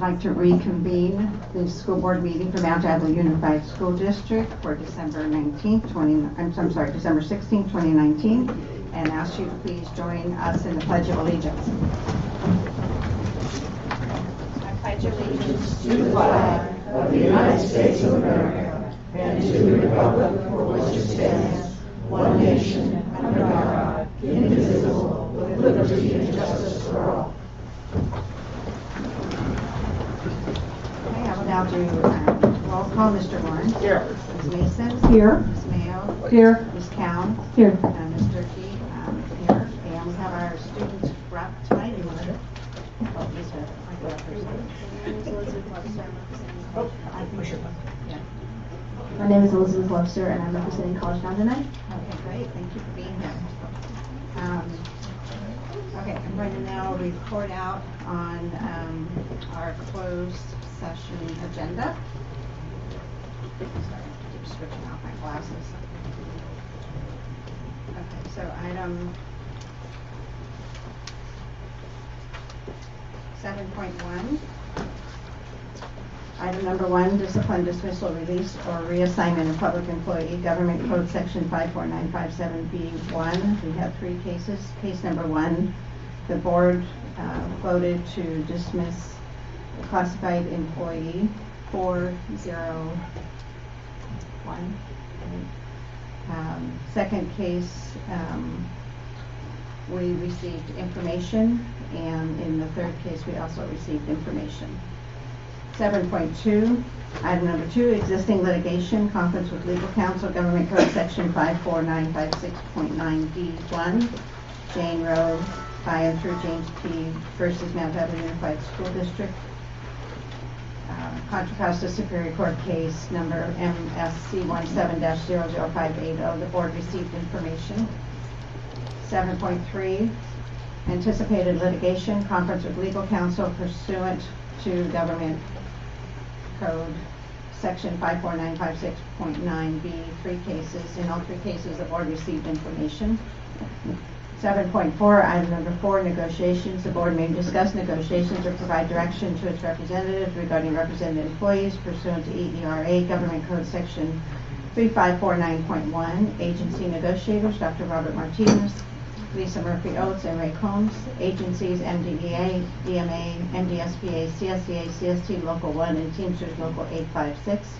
like to reconvene the school board meeting for Mount Diablo Unified School District for December 16th, 2019, and ask you to please join us in the Pledge of Allegiance. I pledge allegiance to the flag of the United States of America and to the republic for which it stands, one nation, under God, indivisible, with liberty and justice for all. Okay, I will now do roll call. Mr. Lawrence. Here. Ms. Mason. Here. Ms. Mayo. Here. Ms. Cowan. Here. And Mr. Key here. And we have our student rep tonight. You want to? Oh, Ms. Smith. I go first. My name is Elizabeth Webster, and I'm representing Collegetown tonight. Okay, great. Thank you for being here. Okay, I'm going to now report out on our closed session agenda. Sorry, I keep switching out my glasses. Okay, so item 7.1. Item number 1, discipline, dismissal, release, or reassignment of public employee, Government Code Section 54957B1. We have 3 cases. Case number 1, the board voted to dismiss a classified employee 401. Second case, we received information, and in the third case, we also received information. 7.2, item number 2, existing litigation, conference with legal counsel, Government Code Section 54956.9D1, Jane Road, by and through James P. versus Mount Diablo Unified School District. Contra Costa Superior Court case number MSC 17-00580. The board received information. 7.3, anticipated litigation, conference with legal counsel pursuant to Government Code Section 54956.9B, 3 cases. In all 3 cases, the board received information. 7.4, item number 4, negotiations. The board may discuss negotiations or provide direction to its representatives regarding represented employees pursuant to EERA, Government Code Section 3549.1. Agency negotiators, Dr. Robert Martinez, Lisa Murphy Oates, and Ray Combs. Agencies, MDEA, DMA, MDSPA, CSCA, CST Local 1, and Teamsters Local 856.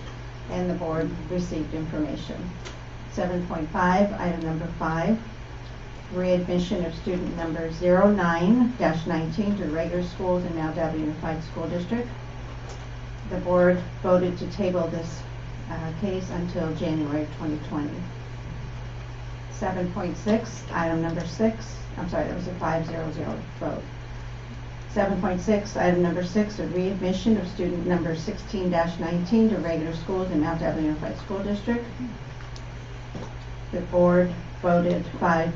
And the board received information. 7.5, item number 5, readmission of student number 09-19 to regular schools in Mount Diablo Unified School District. The board voted to table this case until January 2020. 7.6, item number 6, I'm sorry, that was a 5-0 vote. 7.6, item number 6, a readmission of student number 16-19 to regular schools in Mount Diablo Unified School District. The board voted 5-0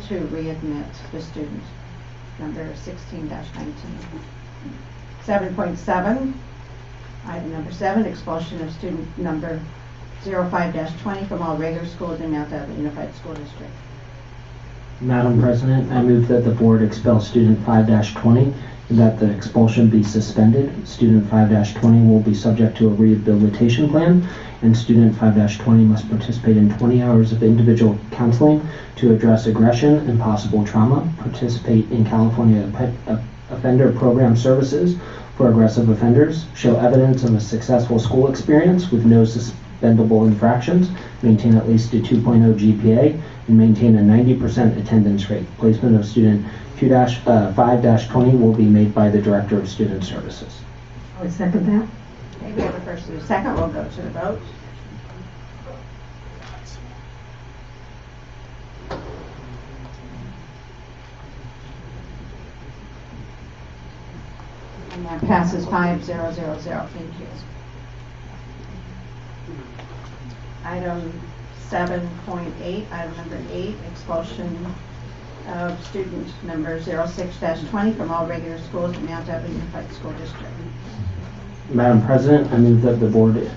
to readmit the student number 16-19. 7.7, item number 7, expulsion of student number 05-20 from all regular schools in Mount Diablo Unified School District. Madam President, I move that the board expel student 5-20 and that the expulsion be suspended. Student 5-20 will be subject to a rehabilitation plan, and student 5-20 must participate in 20 hours of individual counseling to address aggression and possible trauma, participate in California Offender Program services for aggressive offenders, show evidence of a successful school experience with no suspendable infractions, maintain at least a 2.0 GPA, and maintain a 90% attendance rate. Placement of student 5-20 will be made by the Director of Student Services. I would second that. Okay, we have a first and a second. We'll go to the vote. And that passes 5-0-0-0. Thank you. Item 7.8, item number 8, expulsion of student number 06-20 from all regular schools in Mount Diablo Unified School District. Madam President, I move that the board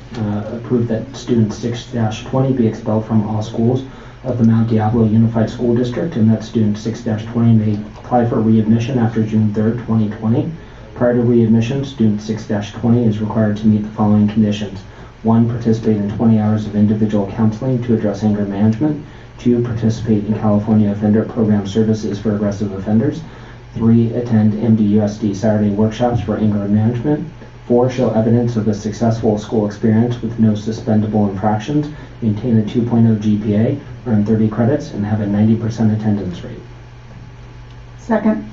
approve that student 6-20 be expelled from all schools of the Mount Diablo Unified School District, and that student 6-20 may apply for readmission after June 3rd, 2020. Prior to readmission, student 6-20 is required to meet the following conditions. 1. Participate in 20 hours of individual counseling to address anger management. 2. Participate in California Offender Program services for aggressive offenders. 3. Attend MDUSD Saturday workshops for anger management. 4. Show evidence of a successful school experience with no suspendable infractions, maintain a 2.0 GPA, earn 30 credits, and have a 90% attendance rate. Second.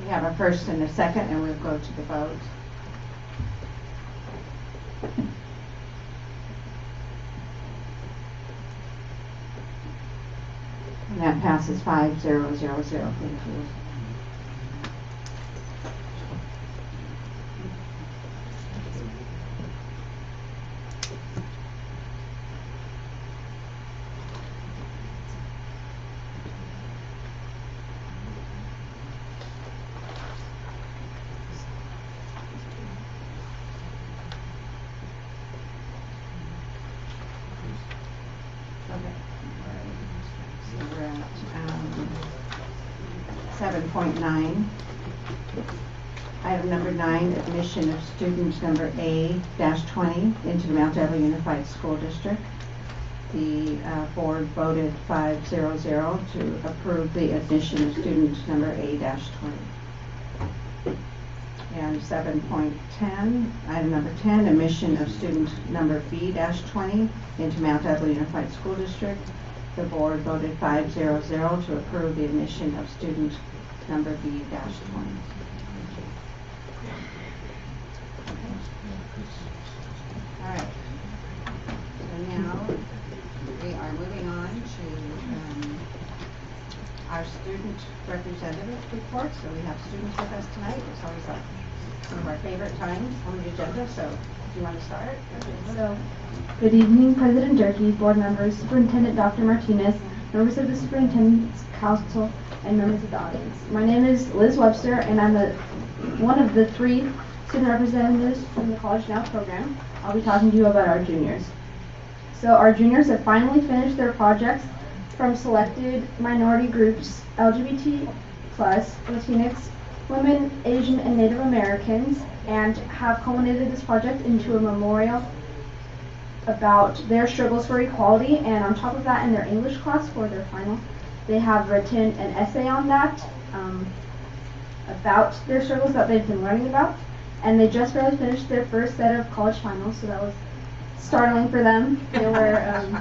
We have a first and a second, and we'll go to the vote. And that passes 5-0-0-0. Thank you. Okay. So we're at 7.9. Item number 9, admission of student number A-20 into the Mount Airy Unified School District. The board voted 5-0-0 to approve the admission of student number A-20. And 7.10, item number 10, admission of student number B-20 into Mount Airy Unified School District. The board voted 5-0-0 to approve the admission of student number B-20. All right. So now we are moving on to our student representative report. So we have students with us tonight. It's always one of our favorite times on the agenda. So do you want to start? So, good evening, President Durkee, board members, Superintendent Dr. Martinez, members of the Superintendent's Council, and members of the audience. My name is Liz Webster, and I'm one of the 3 student representatives from the College Now program. I'll be talking to you about our juniors. So our juniors have finally finished their projects from selected minority groups, LGBT+, Latinx, women, Asian, and Native Americans, and have culminated this project into a memorial about their struggles for equality. And on top of that, in their English class for their final, they have written an essay on that, about their struggles that they've been learning about. And they just barely finished their first set of college finals, so that was startling for them. They were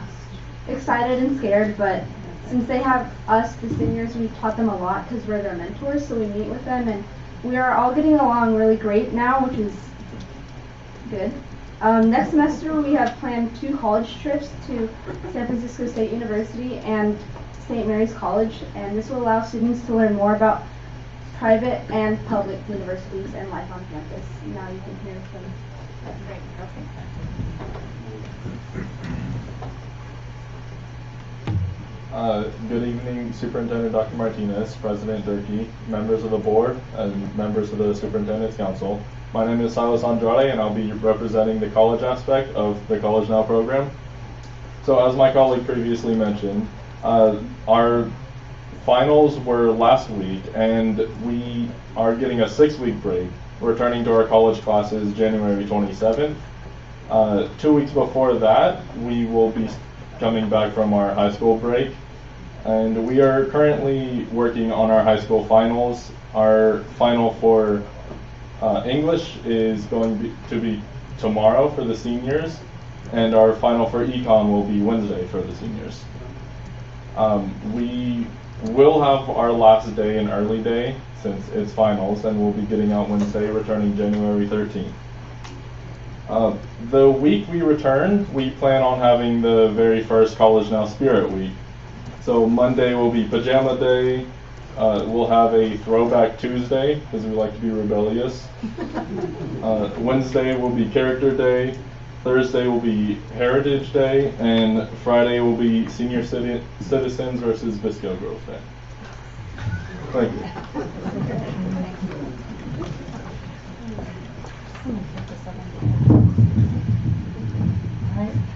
excited and scared, but since they have us, the seniors, we taught them a lot because we're their mentors, so we meet with them, and we are all getting along really great now, which is good. Next semester, we have planned 2 college trips to San Francisco State University and St. Mary's College, and this will allow students to learn more about private and public universities and life on campus. Now you can hear from them. That's great. Okay. Good evening, Superintendent Dr. Martinez, President Durkee, members of the board, and members of the Superintendent's Council. My name is Silas Andrade, and I'll be representing the college aspect of the College Now program. So as my colleague previously mentioned, our finals were last week, and we are getting a 6-week break, returning to our college classes January 27th. 2 weeks before that, we will be coming back from our high school break, and we are currently working on our high school finals. Our final for English is going to be tomorrow for the seniors, and our final for econ will be Wednesday for the seniors. We will have our last day an early day since it's finals, and we'll be getting out Wednesday, returning January 13th. The week we return, we plan on having the very first College Now Spirit Week. So Monday will be Pajama Day. We'll have a Throwback Tuesday, because we like to be rebellious. Wednesday will be Character Day. Thursday will be Heritage Day. And Friday will be Senior Citizens versus Visco Grove Day. Thank you.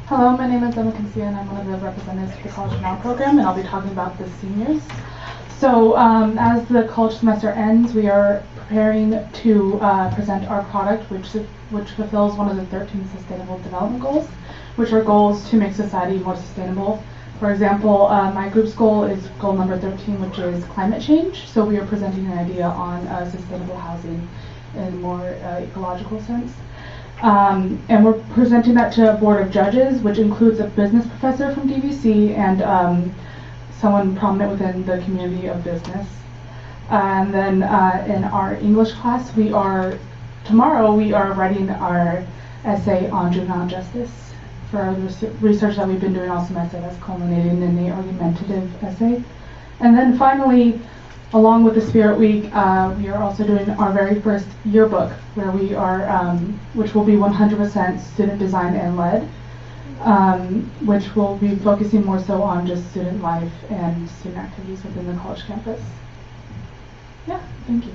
Hello, my name is Emma Cancia, and I'm one of the representatives for the College Now program, and I'll be talking about the seniors. So as the college semester ends, we are preparing to present our product, which fulfills one of the 13 Sustainable Development Goals, which are goals to make society more sustainable. For example, my group's goal is goal number 13, which is climate change. So we are presenting an idea on sustainable housing in a more ecological sense. And we're presenting that to a board of judges, which includes a business professor from DVC and someone prominent within the community of business. And then in our English class, tomorrow we are writing our essay on juvenile justice for the research that we've been doing all semester that's culminating in the argumentative essay. And then finally, along with the Spirit Week, we are also doing our very first yearbook, where we are, which will be 100% student design and led, which will be focusing more so on just student life and student activities within the college campus. Yeah, thank you.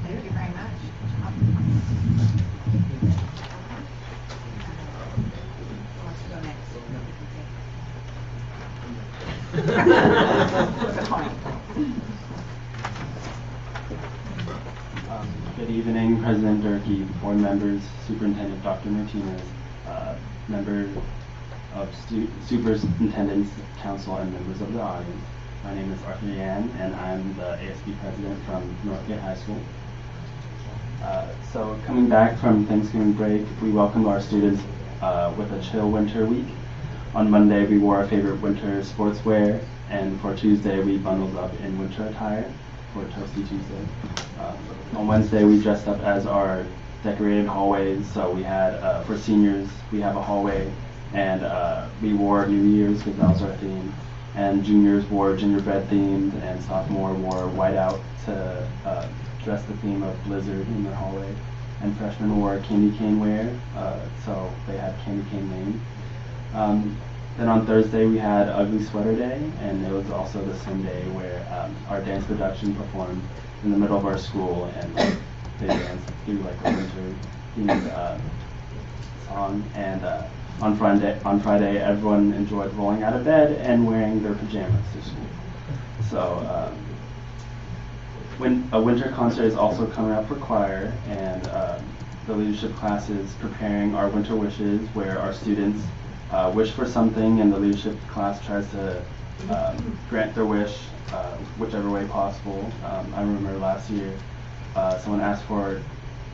Thank you very much. Who wants to go next? Good point. Good evening, President Durkee, board members, Superintendent Dr. Martinez, members of Superintendent's Council, and members of the audience. My name is Arthur Yan, and I'm the ASB president from Northgate High School. So coming back from Thanksgiving break, we welcomed our students with a chill winter week. On Monday, we wore our favorite winter sportswear, and for Tuesday, we bundled up in winter attire for Toasty Tuesday. On Wednesday, we dressed up as our decorated hallways. So we had, for seniors, we have a hallway, and we wore New Year's because that was our theme. And juniors wore gingerbread themed, and sophomore wore whiteout to dress the theme of Blizzard in their hallway. And freshmen wore candy cane wear, so they had candy cane name. Then on Thursday we had Ugly Sweater Day, and it was also the same day where our dance production performed in the middle of our school, and they danced through like a winter themed song. And on Friday, everyone enjoyed rolling out of bed and wearing their pajamas to school. So when a winter concert is also coming up for choir, and the leadership class is preparing our winter wishes, where our students wish for something, and the leadership class tries to grant their wish whichever way possible. I remember last year someone asked for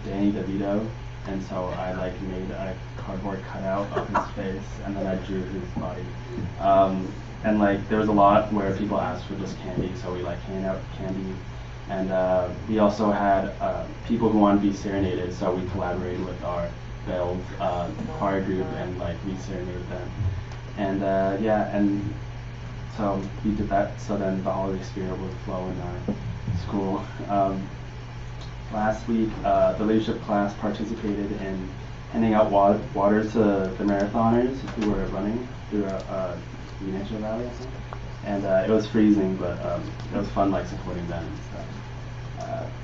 Danny DeVito, and so I made a cardboard cutout of his face, and then I drew his body. And there was a lot where people asked for just candy, so we handed out candy. And we also had people who wanted to be serenaded, so we collaborated with our Bells choir group, and we serenaded them. And and so we did that, so then the holiday spirit would flow in our school. Last week, the leadership class participated in handing out water to the marathoners who were running through a miniature valley, I think. And it was freezing, but it was fun supporting them and stuff.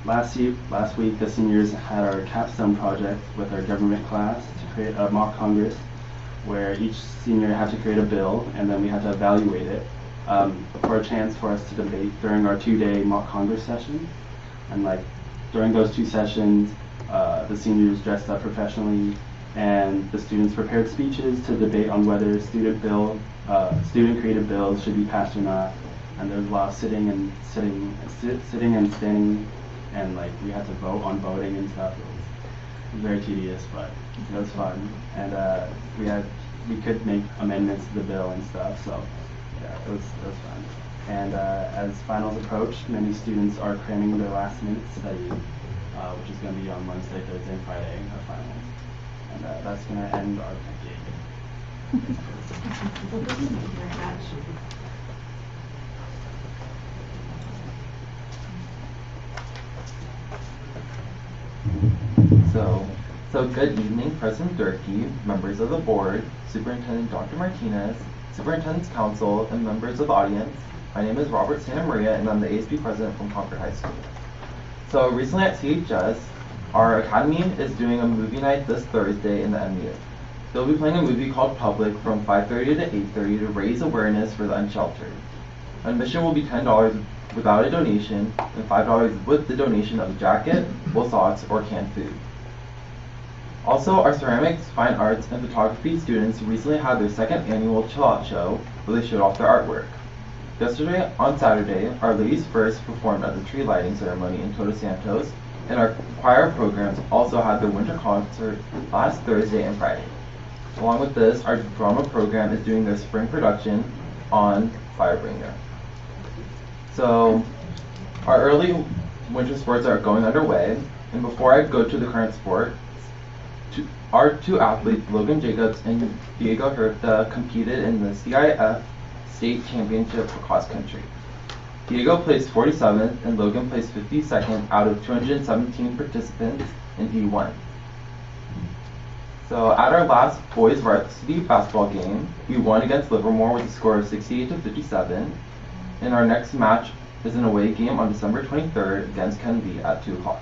Last week, the seniors had our capstone project with our government class to create a mock Congress, where each senior had to create a bill, and then we had to evaluate it for a chance for us to debate during our 2-day mock Congress session. And during those 2 sessions, the seniors dressed up professionally, and the students prepared speeches to debate on whether student created bills should be passed or not. And there was a lot of sitting and standing, and we had to vote on voting and stuff. It was very tedious, but it was fun. And we could make amendments to the bill and stuff. So yeah, it was fun. And as finals approach, many students are cramming their last minute study, which is going to be on Wednesday, Thursday, and Friday, our finals. And that's going to end our decade. Thank you very much. So good evening, President Durkee, members of the board, Superintendent Dr. Martinez, Superintendent's Council, and members of the audience. My name is Robert Santa Maria, and I'm the ASB president from Concord High School. So recently at CHS, our academy is doing a movie night this Thursday in the MU. They'll be playing a movie called Public from 5:30 to 8:30 to raise awareness for the unsheltered. Admission will be $10 without a donation, and $5 with the donation of a jacket, wool socks, or canned food. Also, our ceramics, fine arts, and photography students recently had their second annual Chill Out Show where they showed off their artwork. Yesterday, on Saturday, our Ladies First performed at the tree lighting ceremony in Todos Santos, and our choir programs also had their winter concert last Thursday and Friday. Along with this, our drama program is doing their spring production on Firebringer. So, our early winter sports are going underway, and before I go to the current sport, our two athletes, Logan Jacobs and Diego Huerta, competed in the CIF State Championship for cross country. Diego placed 47th and Logan placed 52nd out of 217 participants in D1. So at our last boys varsity basketball game, we won against Livermore with a score of 68-57, and our next match is an away game on December 23rd against Kennedy at 2 o'clock.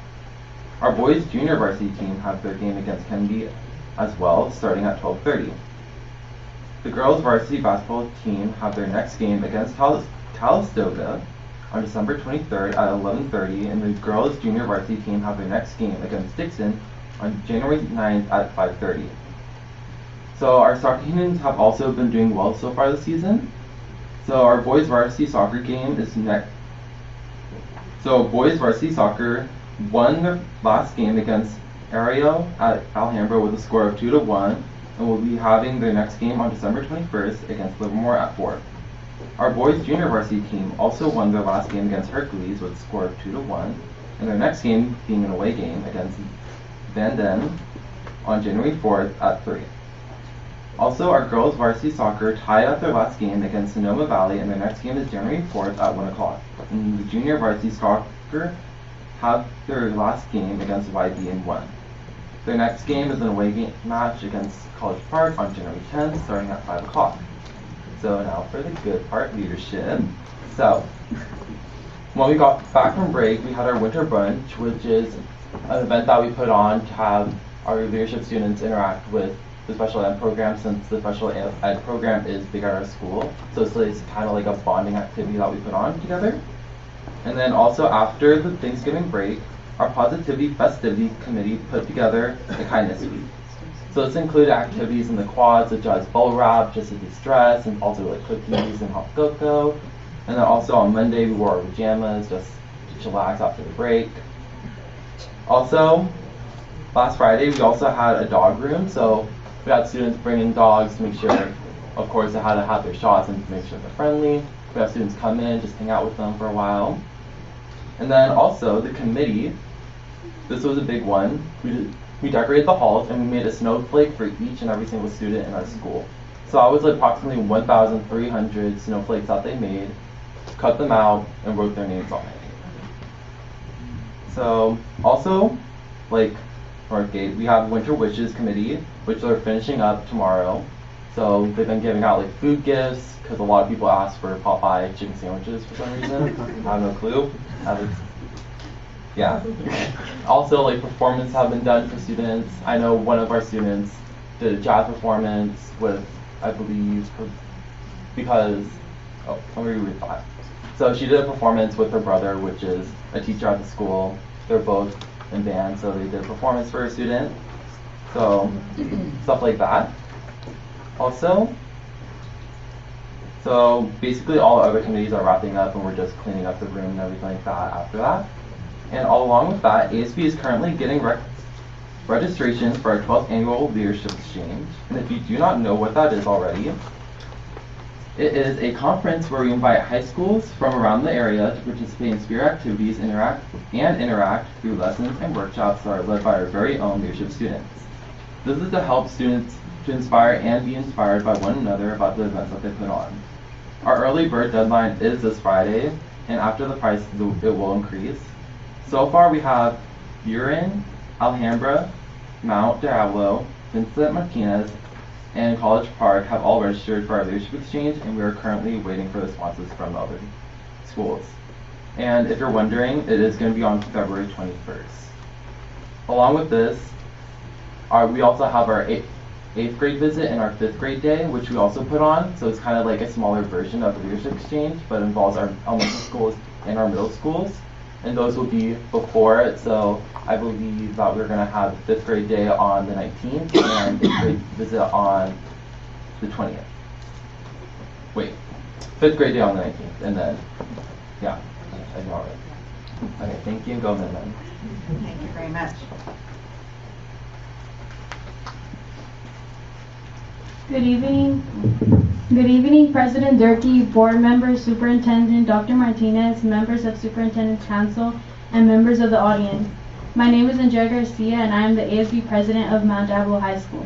Our boys junior varsity team have their game against Kennedy as well, starting at 12:30. The girls varsity basketball team have their next game against Calistoga on December 23rd at 11:30, and the girls junior varsity team have their next game against Dixon on January 9th at 5:30. So our soccer teams have also been doing well so far this season. So our boys varsity soccer game is next. So boys varsity soccer won their last game against Ario at Alhambra with a score of 2-1, and will be having their next game on December 21st against Livermore at 4. Our boys junior varsity team also won their last game against Hercules with a score of 2-1, and their next game being an away game against Van Den on January 4th at 3. Also, our girls varsity soccer tied up their last game against Sonoma Valley, and their next game is January 4th at 1 o'clock. And the junior varsity soccer have their last game against YB in 1. Their next game is an away game match against College Park on January 10th, starting at 5 o'clock. So now for the good part, leadership. So, when we got back from break, we had our winter brunch, which is an event that we put on to have our leadership students interact with the special ed program, since the special ed program is big at our school. So it's kind of like a bonding activity that we put on together. And then also after the Thanksgiving break, our Positivity Festivity Committee put together a kindness week. So this included activities in the quad such as bubble wrap, just to de-stress, and also like cookies and hot cocoa. And then also on Monday we wore our pajamas just to chillax after the break. Also, last Friday we also had a dog room, so we had students bring in dogs to make sure, of course, they had to have their shots and to make sure they're friendly. We have students come in, just hang out with them for a while. And then also the committee, this was a big one. We decorated the halls and we made a snowflake for each and every single student in our school. So that was approximately 1,300 snowflakes that they made, cut them out, and wrote their names on it. So also, like Northgate, we have Winter Wishes Committee, which they're finishing up tomorrow. So they've been giving out like food gifts, because a lot of people ask for Popeye chicken sandwiches for some reason. I have no clue. Yeah. Also, like performances have been done for students. I know one of our students did a jazz performance with, I believe, because, let me read that. So she did a performance with her brother, which is a teacher at the school. They're both in band, so they did a performance for a student. So, stuff like that. Also, so basically all the other committees are wrapping up and we're just cleaning up the room and everything like that after that. And all along with that, ASB is currently getting registrations for our 12th annual Leadership Exchange. And if you do not know what that is already, it is a conference where we invite high schools from around the area to participate in spirit activities, interact through lessons and workshops that are led by our very own leadership students. This is to help students to inspire and be inspired by one another about the events that they put on. Our early bird deadline is this Friday, and after the price, it will increase. So far we have Burin, Alhambra, Mount Diablo, Vincent Martinez, and College Park have all registered for our Leadership Exchange, and we are currently waiting for responses from the other schools. And if you're wondering, it is going to be on February 21st. Along with this, we also have our 8th grade visit and our 5th grade day, which we also put on. So it's kind of like a smaller version of the Leadership Exchange, but involves our elementary schools in our middle schools, and those will be before it. So I believe that we're going to have 5th grade day on the 19th and 8th grade visit on the 20th. Wait, 5th grade day on the 19th, and then, yeah, I got it. Okay, thank you, go Midland. Thank you very much. Good evening. Good evening, President Durkee, board members, Superintendent Dr. Martinez, members of Superintendent's Council, and members of the audience. My name is Andrea Garcia, and I am the ASB president of Mount Diablo High School.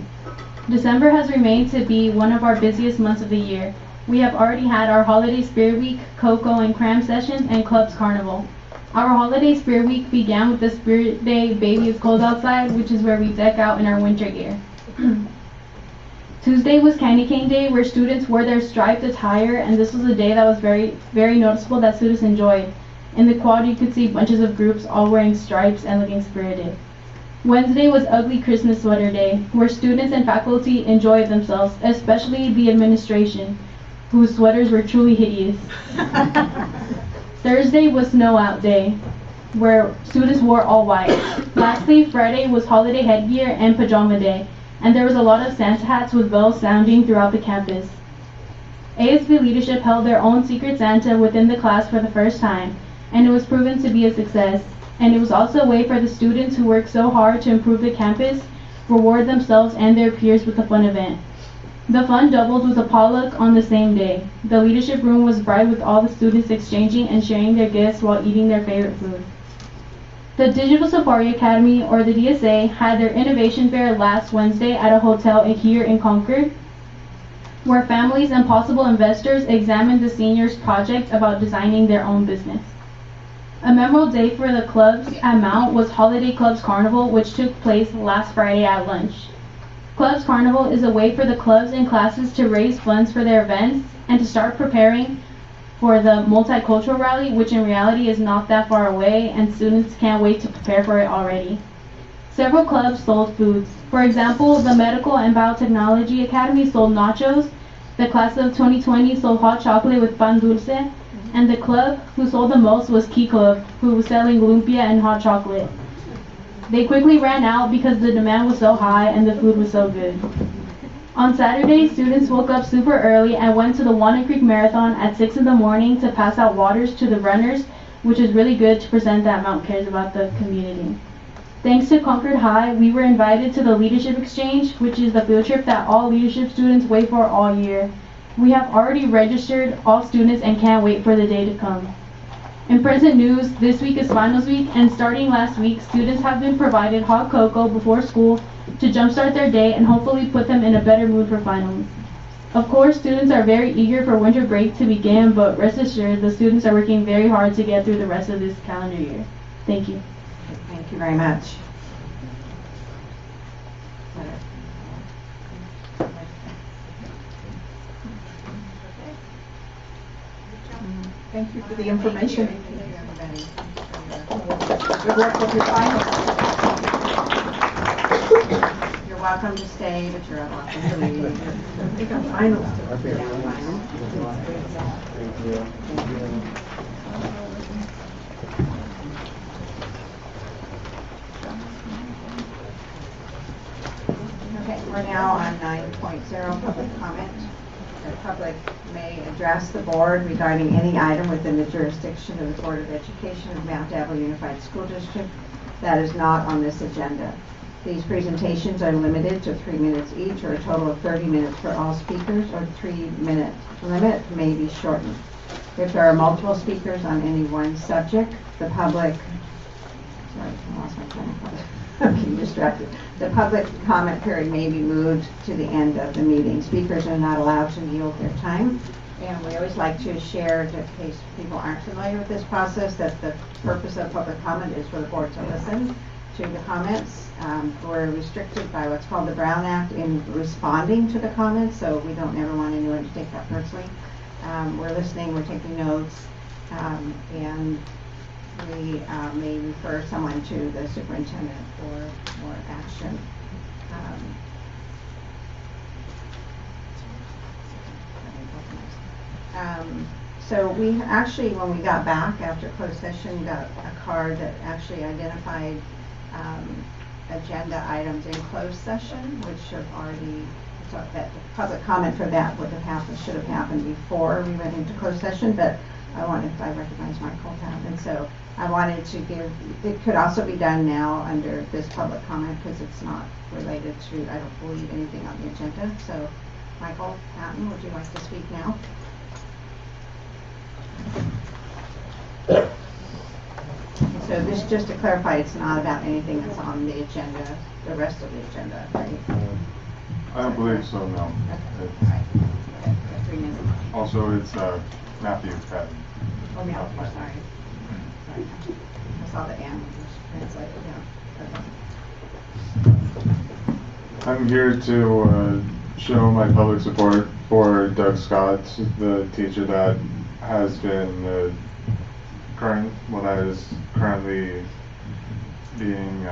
December has remained to be one of our busiest months of the year. We have already had our Holiday Spirit Week, Cocoa and Cram sessions, and Clubs Carnival. Our Holiday Spirit Week began with the Spirit Day Baby It's Cold Outside, which is where we deck out in our winter gear. Tuesday was Candy Cane Day, where students wore their striped attire, and this was a day that was very noticeable that students enjoyed. In the quad, you could see bunches of groups all wearing stripes and looking spirited. Wednesday was Ugly Christmas Sweater Day, where students and faculty enjoyed themselves, especially the administration, whose sweaters were truly hideous. Thursday was Snow Out Day, where students wore all white. Lastly, Friday was Holiday Headgear and Pajama Day, and there was a lot of Santa hats with bells sounding throughout the campus. ASB leadership held their own Secret Santa within the class for the first time, and it was proven to be a success. And it was also a way for the students who worked so hard to improve the campus reward themselves and their peers with a fun event. The fun doubled with a potluck on the same day. The leadership room was bright with all the students exchanging and sharing their gifts while eating their favorite food. The Digital Safari Academy, or the DSA, had their innovation fair last Wednesday at a hotel here in Concord, where families and possible investors examined the seniors' project about designing their own business. A memorable day for the clubs at Mount was Holiday Clubs Carnival, which took place last Friday at lunch. Clubs Carnival is a way for the clubs and classes to raise funds for their events and to start preparing for the multicultural rally, which in reality is not that far away, and students can't wait to prepare for it already. Several clubs sold foods. For example, the Medical and Biotechnology Academy sold nachos, the class of 2020 sold hot chocolate with pan dulce, and the club who sold the most was Key Club, who was selling lumpia and hot chocolate. They quickly ran out because the demand was so high and the food was so good. On Saturday, students woke up super early and went to the Walnut Creek Marathon at 6 in the morning to pass out waters to the runners, which is really good to present that Mount cares about the community. Thanks to Concord High, we were invited to the Leadership Exchange, which is the field trip that all leadership students wait for all year. We have already registered all students and can't wait for the day to come. In present news, this week is finals week, and starting last week, students have been provided hot cocoa before school to jumpstart their day and hopefully put them in a better mood for finals. Of course, students are very eager for winter break to begin, but rest assured, the students are working very hard to get through the rest of this calendar year. Thank you. Thank you very much. Thank you for the information. Thank you, everybody. Good luck with your finals. You're welcome to stay, but you're welcome to leave. We got finals to prepare. Okay, we're now on 9.0, public comment. The public may address the board regarding any item within the jurisdiction of the Board of Education of Mount Diablo Unified School District that is not on this agenda. These presentations are limited to 3 minutes each, or a total of 30 minutes for all speakers, or 3-minute limit may be shortened. If there are multiple speakers on any one subject, the public, sorry, I lost my train of thought. I'm distracted. The public comment period may be moved to the end of the meeting. Speakers are not allowed to yield their time. And we always like to share, in case people aren't familiar with this process, that the purpose of public comment is for the board to listen to the comments. We're restricted by what's called the Brown Act in responding to the comments, so we don't ever want anyone to take that personally. We're listening, we're taking notes, and we may refer someone to the superintendent for more action. So we actually, when we got back after closed session, got a card that actually identified agenda items in closed session, which have already, so that the public comment for that would have happened, should have happened before we went into closed session, but I recognize Michael Town, and so I wanted to give, it could also be done now under this public comment because it's not related to, I don't believe, anything on the agenda. So, Michael Patton, would you like to speak now? So this, just to clarify, it's not about anything that's on the agenda, the rest of the agenda, right? I don't believe so, no. Okay. All right. Okay. 3 minutes. Also, it's Matthew Patton. Oh, no, I'm sorry. Sorry. I saw the and was translated, yeah. I'm here to show my public support for Doug Scott, the teacher that has been that is currently being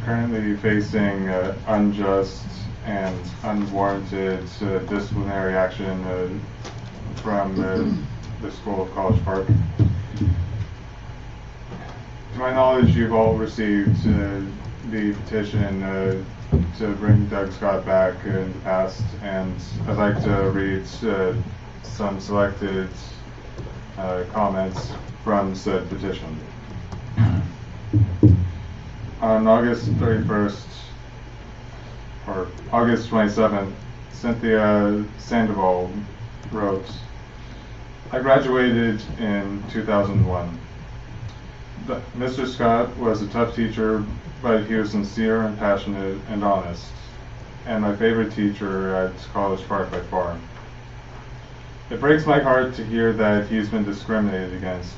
currently facing unjust and unwarranted disciplinary action from the School of College Park. To my knowledge, you've all received the petition to bring Doug Scott back in the past, and I'd like to read some selected comments from said petition. On August 31st, or August 27th, Cynthia Sandoval wrote, I graduated in 2001. Mr. Scott was a tough teacher, but he was sincere and passionate and honest, and my favorite teacher at College Park by far. It breaks my heart to hear that he's been discriminated against.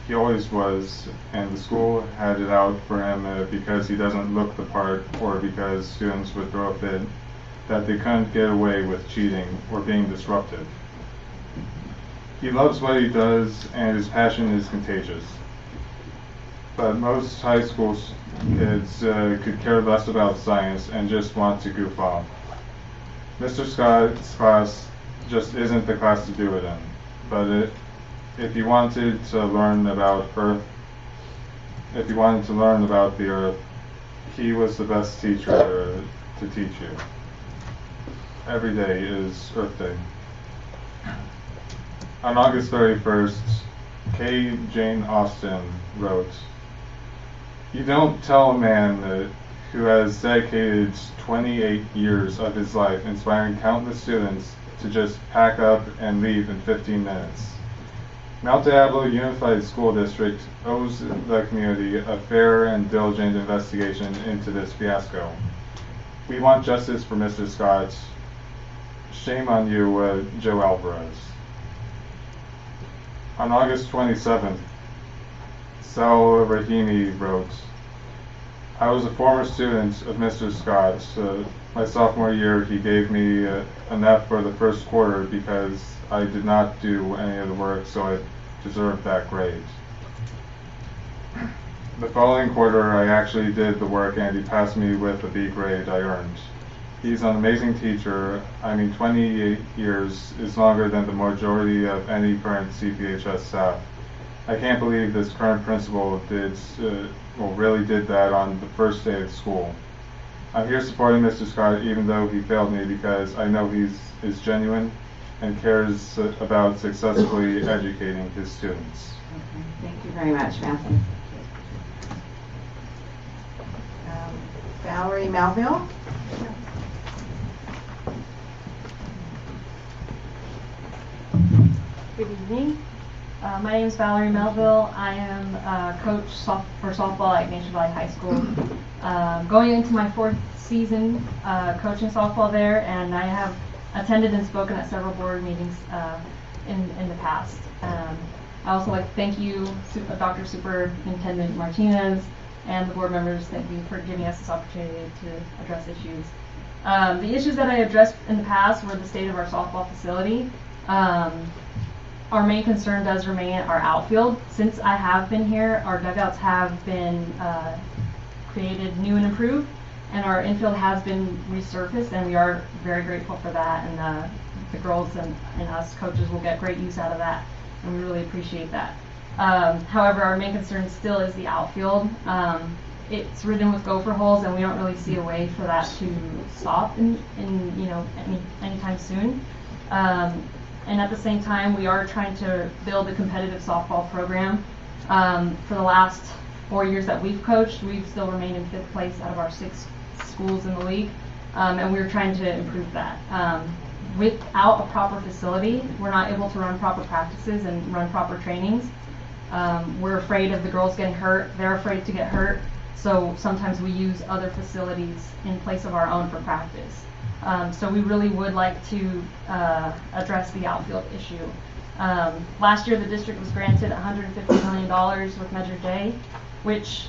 He always was, and the school had it out for him because he doesn't look the part, or because students would throw a fit that they couldn't get away with cheating or being disruptive. He loves what he does, and his passion is contagious. But most high school kids could care less about science and just want to goof off. Mr. Scott's class just isn't the class to do it in, but if you wanted to learn about Earth, if you wanted to learn about the Earth, he was the best teacher to teach you. Every day is Earth Day. On August 31st, K. Jane Austen wrote, you don't tell a man who has dedicated 28 years of his life inspiring countless students to just pack up and leave in 15 minutes. Mount Diablo Unified School District owes the community a fair and diligent investigation into this fiasco. We want justice for Mr. Scott. Shame on you, Joe Alvarez. On August 27th, Sal Rahimi wrote, I was a former student of Mr. Scott. My sophomore year, he gave me an F for the first quarter because I did not do any of the work, so I deserved that grade. The following quarter, I actually did the work, and he passed me with a B grade I earned. He's an amazing teacher. I mean, 28 years is longer than the majority of any current CPHS staff. I can't believe this current principal really did that on the first day of school. I'm here supporting Mr. Scott even though he failed me because I know he is genuine and cares about successfully educating his students. Okay. Thank you very much, Matthew. Valerie Melville. Good evening. My name is Valerie Melville. I am a coach for softball at Nation Valley High School. Going into my 4th season coaching softball there, and I have attended and spoken at several board meetings in the past. I also like to thank you, Dr. Superintendent Martinez, and the board members. Thank you for giving us this opportunity to address issues. The issues that I addressed in the past were the state of our softball facility. Our main concern does remain our outfield. Since I have been here, our dugouts have been created new and improved, and our infield has been resurfaced, and we are very grateful for that, and the girls and us coaches will get great use out of that, and we really appreciate that. However, our main concern still is the outfield. It's ridden with gopher holes, and we don't really see a way for that to stop in anytime soon. And at the same time, we are trying to build a competitive softball program. For the last 4 years that we've coached, we've still remained in 5th place out of our 6 schools in the league, and we're trying to improve that. Without a proper facility, we're not able to run proper practices and run proper trainings. We're afraid of the girls getting hurt. They're afraid to get hurt. So sometimes we use other facilities in place of our own for practice. So we really would like to address the outfield issue. Last year the district was granted $150 million with Measure J, which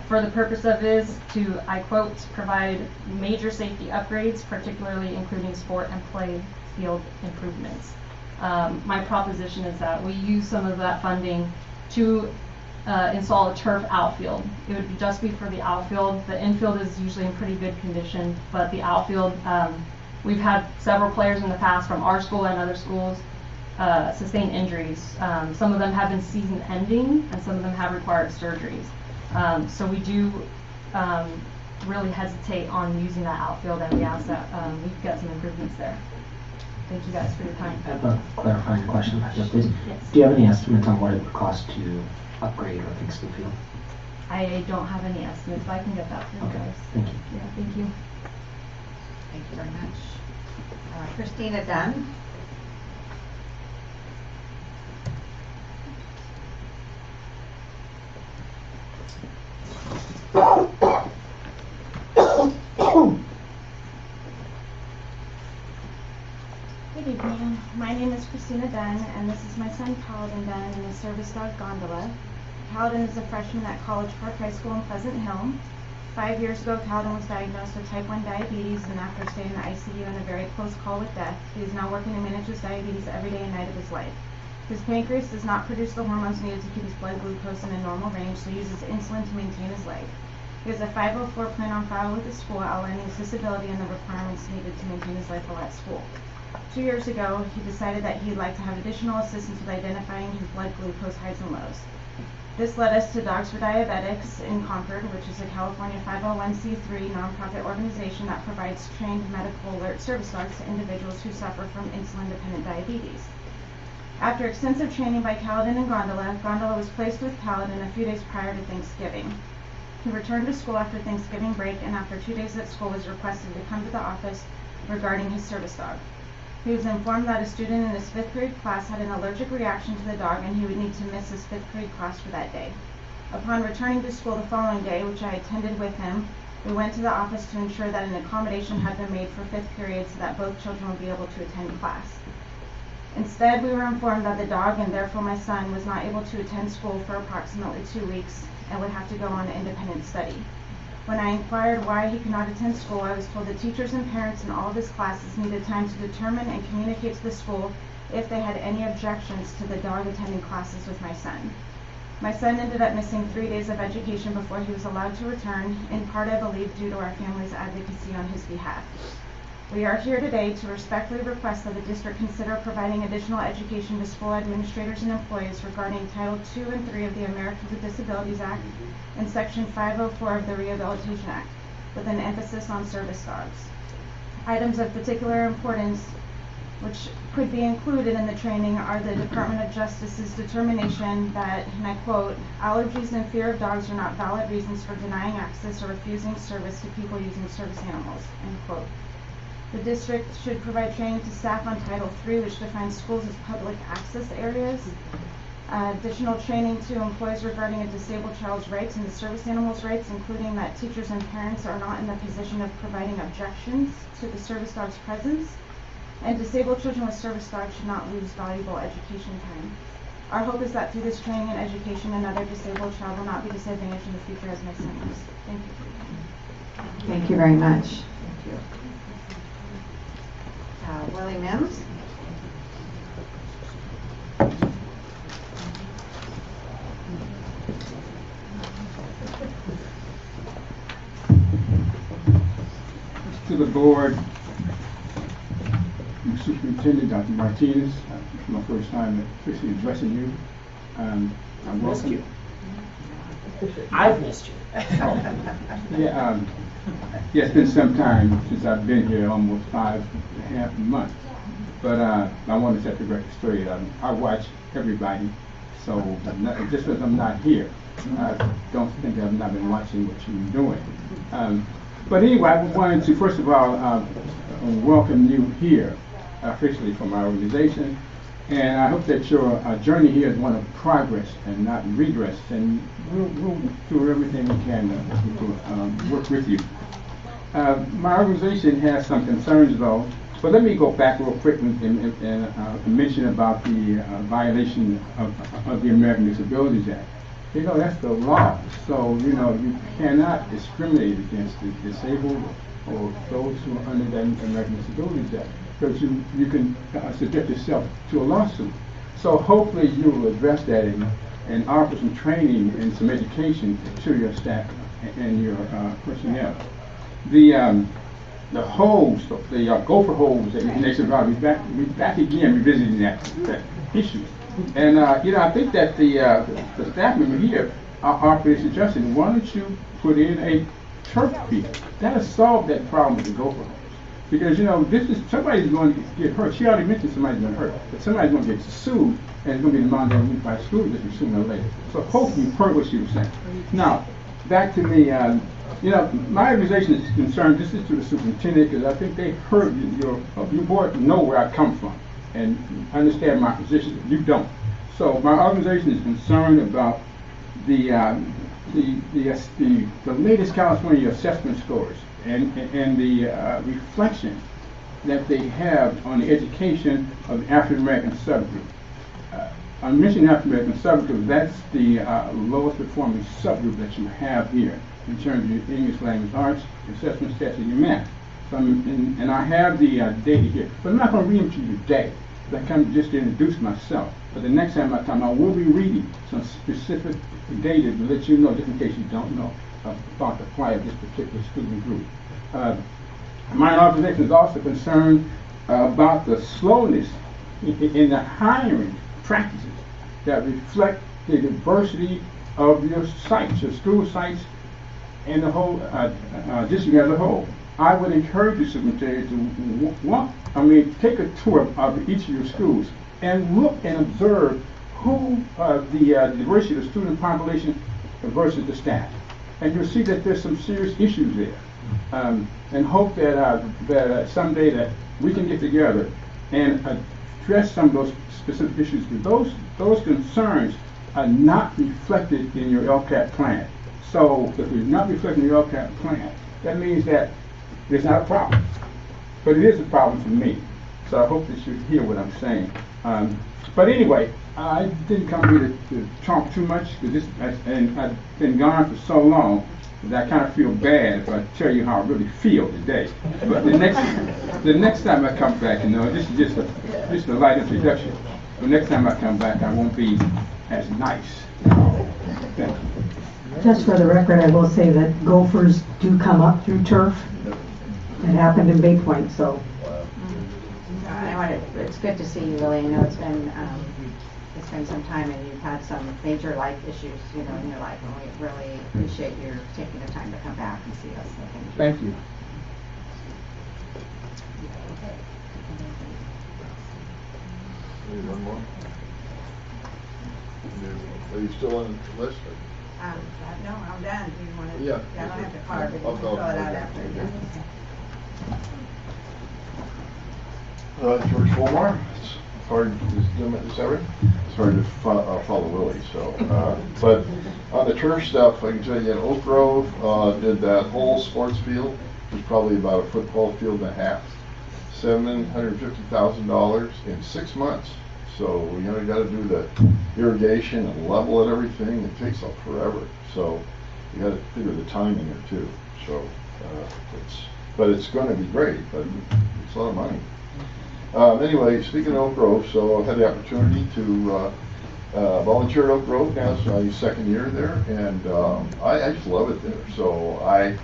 for the purpose of is to, I quote, provide major safety upgrades, particularly including sport and play field improvements. My proposition is that we use some of that funding to install a turf outfield. It would just be for the outfield. The infield is usually in pretty good condition, but the outfield, we've had several players in the past from our school and other schools sustain injuries. Some of them have been season ending, and some of them have required surgeries. So we do really hesitate on using that outfield, and we ask that we get some improvements there. Thank you guys for your time. I have a clarifying question, please. Yes. Do you have any estimates on what it would cost to upgrade or fix the field? I don't have any estimates, but I can get that for you Okay, guys. thank you. Yeah, thank you. Thank you very much. Christina Dunn. Good evening. My name is Christina Dunn, and this is my son Paladin Dunn and his service dog Gondola. Paladin is a freshman at College Park High School in Pleasant Hill. 5 years ago, Paladin was diagnosed with type 1 diabetes, and after staying in the ICU and a very close call with death, he is now working to manage his diabetes every day and night of his life. His pancreas does not produce the hormones needed to keep his blood glucose in a normal range, so he uses insulin to maintain his life. He has a 504 plan on file with the school outlining his disability and the requirements needed to maintain his life while at school. 2 years ago, he decided that he'd like to have additional assistance with identifying his blood glucose highs and lows. This led us to Dogs for Diabetics in Concord, which is a California 501c3 nonprofit organization that provides trained medical alert service dogs to individuals who suffer from insulin-dependent diabetes. After extensive training by Paladin and Gondola, Gondola was placed with Paladin a few days prior to Thanksgiving. He returned to school after Thanksgiving break, and after 2 days at school was requested to come to the office regarding his service dog. He was informed that a student in his 5th grade class had an allergic reaction to the dog and he would need to miss his 5th grade class for that day. Upon returning to school the following day, which I attended with him, we went to the office to ensure that an accommodation had been made for 5th period so that both children would be able to attend class. Instead, we were informed that the dog, and therefore my son, was not able to attend school for approximately 2 weeks and would have to go on an independent study. When I inquired why he could not attend school, I was told the teachers and parents in all of his classes needed time to determine and communicate to the school if they had any objections to the dog attending classes with my son. My son ended up missing 3 days of education before he was allowed to return, in part I believe due to our family's advocacy on his behalf. We are here today to respectfully request that the district consider providing additional education to school administrators and employees regarding Title II and III of the Americans with Disabilities Act and Section 504 of the Rehabilitation Act, with an emphasis on service dogs. Items of particular importance which could be included in the training are the Department of Justice's determination that, and I quote, allergies and fear of dogs are not valid reasons for denying access or refusing service to people using service animals, end quote. The district should provide training to staff on Title III, which defines schools as public access areas. Additional training to employees regarding a disabled child's rights and the service animal's rights, including that teachers and parents are not in the position of providing objections to the service dog's presence. And disabled children with service dogs should not lose valuable education time. Our hope is that through this training and education, another disabled child will not be disadvantaged in the future as my son was. Thank you. Thank you very much. Thank you. Willie Mims. to the board, Superintendent Dr. Martinez. It's my first time officially addressing you. I welcome you. I've missed you. Yeah, it's been some time since I've been here, almost 5.5 months. But I want to set the record straight. I watch everybody, so just because I'm not here, I don't think I've not been watching what you're doing. But anyway, I wanted to first of all welcome you here officially from our organization, and I hope that your journey here is one of progress and not regress. And we'll do everything we can to work with you. My organization has some concerns though, but let me go back real quick and mention about the violation of the American Disabilities Act. You know, that's the law, so you know you cannot discriminate against the disabled or those who are under the American Disabilities Act, because you can subject yourself to a lawsuit. So hopefully you will address that and offer some training and some education to your staff and your personnel. The holes, the gopher holes at Nation Valley, we back again revisiting that issue. And you know, I think that the staff member here are suggesting, why don't you put in a turf field? That'll solve that problem with the gopher holes. Because you know, somebody's going to get hurt. She already mentioned somebody's going to hurt, but somebody's going to get sued, and it's going to be the Montana Unified School District sooner or later. So hopefully you heard what she was saying. Now, back to the, you know, my organization is concerned, this is to the superintendent, because I think they heard your board know where I come from and understand my position. You don't. So my organization is concerned about the latest California assessment scores and the reflection that they have on the education of the African American subgroup. I'm mentioning African American subgroup, that's the lowest performing subgroup that you have here in terms of your English language arts, assessment stats, and your math. So and I have the data here, but I'm not going to read them to you today. I come just to introduce myself. But the next time I come, I will be reading some specific data to let you know, just in case you don't know about the plight of this particular student group. My organization is also concerned about the slowness in the hiring practices that reflect the diversity of your sites, your school sites, and the whole district as a whole. I would encourage you, superintendent, to take a tour of each of your schools and look and observe who the diversity of the student population versus the staff. And you'll see that there's some serious issues there. And hope that someday that we can get together and address some of those specific issues, because those concerns are not reflected in your LCAP plan. So if it's not reflected in your LCAP plan, that means that it's not a problem. But it is a problem for me. So I hope that you hear what I'm saying. But anyway, I didn't come here to talk too much, and I've been gone for so long that I kind of feel bad if I tell you how I really feel today. But the next time I come back, you know, this is just a light introduction. The next time I come back, I won't be as nice. Thank you. Just for the record, I will say that gophers do come up through turf. It happened in Bay Point, so. It's good to see you, really. I know it's been some time, and you've had some major life issues, you know, in your life, and we really appreciate your taking the time to come back and see us. So thank you. One more. Are you still on the list? No, I'm done. You want to? Yeah. I don't have to carve it. You I'll can fill it out it. after. Yeah. George Fulmar. It's hard. Is that right? It's hard to follow Willie. So, but on the turf stuff, I can tell you, in Oak Grove did that whole sports field, which was probably about a football field and a half, $750,000 in 6 months. So you know, you got to do the irrigation and level it, everything. It takes up forever. So you got to figure the timing there too. So but it's going to be great. But it's a lot of money. Anyway, speaking of Oak Grove, so I had the opportunity to volunteer at Oak Grove. Now it's my second year there, and I just love it there. So I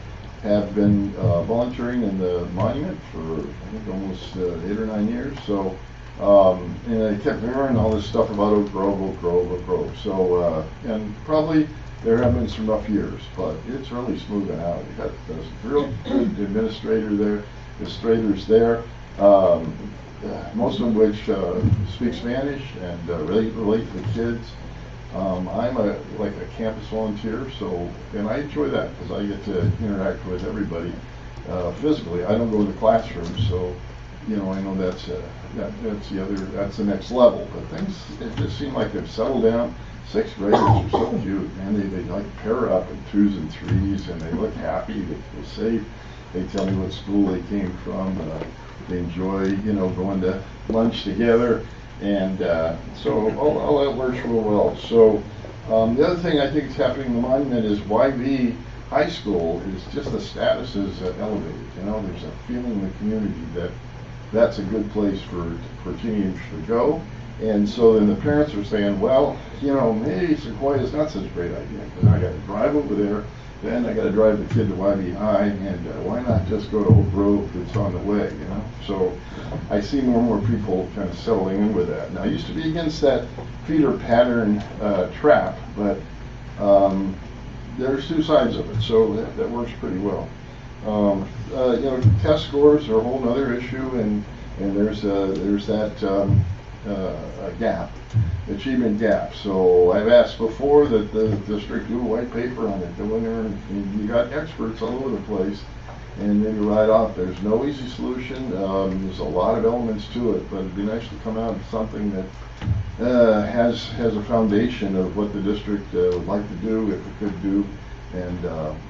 have been volunteering in the monument for, I think, almost 8 or 9 years. So, and I kept hearing all this stuff about Oak Grove, Oak Grove, Oak Grove. So, and probably there have been some rough years, but it's really smoothing out. You got a real good administrators there, most of which speak Spanish and relate to the kids. I'm like a campus volunteer, so, and I enjoy that because I get to interact with everybody physically. I don't go to the classroom, so, you know, I know that's the next level. But things, it just seem like they've settled down. 6th graders are so cute, man. They like pair up in 2s and 3s, and they look happy. They feel safe. They tell me what school they came from. They enjoy, you know, going to lunch together. And so all that works real well. So the other thing I think is happening in the monument is YV High School is just the status is elevated. You know, there's a feeling in the community that that's a good place for teenagers to go. And so then the parents are saying, well, you know, maybe Sequoia is not such a great idea because I got to drive over there, then I got to drive the kid to YV High, and why not just go to Oak Grove that's on the way, you know? So I see more and more people kind of settling in with that. Now, I used to be against that feeder pattern trap, but there's 2 sides of it, so that works pretty well. You know, test scores are a whole other issue, and there's that gap, achievement gap. So I've asked before that the district do a white paper on it, the winner, and you got experts all over the place, and maybe right off, there's no easy solution. There's a lot of elements to it, but it'd be nice to come out with something that has a foundation of what the district would like to do, if it could do. And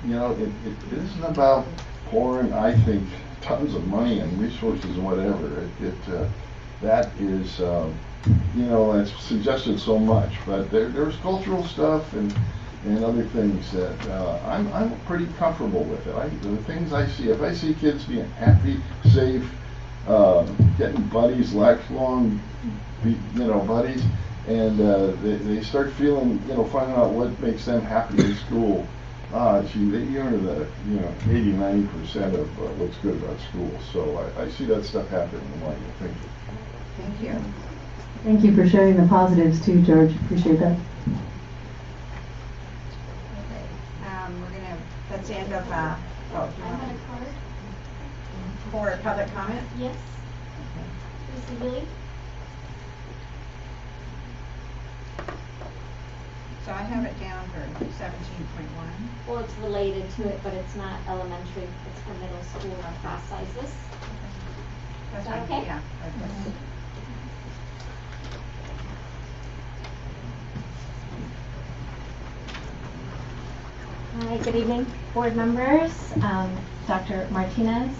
you know, it isn't about pouring, I think, tons of money and resources and whatever. That is, you know, it's suggested so much, but there's cultural stuff and other things that I'm pretty comfortable with it. The things I see, if I see kids being happy, safe, getting buddies, lifelong, you know, buddies, and they start feeling, you know, finding out what makes them happy in school. Gee, you're into the, you know, 80-90% of what's good about school. So I see that stuff happening in the monument. Thank you. Thank you. Thank you for sharing the positives too, George. Appreciate that. Okay, that's the end of, for public comment? Yes. Mrs. Willie? So I have it down for 17.1. Well, it's related to it, but it's not elementary, it's for middle school or class sizes. That's Is that fine. okay? Yeah. Okay. Hi, good evening, board members, Dr. Martinez.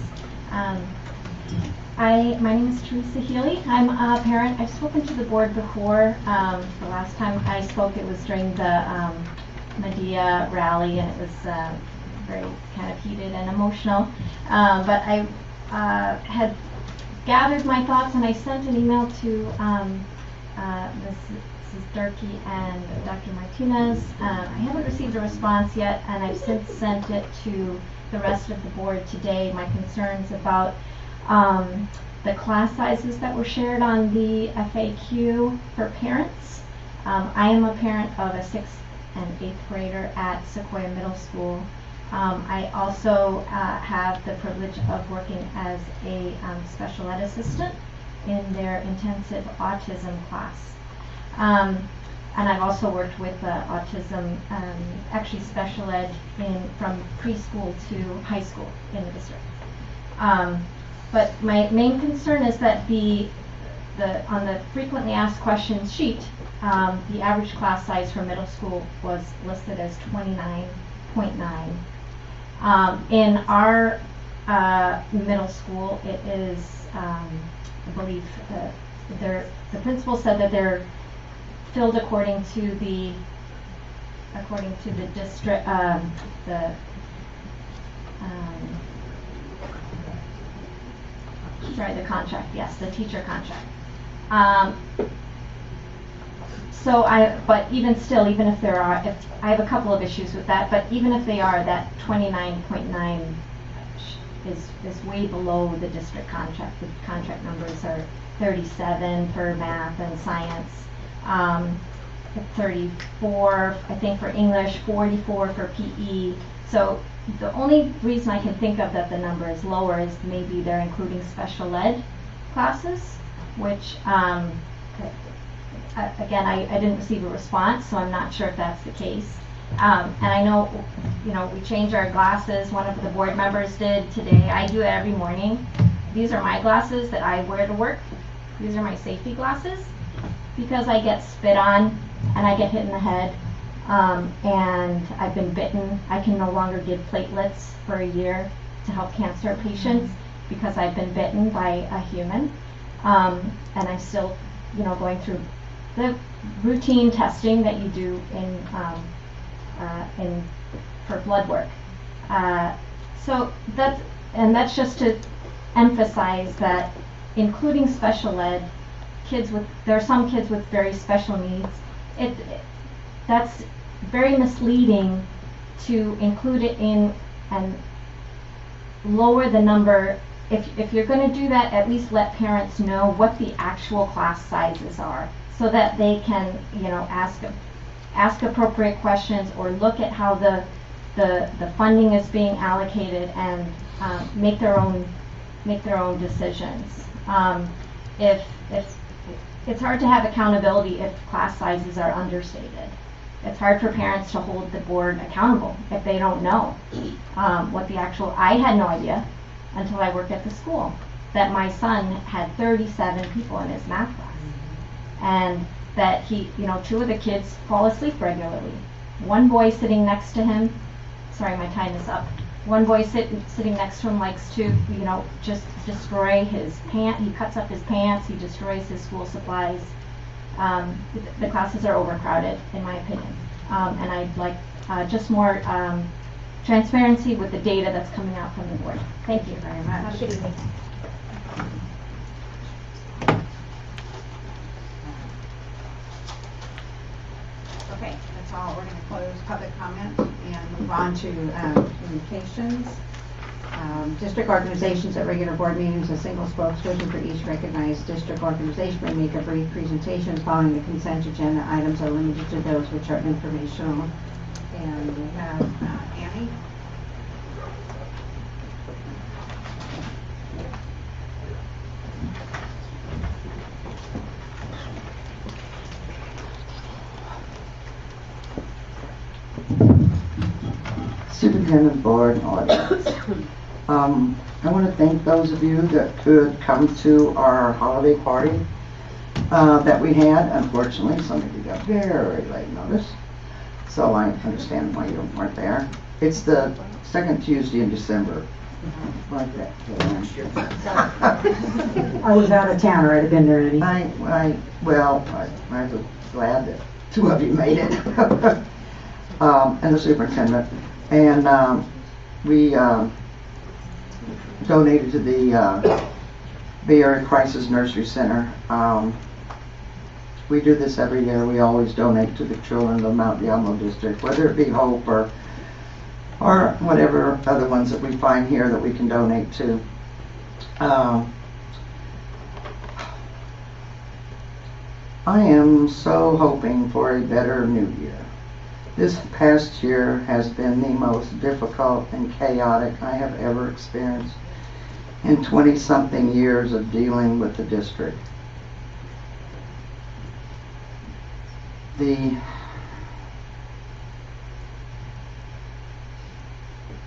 My name is Teresa Healy. I'm a parent. I've spoken to the board before. The last time I spoke, it was during the Medea rally, and it was very kind of heated and emotional. But I had gathered my thoughts, and I sent an email to Mrs. Durkee and Dr. Martinez. I haven't received a response yet, and I've since sent it to the rest of the board today. My concerns about the class sizes that were shared on the FAQ for parents. I am a parent of a 6th and 8th grader at Sequoia Middle School. I also have the privilege of working as a special ed assistant in their intensive autism class. And I've also worked with autism, actually special ed from preschool to high school in the district. But my main concern is that on the frequently asked questions sheet, the average class size for middle school was listed as 29.9. In our middle school, it is, I believe, the principal said that they're filled according to the district, the contract, yes, the teacher contract. But even still, even if there are, if I have a couple of issues with that, but even if they are, that 29.9 is way below the district contract. The contract numbers are 37 for math and science, 34, I think, for English, 44 for PE. So the only reason I can think of that the number is lower is maybe they're including special ed classes, which, again, I didn't receive a response, so I'm not sure if that's the case. And I know, we change our glasses. One of the board members did today. I do it every morning. These are my glasses that I wear to work. These are my safety glasses because I get spit on and I get hit in the head. And I've been bitten. I can no longer give platelets for a year to help cancer patients because I've been bitten by a human. And I'm still, going through the routine testing that you do for blood work. So that's just to emphasize that including special ed, there are some kids with very special needs. That's very misleading to include it in and lower the number. If you're going to do that, at least let parents know what the actual class sizes are so that they can, ask appropriate questions or look at how the funding is being allocated and make their own decisions. If it's hard to have accountability if class sizes are understated. It's hard for parents to hold the board accountable if they don't know what the actual. I had no idea until I worked at the school that my son had 37 people in his math class, and that he, two of the kids fall asleep regularly. One boy sitting next to him, sorry, my time is up. One boy sitting next to him likes to, just destroy his pants. He cuts up his pants. He destroys his school supplies. The classes are overcrowded, in my opinion. And I'd like just more transparency with the data that's coming out from the board. Thank you very much. Have a good evening. Okay, that's all. We're going to close public comment and move on to communications. District organizations at regular board meetings, a single spokesperson for each recognized district organization may make a brief presentation. Following the consent agenda, items are limited to those which are informational. And we have Annie. Superintendent Board and audience. I want to thank those of you that could come to our holiday party that we had. Unfortunately, some of you got very late notice, so I understand why you weren't there. It's the second Tuesday in December. Like that. I was out of town, or I'd have been there, Annie. I was glad that two of you made it, and the superintendent. And we donated to the Bay Area Crisis Nursery Center. We do this every year. We always donate to the children of the Mount Diablo District, whether it be Hope or whatever other ones that we find here that we can donate to. I am so hoping for a better new year. This past year has been the most difficult and chaotic I have ever experienced in 20-something years of dealing with the district. The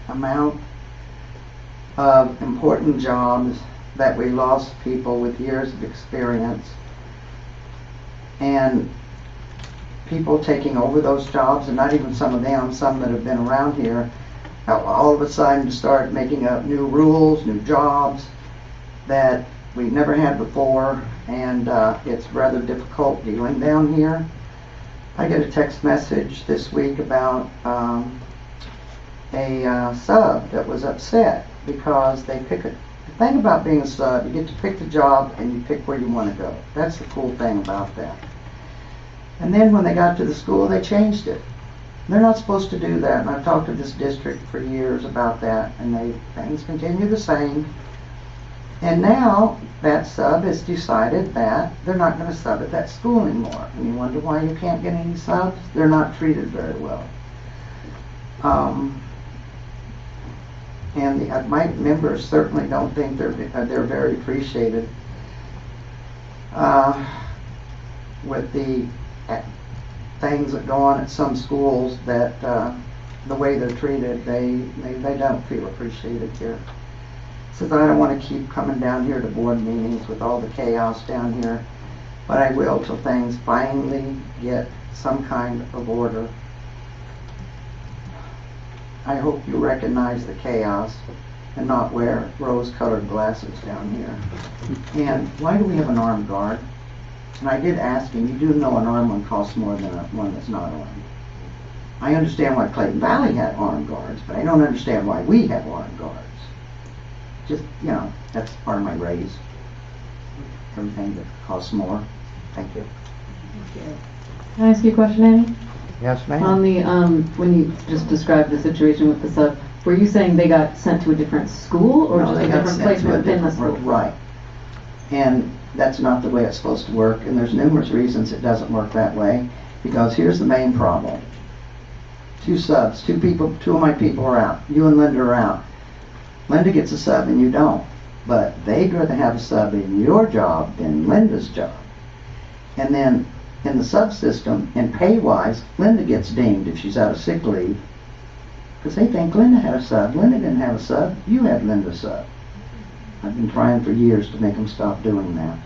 amount of important jobs that we lost, people with years of experience, and people taking over those jobs, and not even some of them, some that have been around here, all of a sudden start making up new rules, new jobs that we never had before, and it's rather difficult dealing down here. I get a text message this week about a sub that was upset because they pick the thing about being a sub, you get to pick the job and you pick where you want to go. That's the cool thing about that. And then when they got to the school, they changed it. They're not supposed to do that, and I've talked to this district for years about that, and things continue the same. And now that sub has decided that they're not going to sub at that school anymore. And you wonder why you can't get any subs? They're not treated very well. And my members certainly don't think they're very appreciated with the things that go on at some schools, that the way they're treated, they don't feel appreciated here. Says I don't want to keep coming down here to board meetings with all the chaos down here, but I will till things finally get some kind of order. I hope you recognize the chaos and not wear rose-colored glasses down here. And why do we have an armed guard? And I did ask him, you do know an armed one costs more than one that's not armed. I understand why Clayton Valley had armed guards, but I don't understand why we have armed guards. Just, you know, that's part of my raise. Everything that costs more. Thank you. Thank you. Can I ask you a question, Amy? Yes, ma'am. On the, when you just described the situation with the sub, were you saying they got sent to a different school or No, just they a got different sent to a placement within the different- school? Right. And that's not the way it's supposed to work, and there's numerous reasons it doesn't work that way, because here's the main problem. Two subs, two of my people are out. You and Linda are out. Linda gets a sub and you don't, but they'd rather have a sub in your job than Linda's job. And then in the subsystem, and pay-wise, Linda gets dinged if she's out of sick leave, because they think Linda had a sub. Linda didn't have a sub. You had Linda's sub. I've been trying for years to make them stop doing that.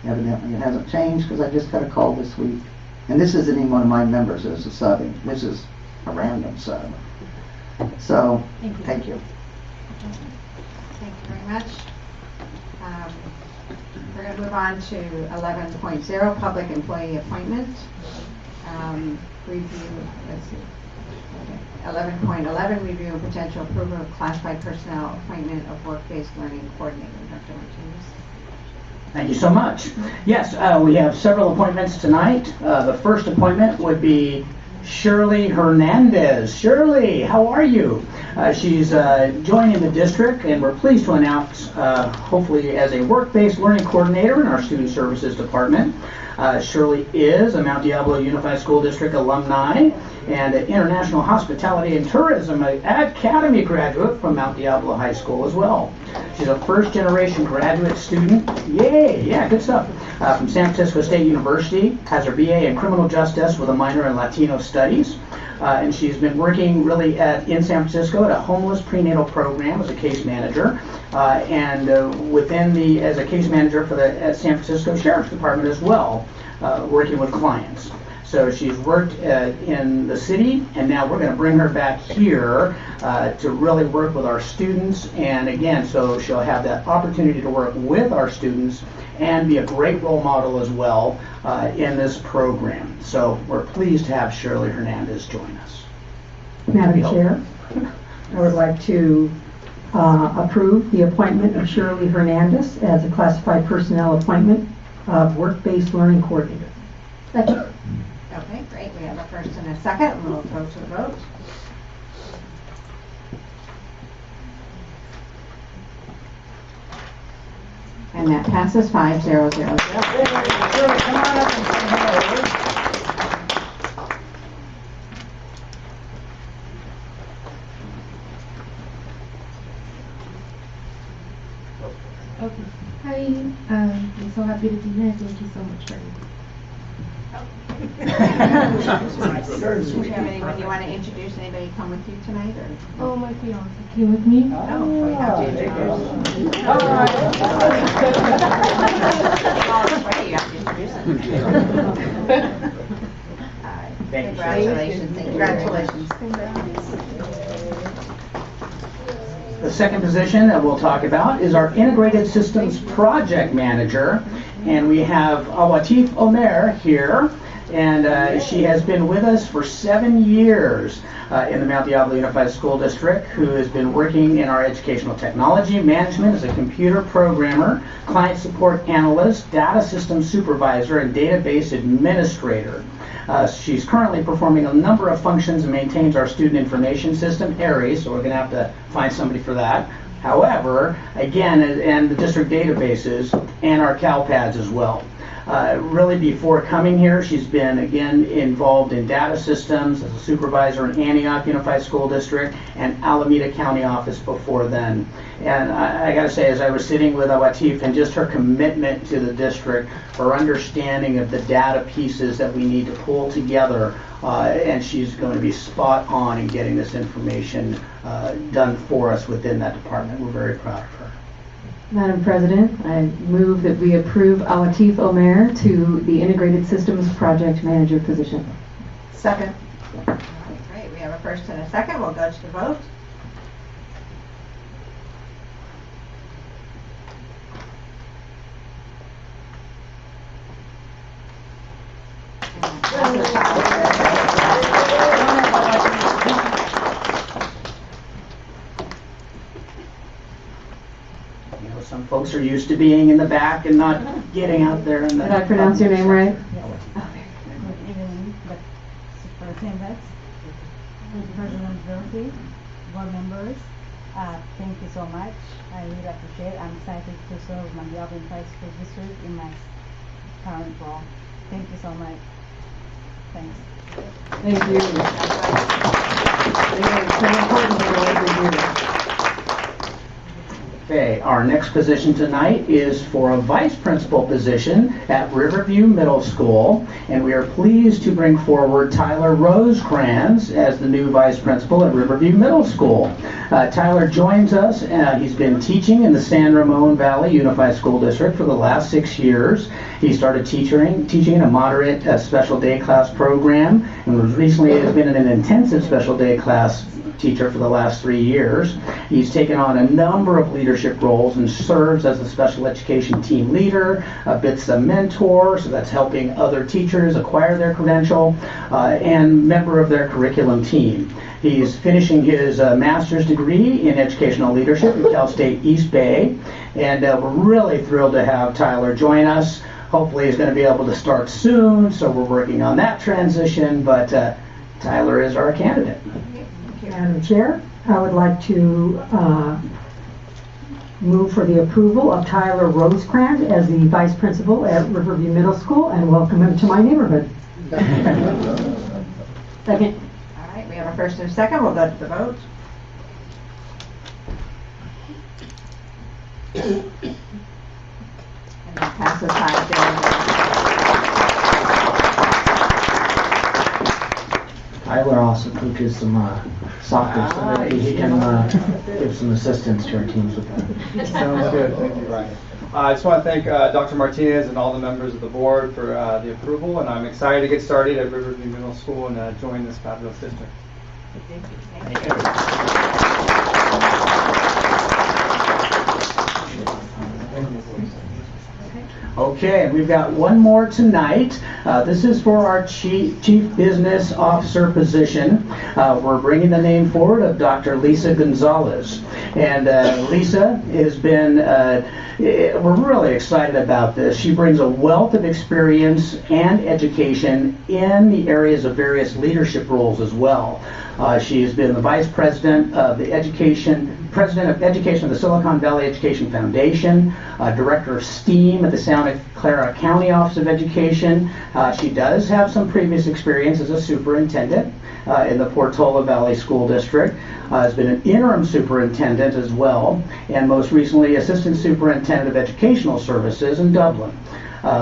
Evidently it hasn't changed, because I just got a call this week. And this isn't even one of my members that's a subbing. This is a random sub. So, thank you. Thank you very much. We're going to move on to 11.0, public employee appointment. Review, let's see. Okay. 11.11, review and potential approval of classified personnel appointment of work-based learning coordinator. Dr. Martinez. Thank you so much. Yes, we have several appointments tonight. The first appointment would be Shirley Hernandez. Shirley, how are you? She's joining the district, and we're pleased to announce, hopefully as a work-based learning coordinator in our student services department. Shirley is a Mount Diablo Unified School District alumni and an International Hospitality and Tourism Academy graduate from Mount Diablo High School as well. She's a first-generation graduate student. Yay! Yeah, good stuff. From San Francisco State University, has her BA in Criminal Justice with a minor in Latino Studies. And she's been working really in San Francisco at a homeless prenatal program as a case manager, and as a case manager for the San Francisco Sheriff's Department as well, working with clients. So she's worked in the city, and now we're going to bring her back here to really work with our students. And again, so she'll have that opportunity to work with our students and be a great role model as well in this program. So we're pleased to have Shirley Hernandez join us. Madam Chair, I would like to approve the appointment of Shirley Hernandez as a classified personnel appointment of work-based learning coordinator. Second. Okay, great. We have a first and a second, and we'll go to the vote. And that passes 5-0-0. Come on up and say hello. Okay. Hi. I'm so happy to be here. Thank you so much for Do you have anyone you want to introduce? Anybody come with you tonight? Or? Oh, my fiance came with me. Oh, we have to introduce. You have to introduce him. Congratulations. Congratulations. The second position that we'll talk about is our Integrated Systems Project Manager, and we have Awatif Omer here. And she has been with us for 7 years in the Mount Diablo Unified School District, who has been working in our educational technology management as a computer programmer, client support analyst, data system supervisor, and database administrator. She's currently performing a number of functions and maintains our student information system, ARIES, so we're going to have to find somebody for that. However, again, and the district databases and our CalPads as well. Really before coming here, she's been again involved in data systems as a supervisor in Antioch Unified School District and Alameda County office before then. And I gotta say, as I was sitting with Awatif and just her commitment to the district, her understanding of the data pieces that we need to pull together, and she's going to be spot on in getting this information done for us within that department. We're very proud of her. Madam President, I move that we approve Awatif Omer to the Integrated Systems Project Manager position. Second. Great, we have a first and a second. We'll go to the vote. Some folks are used to being in the back and not getting out there. In the Did I pronounce your name right? Good evening, superintendents, President Dorothy, board members. Thank you so much. I really appreciate it. I'm excited to serve Mandiao Unified School District in my current role. Thank you so much. Thanks. Thank you. It's so important to know every year. Okay, our next position tonight is for a vice principal position at Riverview Middle School, and we are pleased to bring forward Tyler Rosecrans as the new vice principal at Riverview Middle School. Tyler joins us. He's been teaching in the San Ramon Valley Unified School District for the last 6 years. He started teaching in a moderate special day class program, and was recently has been in an intensive special day class teacher for the last 3 years. He's taken on a number of leadership roles and serves as a special education team leader, a BITSA mentor, so that's helping other teachers acquire their credential, and member of their curriculum team. He's finishing his master's degree in educational leadership at Cal State East Bay, and we're really thrilled to have Tyler join us. Hopefully he's going to be able to start soon, so we're working on that transition, but Tyler is our candidate. Madam Chair, I would like to move for the approval of Tyler Rosecrans as the vice principal at Riverview Middle School and welcome him to my neighborhood. Second. All right, we have a first and a second. We'll go to the vote. And that passes 5-0. Tyler also coaches some soccer, so that he can give some assistance to our teams with that. Sounds good. Thank you, Ryan. I just want to thank Dr. Martinez and all the members of the board for the approval, and I'm excited to get started at Riverview Middle School and join this fabulous district. Thank you. Okay, and we've got one more tonight. This is for our Chief Business Officer position. We're bringing the name forward of Dr. Lisa Gonzalez. And Lisa has been, we're really excited about this. She brings a wealth of experience and education in the areas of various leadership roles as well. She has been the Vice President of the President of Education of the Silicon Valley Education Foundation, Director of STEAM at the Santa Clara County Office of Education. She does have some previous experience as a superintendent in the Portola Valley School District. Has been an interim superintendent as well, and most recently Assistant Superintendent of Educational Services in Dublin.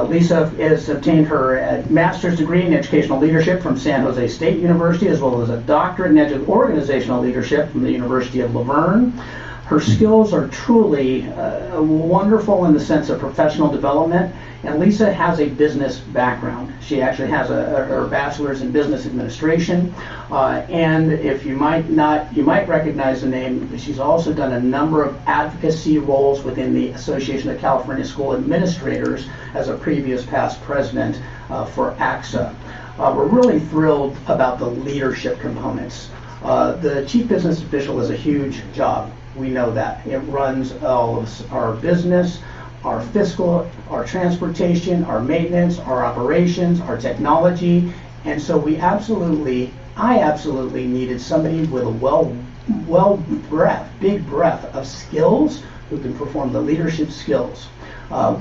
Lisa has obtained her master's degree in educational leadership from San Jose State University, as well as a doctorate in organizational leadership from the University of Laverne. Her skills are truly wonderful in the sense of professional development, and Lisa has a business background. She actually has her bachelor's in business administration, and if you might recognize the name, she's also done a number of advocacy roles within the Association of California School Administrators as a previous past president for ACSA. We're really thrilled about the leadership components. The chief business official is a huge job. We know that. It runs all of our business, our fiscal, our transportation, our maintenance, our operations, our technology, And so I absolutely needed somebody with a big breadth of skills who can perform the leadership skills.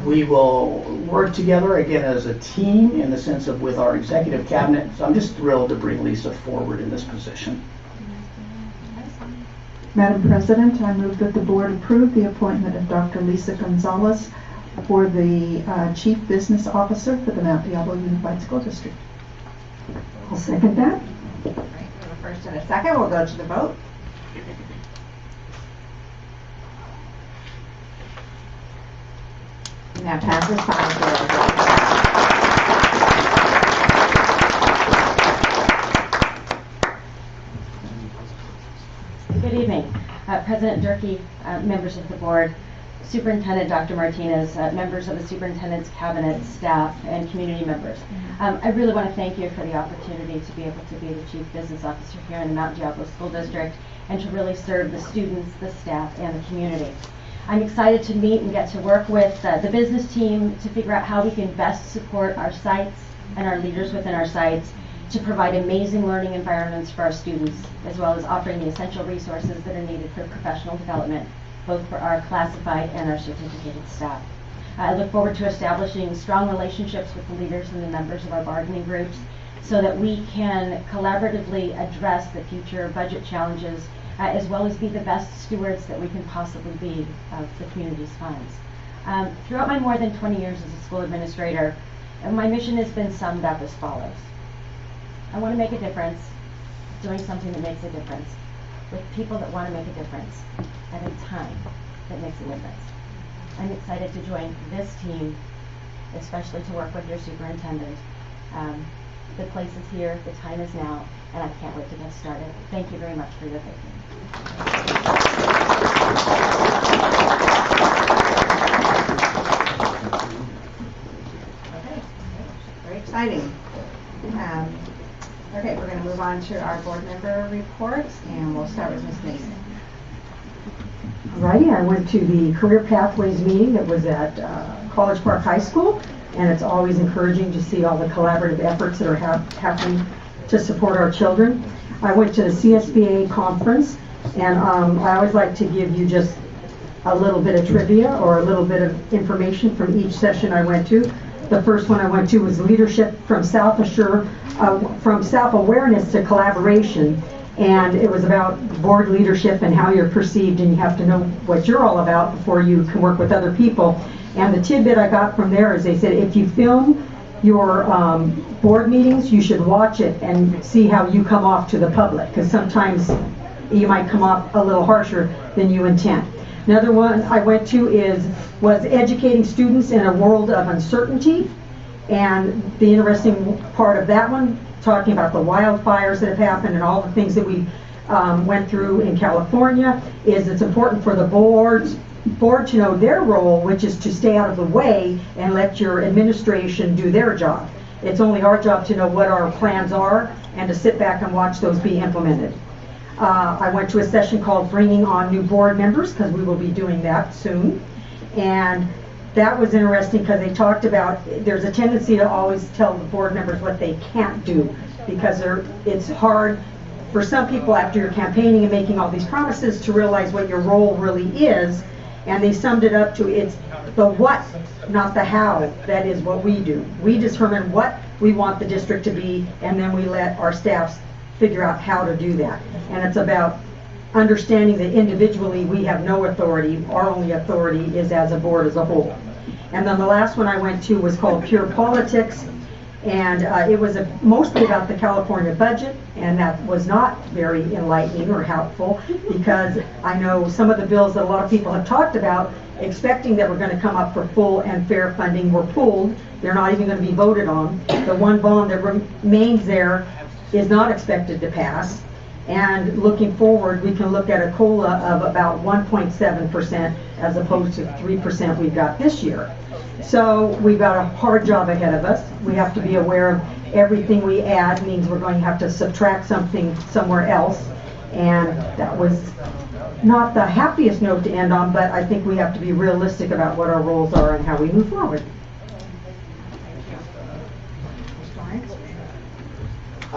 We will work together again as a team in the sense of with our executive cabinet. So I'm just thrilled to bring Lisa forward in this position. Madam President, I move that the board approve the appointment of Dr. Lisa Gonzalez for the Chief Business Officer for the Mount Diablo Unified School District. I'll second that. Right, we have a first and a second. We'll go to the vote. And that passes 5-0. Good evening, President Durkee, members of the board, Superintendent Dr. Martinez, members of the Superintendent's Cabinet, staff, and community members. I really want to thank you for the opportunity to be able to be the Chief Business Officer here in the Mount Diablo School District and to really serve the students, the staff, and the community. I'm excited to meet and get to work with the business team to figure out how we can best support our sites and our leaders within our sites to provide amazing learning environments for our students, as well as offering the essential resources that are needed for professional development, both for our classified and our certificated staff. I look forward to establishing strong relationships with the leaders and the members of our bargaining groups so that we can collaboratively address the future budget challenges as well as be the best stewards that we can possibly be of the community's funds. Throughout my more than 20 years as a school administrator, my mission has been summed up as follows. I want to make a difference, doing something that makes a difference, with people that want to make a difference, at a time that makes a difference. I'm excited to join this team, especially to work with your superintendent. The place is here, the time is now, and I can't wait to get started. Thank you very much for your thinking. Okay, very exciting. Okay, we're going to move on to our board member reports, and we'll start with Ms. Mason. Alrighty, I went to the Career Pathways meeting that was at College Park High School, and it's always encouraging to see all the collaborative efforts that are happening to support our children. I went to the CSBA conference, and I always like to give you just a little bit of trivia or a little bit of information from each session I went to. The first one I went to was Leadership from Self-Awareness to Collaboration, and it was about board leadership and how you're perceived, and you have to know what you're all about before you can work with other people. And the tidbit I got from there is they said if you film your board meetings, you should watch it and see how you come off to the public, because sometimes you might come off a little harsher than you intend. Another one I went to was educating students in a world of uncertainty, and the interesting part of that one, talking about the wildfires that have happened and all the things that we went through in California, is it's important for the board to know their role, which is to stay out of the way and let your administration do their job. It's only our job to know what our plans are and to sit back and watch those be implemented. I went to a session called Bringing on New Board Members, because we will be doing that soon. And that was interesting because they talked about there's a tendency to always tell the board members what they can't do, because it's hard for some people after you're campaigning and making all these promises to realize what your role really is. And they summed it up to it's the what, not the how, that is what we do. We determine what we want the district to be, and then we let our staffs figure out how to do that. And it's about understanding that individually we have no authority. Our only authority is as a board as a whole. And then the last one I went to was called Pure Politics, and it was mostly about the California budget, and that was not very enlightening or helpful, because I know some of the bills that a lot of people have talked about, expecting that we're going to come up for full and fair funding, were pulled. They're not even going to be voted on. The one bond that remains there is not expected to pass. And looking forward, we can look at a COLA of about 1.7% as opposed to 3% we've got this year. So we've got a hard job ahead of us. We have to be aware of everything we add means we're going to have to subtract something somewhere else. And that was not the happiest note to end on, but I think we have to be realistic about what our roles are and how we move forward.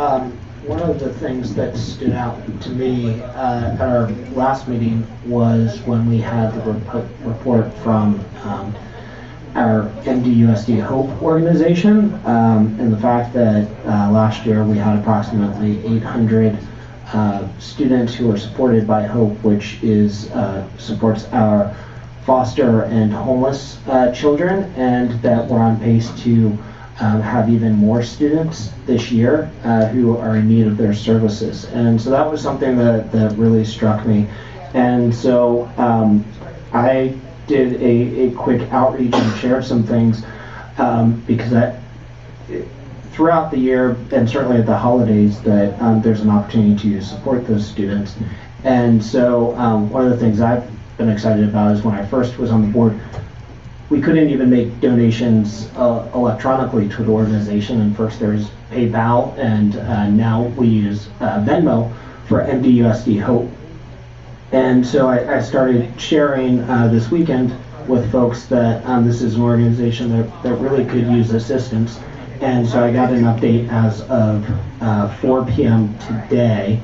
One of the things that stood out to me at our last meeting was when we had the report from our MDUSD Hope organization, and the fact that last year we had approximately 800 students who are supported by Hope, which is supports our foster and homeless children, and that we're on pace to have even more students this year who are in need of their services. And so that was something that really struck me. And so I did a quick outreach and shared some things because throughout the year, and certainly at the holidays, that there's an opportunity to support those students. And so one of the things I've been excited about is when I first was on the board, we couldn't even make donations electronically to the organization. And first there's PayPal, and now we use Venmo for MDUSD Hope. And so I started sharing this weekend with folks that this is an organization that really could use assistance. And so I got an update as of 4 p.m. today.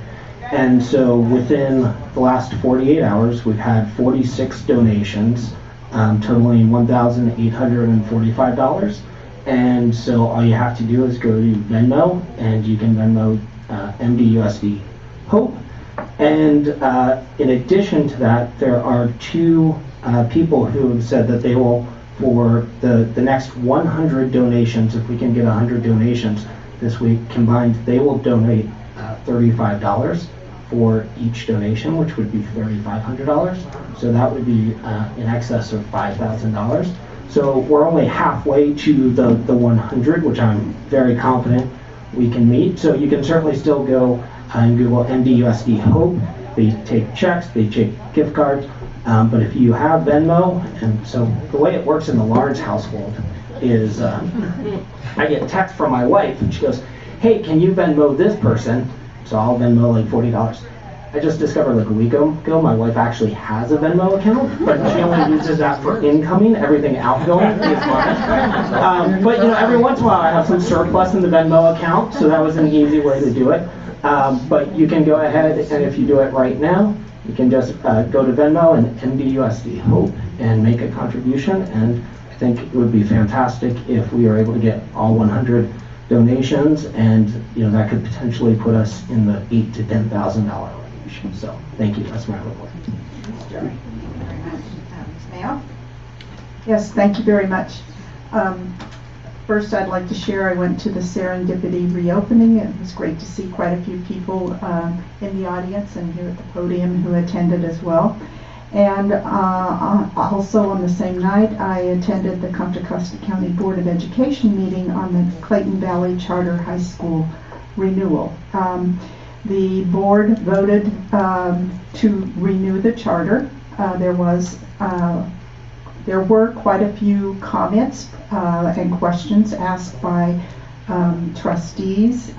And so within the last 48 hours, we've had 46 donations, totaling $1,845. And so all you have to do is go to Venmo, and you can Venmo MDUSD Hope. And in addition to that, there are two people who have said that they will, for the next 100 donations, if we can get 100 donations this week combined, they will donate $35 for each donation, which would be $3,500. So that would be in excess of $5,000. So we're only halfway to the 100, which I'm very confident we can meet. So you can certainly still go and Google MDUSD Hope. They take checks, they take gift cards, but if you have Venmo, and so the way it works in the Lawrence household is I get a text from my wife, and she goes, "Hey, can you Venmo this person?" So I'll Venmo like $40. I just discovered like a week ago my wife actually has a Venmo account, but she only uses that for incoming. Everything outgoing is mine. But every once in a while I have some surplus in the Venmo account, so that was an easy way to do it. But you can go ahead, and if you do it right now, you can just go to Venmo and MDUSD Hope and make a contribution. And I think it would be fantastic if we are able to get all 100 donations, and that could potentially put us in the $8,000 to $10,000 range. So thank you. That's my report. Thank you very much. Ms. Mayo? Yes, thank you very much. First, I'd like to share, I went to the Serendipity reopening. It was great to see quite a few people in the audience and here at the podium who attended as well. And also on the same night, I attended the Contra Costa County Board of Education meeting on the Clayton Valley Charter High School renewal. The board voted to renew the charter. There were quite a few comments and questions asked by trustees,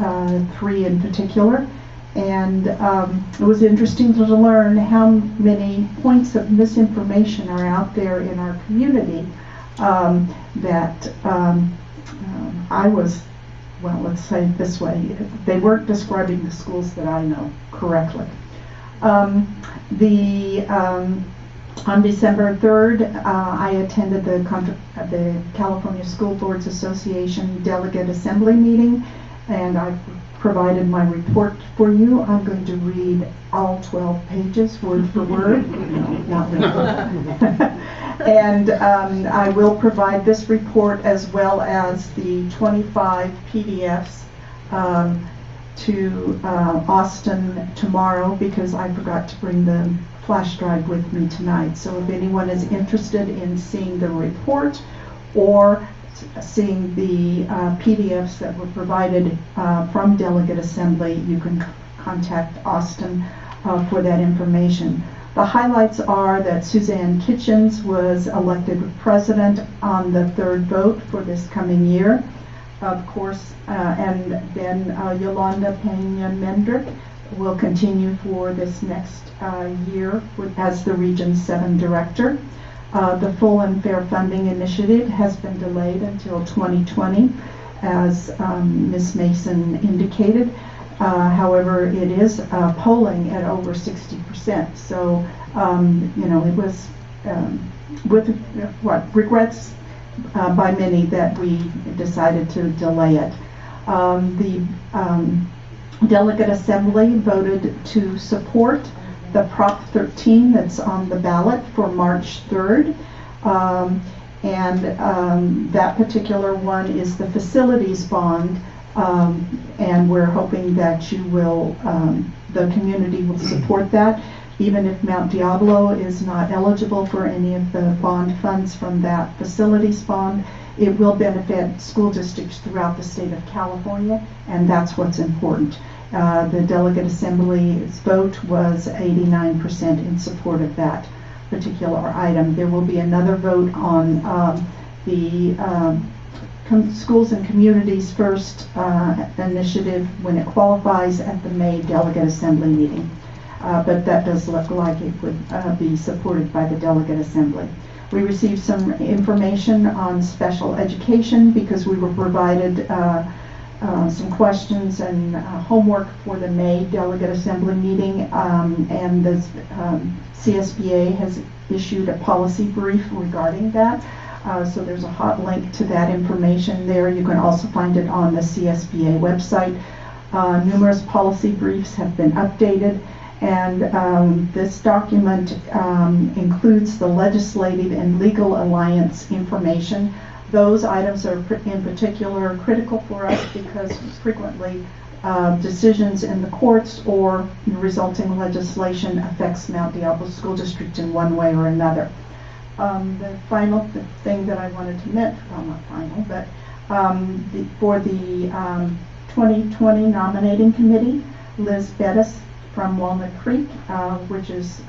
3 in particular. And it was interesting to learn how many points of misinformation are out there in our community that I was, well, let's say it this way, they weren't describing the schools that I know correctly. On December 3rd, I attended the California School Boards Association Delegate Assembly meeting, and I provided my report for you. I'm going to read all 12 pages, word for word. No, not really. And I will provide this report as well as the 25 PDFs to Austin tomorrow, because I forgot to bring the flash drive with me tonight. So if anyone is interested in seeing the report or seeing the PDFs that were provided from Delegate Assembly, you can contact Austin for that information. The highlights are that Suzanne Kitchens was elected president on the 3rd vote for this coming year, of course, and then Yolanda Pena-Mendrick will continue for this next year as the Region 7 Director. The Full and Fair Funding Initiative has been delayed until 2020, as Ms. Mason indicated. However, it is polling at over 60%. So, it was with regrets by many that we decided to delay it. The Delegate Assembly voted to support the Prop 13 that's on the ballot for March 3rd. That particular one is the facilities bond, and we're hoping that you will, the community will support that. Even if Mount Diablo is not eligible for any of the bond funds from that facilities bond, it will benefit school districts throughout the state of California, and that's what's important. The Delegate Assembly's vote was 89% in support of that particular item. There will be another vote on the Schools and Communities First initiative when it qualifies at the May Delegate Assembly meeting. But that does look like it would be supported by the Delegate Assembly. We received some information on special education because we were provided some questions and homework for the May Delegate Assembly meeting, and the CSBA has issued a policy brief regarding that. So there's a hot link to that information there. You can also find it on the CSBA website. Numerous policy briefs have been updated, and this document includes the legislative and legal alliance information. Those items are in particular critical for us because frequently decisions in the courts or resulting legislation affects Mount Diablo School District in one way or another. The final thing that I wanted to mention, well, not final, but for the 2020 nominating committee, Liz Bettis from Walnut Creek, which is,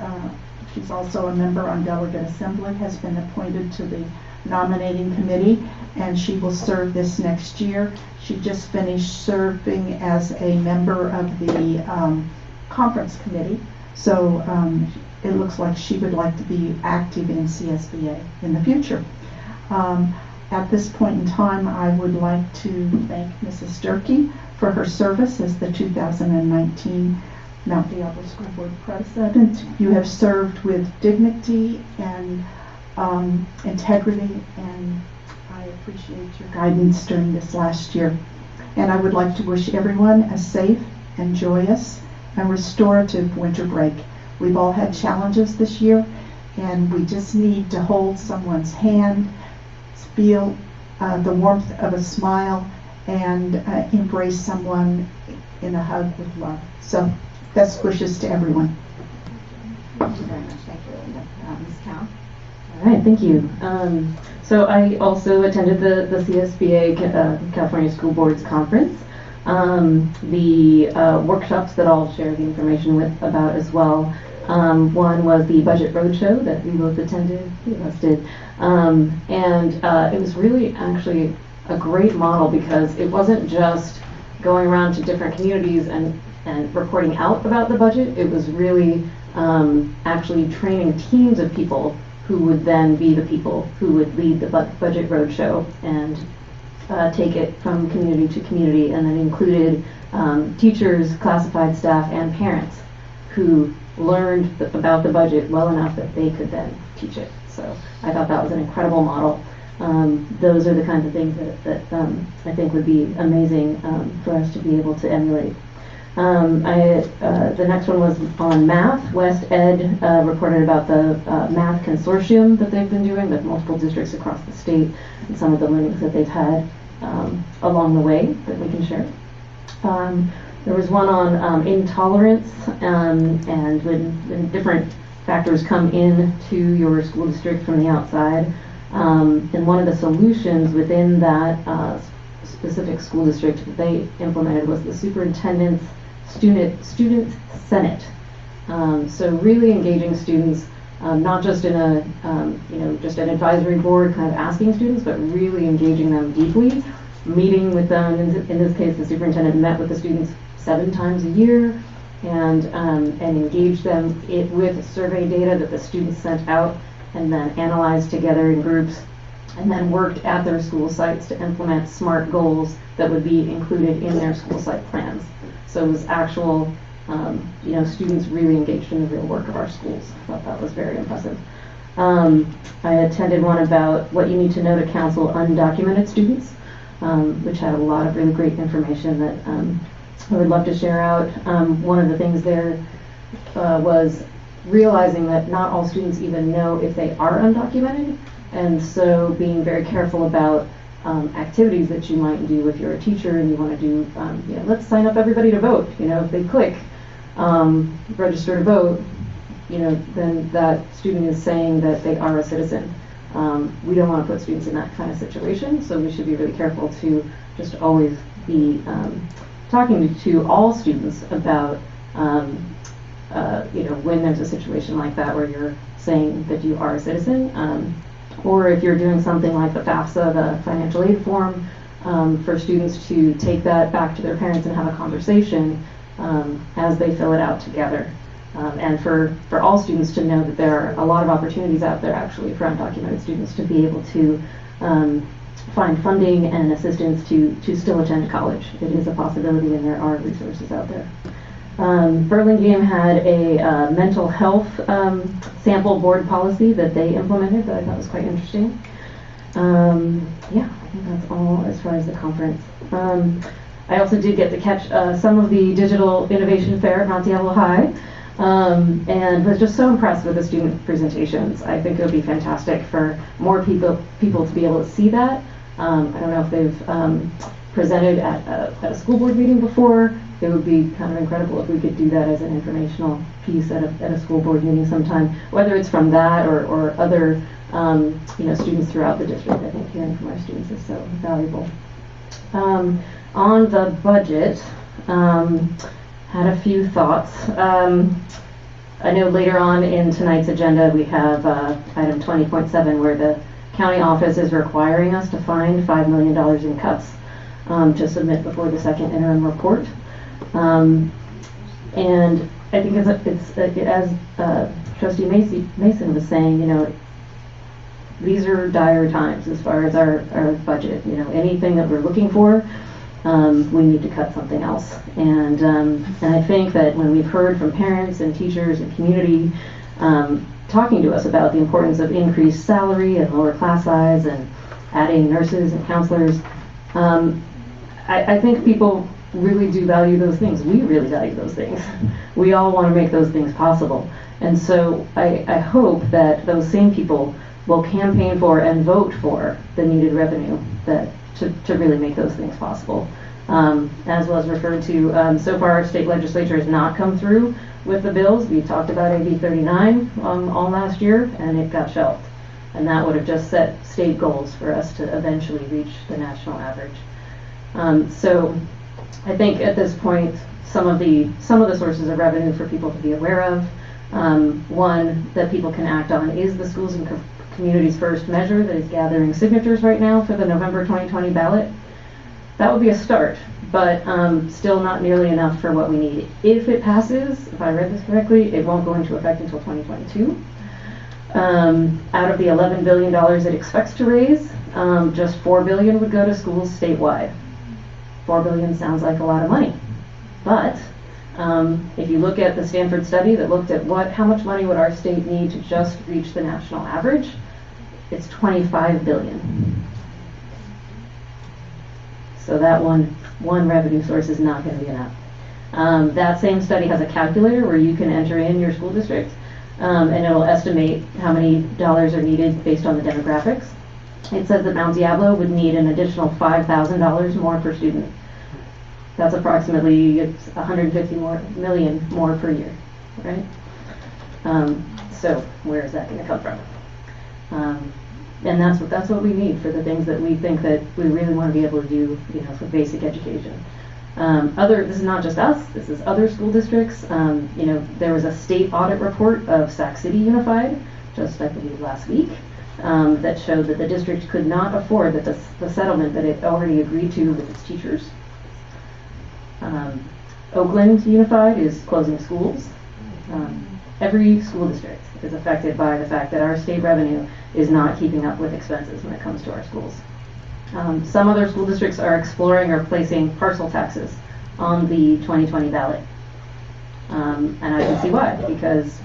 she's also a member on Delegate Assembly, has been appointed to the nominating committee, and she will serve this next year. She just finished serving as a member of the conference committee, so it looks like she would like to be active in CSBA in the future. At this point in time, I would like to thank Mrs. Durkee for her service as the 2019 Mount Diablo School Board President. You have served with dignity and integrity, and I appreciate your guidance during this last year. And I would like to wish everyone a safe and joyous and restorative winter break. We've all had challenges this year, and we just need to hold someone's hand, feel the warmth of a smile, and embrace someone in a hug with love. So, best wishes to everyone. Thank you very much. Thank you, Linda. Ms. Cow? All right, thank you. So I also attended the CSBA, California School Boards Conference. The workshops that I'll share the information about as well. One was the Budget Roadshow that we both attended, you of us did. It was really actually a great model because it wasn't just going around to different communities and reporting out about the budget. It was really actually training teams of people who would then be the people who would lead the Budget Roadshow and take it from community to community, and then included teachers, classified staff, and parents who learned about the budget well enough that they could then teach it. So I thought that was an incredible model. Those are the kinds of things that I think would be amazing for us to be able to emulate. The next one was on math. West Ed reported about the math consortium that they've been doing with multiple districts across the state and some of the learnings that they've had along the way that we can share. There was one on intolerance and when different factors come into your school district from the outside. And one of the solutions within that specific school district that they implemented was the superintendent's student senate. So really engaging students, not just in a just an advisory board kind of asking students, but really engaging them deeply, meeting with them. In this case, the superintendent met with the students 7 times a year and engaged them with survey data that the students sent out and then analyzed together in groups and then worked at their school sites to implement SMART goals that would be included in their school site plans. So it was actual, students really engaged in the real work of our schools. I thought that was very impressive. I attended one about what you need to know to counsel undocumented students, which had a lot of really great information that I would love to share out. One of the things there was realizing that not all students even know if they are undocumented, and so being very careful about activities that you might do if you're a teacher and you want to do, let's sign up everybody to vote. If they click register to vote, then that student is saying that they are a citizen. We don't want to put students in that kind of situation, so we should be really careful to just always be talking to all students about, when there's a situation like that where you're saying that you are a citizen, or if you're doing something like the FAFSA, the financial aid form, for students to take that back to their parents and have a conversation as they fill it out together. And for all students to know that there are a lot of opportunities out there actually for undocumented students to be able to find funding and assistance to still attend college. It is a possibility and there are resources out there. Burlingame had a mental health sample board policy that they implemented that I thought was quite interesting. I think that's all as far as the conference. I also did get to catch some of the digital innovation fair at Monticello High. And was just so impressed with the student presentations. I think it would be fantastic for more people to be able to see that. I don't know if they've presented at a school board meeting before. It would be kind of incredible if we could do that as an informational piece at a school board meeting sometime, whether it's from that or other students throughout the district. I think hearing from our students is so valuable. On the budget, had a few thoughts. I know later on in tonight's agenda we have item 20.7 where the county office is requiring us to find $5 million in cuts to submit before the second interim report. And I think as Trustee Mason was saying, these are dire times as far as our budget. Anything that we're looking for, we need to cut something else. And I think that when we've heard from parents and teachers and community talking to us about the importance of increased salary and lower class size and adding nurses and counselors, I think people really do value those things. We really value those things. We all want to make those things possible. And so I hope that those same people will campaign for and vote for the needed revenue to really make those things possible. As was referred to, so far our state legislature has not come through with the bills. We talked about AB 39 all last year and it got shelved. And that would have just set state goals for us to eventually reach the national average. So I think at this point some of the sources of revenue for people to be aware of, one that people can act on is the Schools and Communities First measure that is gathering signatures right now for the November 2020 ballot. That would be a start, but still not nearly enough for what we need. If it passes, if I read this correctly, it won't go into effect until 2022. Out of the $11 billion it expects to raise, just $4 billion would go to schools statewide. $4 billion sounds like a lot of money, but if you look at the Stanford study that looked at how much money would our state need to just reach the national average, it's $25 billion. So that one revenue source is not going to be enough. That same study has a calculator where you can enter in your school district, and it'll estimate how many dollars are needed based on the demographics. It says that Mount Diablo would need an additional $5,000 more per student. That's approximately $150 million more per year, right? So where is that going to come from? And that's what we need for the things that we think that we really want to be able to do, for basic education. This is not just us, this is other school districts. There was a state audit report of Sac City Unified, just I believe last week, that showed that the district could not afford the settlement that it already agreed to with its teachers. Oakland Unified is closing schools. Every school district is affected by the fact that our state revenue is not keeping up with expenses when it comes to our schools. Some other school districts are exploring or placing parcel taxes on the 2020 ballot. And I can see why, because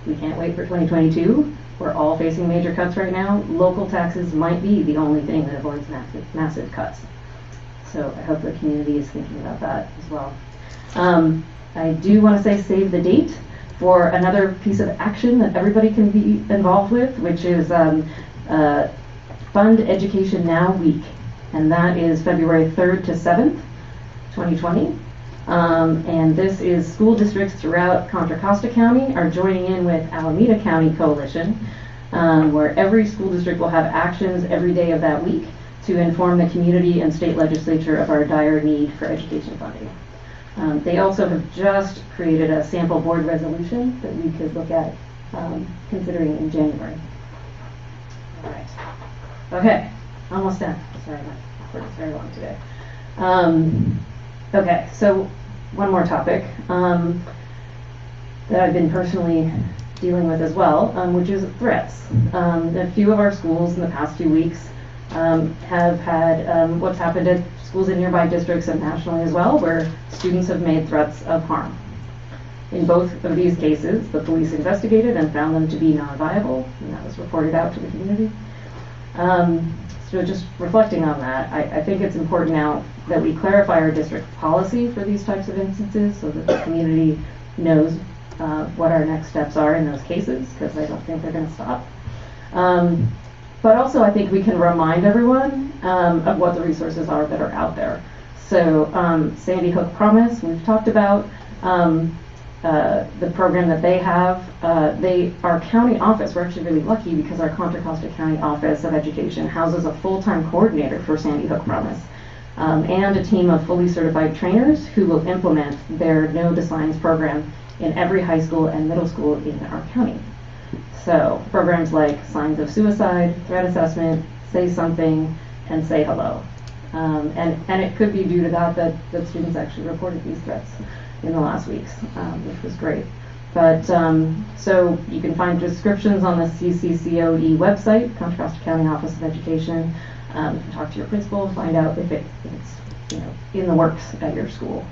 we can't wait for 2022. We're all facing major cuts right now. Local taxes might be the only thing that avoids massive cuts. So I hope the community is thinking about that as well. I do want to say save the date for another piece of action that everybody can be involved with, which is Fund Education Now Week. And that is February 3rd to 7th, 2020. And this is school districts throughout Contra Costa County are joining in with Alameda County Coalition, where every school district will have actions every day of that week to inform the community and state legislature of our dire need for education funding. They also have just created a sample board resolution that we could look at considering in January. All right. Okay, almost done. Sorry, my report is very long today. Okay, so one more topic that I've been personally dealing with as well, which is threats. A few of our schools in the past few weeks have had what's happened at schools in nearby districts and nationally as well, where students have made threats of harm. In both of these cases, the police investigated and found them to be non-viable, and that was reported out to the community. So just reflecting on that, I think it's important now that we clarify our district policy for these types of instances so that the community knows what our next steps are in those cases, because I don't think they're going to stop. But also I think we can remind everyone of what the resources are that are out there. So Sandy Hook Promise, we've talked about the program that they have. Our county office, we're actually really lucky because our Contra Costa County Office of Education houses a full-time coordinator for Sandy Hook Promise and a team of fully certified trainers who will implement their No to Signs program in every high school and middle school in our county. So programs like signs of suicide, threat assessment, say something, and say hello. And it could be due to that students actually reported these threats in the last weeks, which was great. But so you can find descriptions on the CCCOE website, Contra Costa County Office of Education. You can talk to your principal, find out if it's in the works at your school.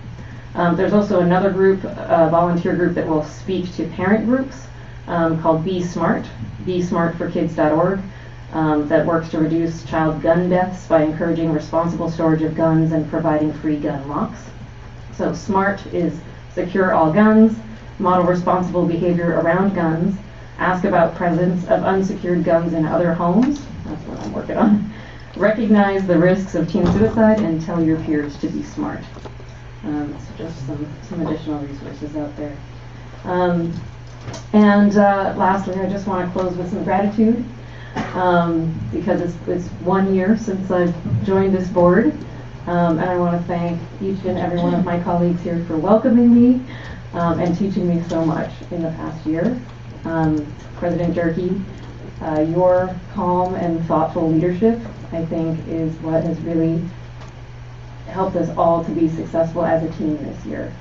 There's also another group, a volunteer group that will speak to parent groups called Be Smart, besmartforkids.org, that works to reduce child gun deaths by encouraging responsible storage of guns and providing free gun locks. So SMART is secure all guns, model responsible behavior around guns, ask about presence of unsecured guns in other homes, that's what I'm working on, recognize the risks of teen suicide, and tell your peers to be smart. So just some additional resources out there. And lastly, I just want to close with some gratitude because it's 1 year since I've joined this board. And I want to thank each and every one of my colleagues here for welcoming me and teaching me so much in the past year. President Durkee, your calm and thoughtful leadership, I think, is what has really helped us all to be successful as a team this year.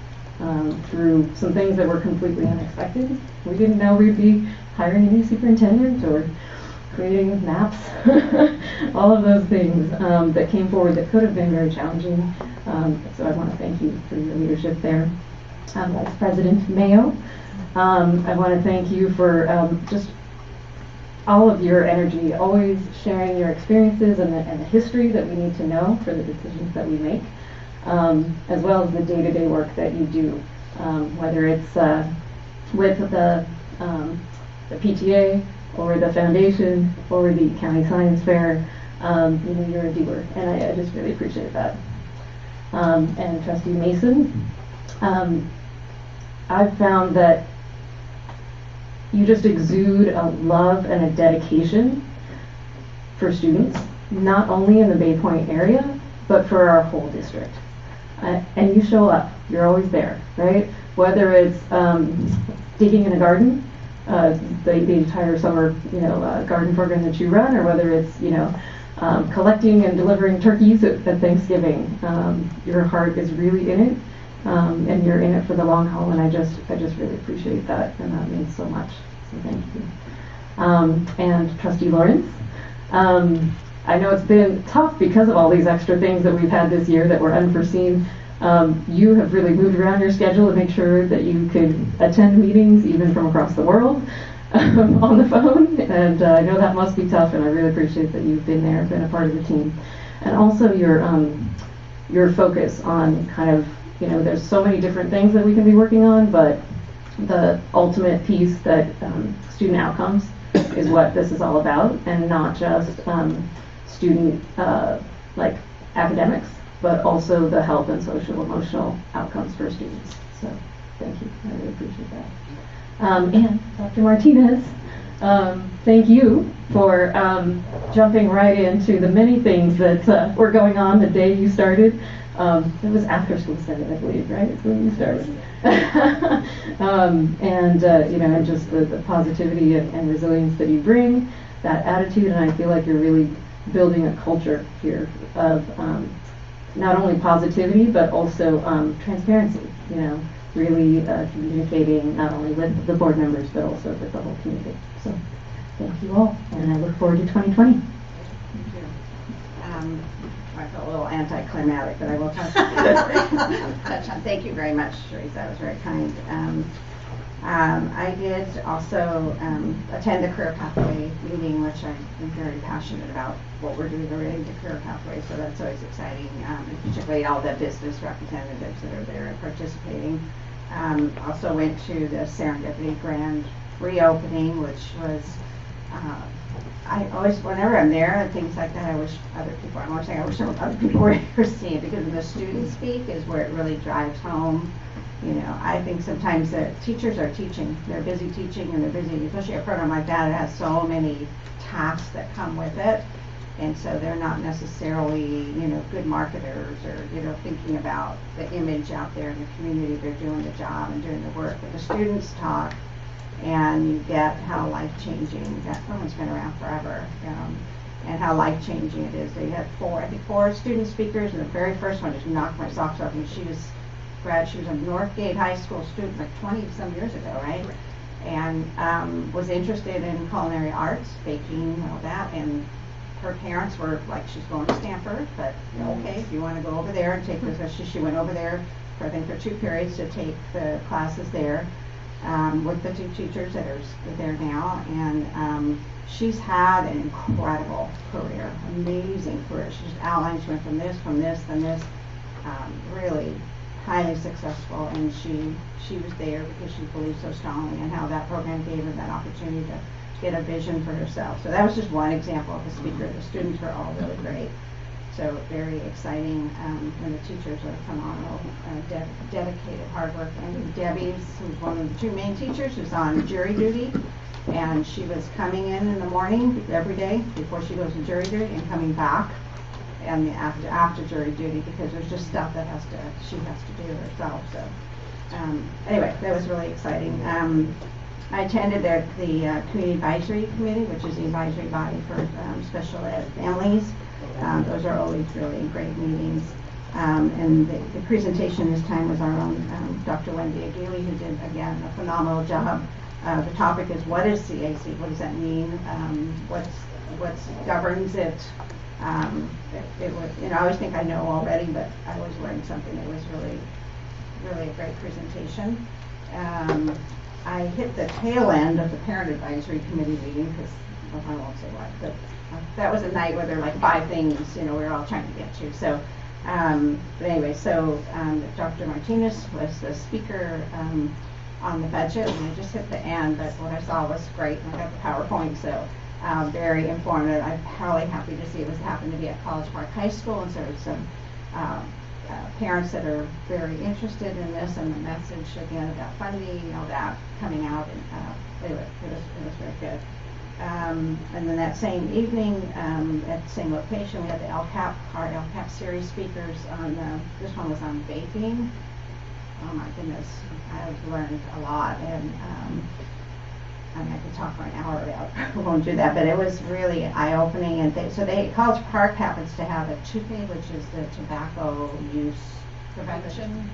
Through some things that were completely unexpected. We didn't know we'd be hiring a new superintendent or creating maps, all of those things that came forward that could have been very challenging. So I want to thank you for your leadership there. Vice President Mayo, I want to thank you for just all of your energy, always sharing your experiences and the history that we need to know for the decisions that we make. As well as the day-to-day work that you do, whether it's with the PTA or the foundation or the county science fair. You're a doer, and I just really appreciate that. And Trustee Mason, I've found that you just exude a love and a dedication for students, not only in the Bay Point area, but for our whole district. And you show up. You're always there, right? Whether it's digging in a garden, the entire summer, garden program that you run, or whether it's, collecting and delivering turkeys at Thanksgiving. Your heart is really in it, and you're in it for the long haul. And I just really appreciate that, and that means so much. So thank you. and Trustee Lawrence. I know it's been tough because of all these extra things that we've had this year that were unforeseen. You have really moved around your schedule to make sure that you could attend meetings even from across the world on the phone, and I know that must be tough, and I really appreciate that you've been there, been a part of the team. And also your focus on kind of, there's so many different things that we can be working on, but the ultimate piece that student outcomes is what this is all about, and not just student like academics, but also the health and social emotional outcomes for students. So thank you, I really appreciate that. And Dr. Martinez, thank you for jumping right into the many things that were going on the day you started. It was after school started, I believe, right? When you started. And just the positivity and resilience that you bring, that attitude, and I feel like you're really building a culture here of not only positivity, but also transparency, really communicating not only with the board members, but also with the whole community. So thank you all, and I look forward to 2020. Thank you. I felt a little anticlimactic, but I will touch on. Thank you very much, Teresa. That was very kind. I did also attend the Career Pathway meeting, which I'm very passionate about what we're doing related to Career Pathway, so that's always exciting, and particularly all the business representatives that are there and participating. Also went to the Serendipity Grand reopening, which was, I always, whenever I'm there and things like that, I wish other people, I'm always saying I wish other people were here seeing it, because the student speak is where it really drives home. I think sometimes the teachers are teaching, they're busy teaching, and they're busy, especially a program like that, it has so many tasks that come with it, and so they're not necessarily, good marketers or, thinking about the image out there in the community. They're doing the job and doing the work, but the students talk, and you get how life-changing, that program's been around forever, and how life-changing it is. They had four student speakers, and the very first one just knocked my socks off, and she was a Northgate High School student like 20-some years ago, right? And was interested in culinary arts, baking, all that, and her parents were like, she's going to Stanford, but okay, if you want to go over there and take this, she went over there for, I think, for 2 periods to take the classes there with the 2 teachers that are there now, and she's had an incredible career, amazing career. She just outlined, she went from this, really highly successful, and she was there because she believed so strongly in how that program gave her that opportunity to get a vision for herself. So that was just one example of a speaker. The students were all really great. So very exciting, and the teachers are phenomenal, dedicated, hardworking. Debbie, who's one of the 2 main teachers, who's on jury duty, and she was coming in the morning every day before she goes to jury duty, and coming back and after jury duty, because there's just stuff that she has to do herself. So anyway, that was really exciting. I attended the Community Advisory Committee, which is the advisory body for special ed families. Those are always really great meetings. And the presentation this time was our own Dr. Wendy Aguili, who did, again, a phenomenal job. The topic is, what is CAC? What does that mean? What governs it? It was, I always think I know already, but I always learned something. It was really, really a great presentation. I hit the tail end of the Parent Advisory Committee meeting, because, well, I won't say what, but that was a night where there were like 5 things, we were all trying to get to. So, but anyway, so Dr. Martinez was the speaker on the budget, and I just hit the end, but what I saw was great, and I got the PowerPoint, so very informative. I'm really happy to see it happened to be at College Park High School, and so there's some parents that are very interested in this, and the message again about funding, that coming out, and anyway, it was very good. And then that same evening, at the same location, we had the our LCAP series speakers on, this one was on vaping. Oh my goodness, I've learned a lot, and I could talk for an hour about it. We won't do that, but it was really eye-opening. And so College Park happens to have a TUPE, which is the tobacco use prevention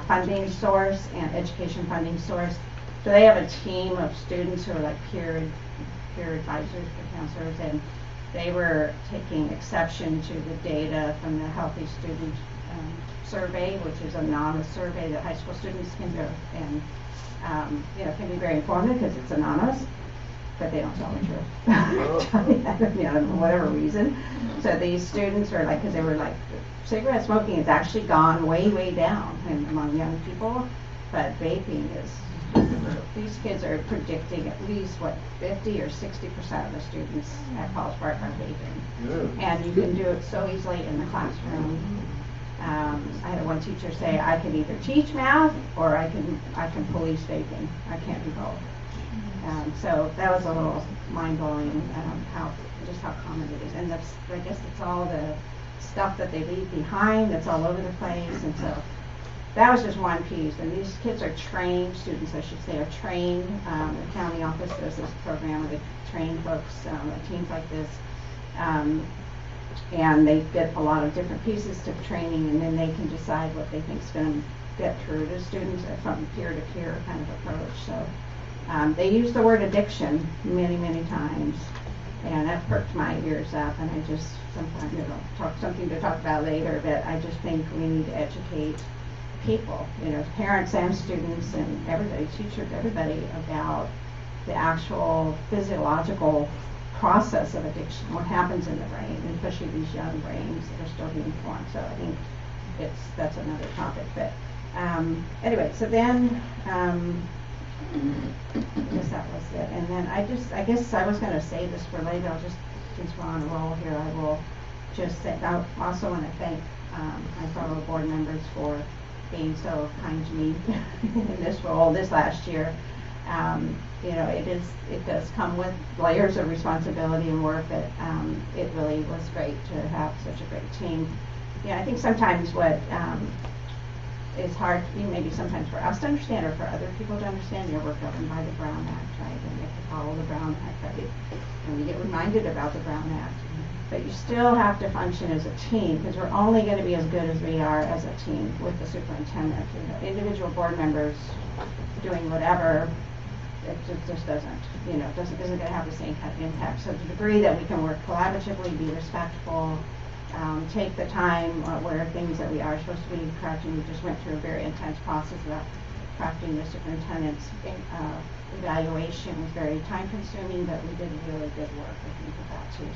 funding source and education funding source. So they have a team of students who are like peer advisors for counselors, and they were taking exception to the data from the Healthy Student Survey, which is an anonymous survey that high school students can do, and can be very informative because it's anonymous, but they don't tell the truth. For whatever reason. So these students are like, because they were like, cigarette smoking has actually gone way, way down among young people, but vaping is. These kids are predicting at least 50 or 60% of the students at College Park are vaping, and you can do it so easily in the classroom. I had one teacher say, I can either teach math or I can police vaping. I can't do both. So that was a little mind-blowing how common it is, and I guess it's all the stuff that they leave behind that's all over the place, and so. That was just one piece, and these kids are trained, students I should say, are trained. The county office does this program where they train folks, teams like this, and they get a lot of different pieces to training, and then they can decide what they think is going to get through to students from peer-to-peer kind of approach. So they use the word addiction many, many times, and that perked my ears up, and I just sometimes, something to talk about later, but I just think we need to educate people, parents and students and everybody, teachers, everybody, about the actual physiological process of addiction, what happens in the brain, and especially these young brains that are still being formed. So I think that's another topic. But anyway, so then I guess that was it. And then I guess I was going to say this for later. I'll just, since we're on a roll here, I will just say I also want to thank my fellow board members for being so kind to me in this role this last year. It does come with layers of responsibility and work, but it really was great to have such a great team. I think sometimes what is hard, maybe sometimes for us to understand or for other people to understand, we're governed by the Brown Act, right? And we have to follow the Brown Act, right? And we get reminded about the Brown Act. But you still have to function as a team, because we're only going to be as good as we are as a team with the superintendent. Individual board members doing whatever, it just doesn't, isn't going to have the same kind of impact. So to the degree that we can work collaboratively, be respectful, take the time where things that we are supposed to be crafting. We just went through a very intense process about crafting the superintendent's evaluation. It was very time consuming, but we did really good work, I think, with that too.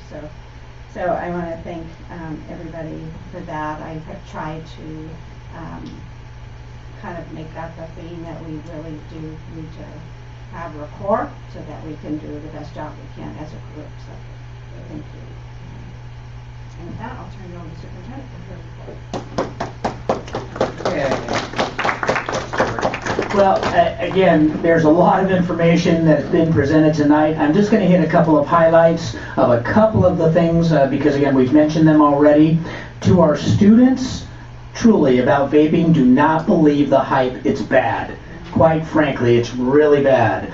So I want to thank everybody for that. I have tried to kind of make that the theme that we really do need to have rapport so that we can do the best job we can as a group. So thank you. And with that, I'll turn it over to the superintendent for her report. Well, again, there's a lot of information that has been presented tonight. I'm just going to hit a couple of highlights of a couple of the things because, again, we've mentioned them already. To our students, truly, about vaping, do not believe the hype. It's bad. Quite frankly, it's really bad.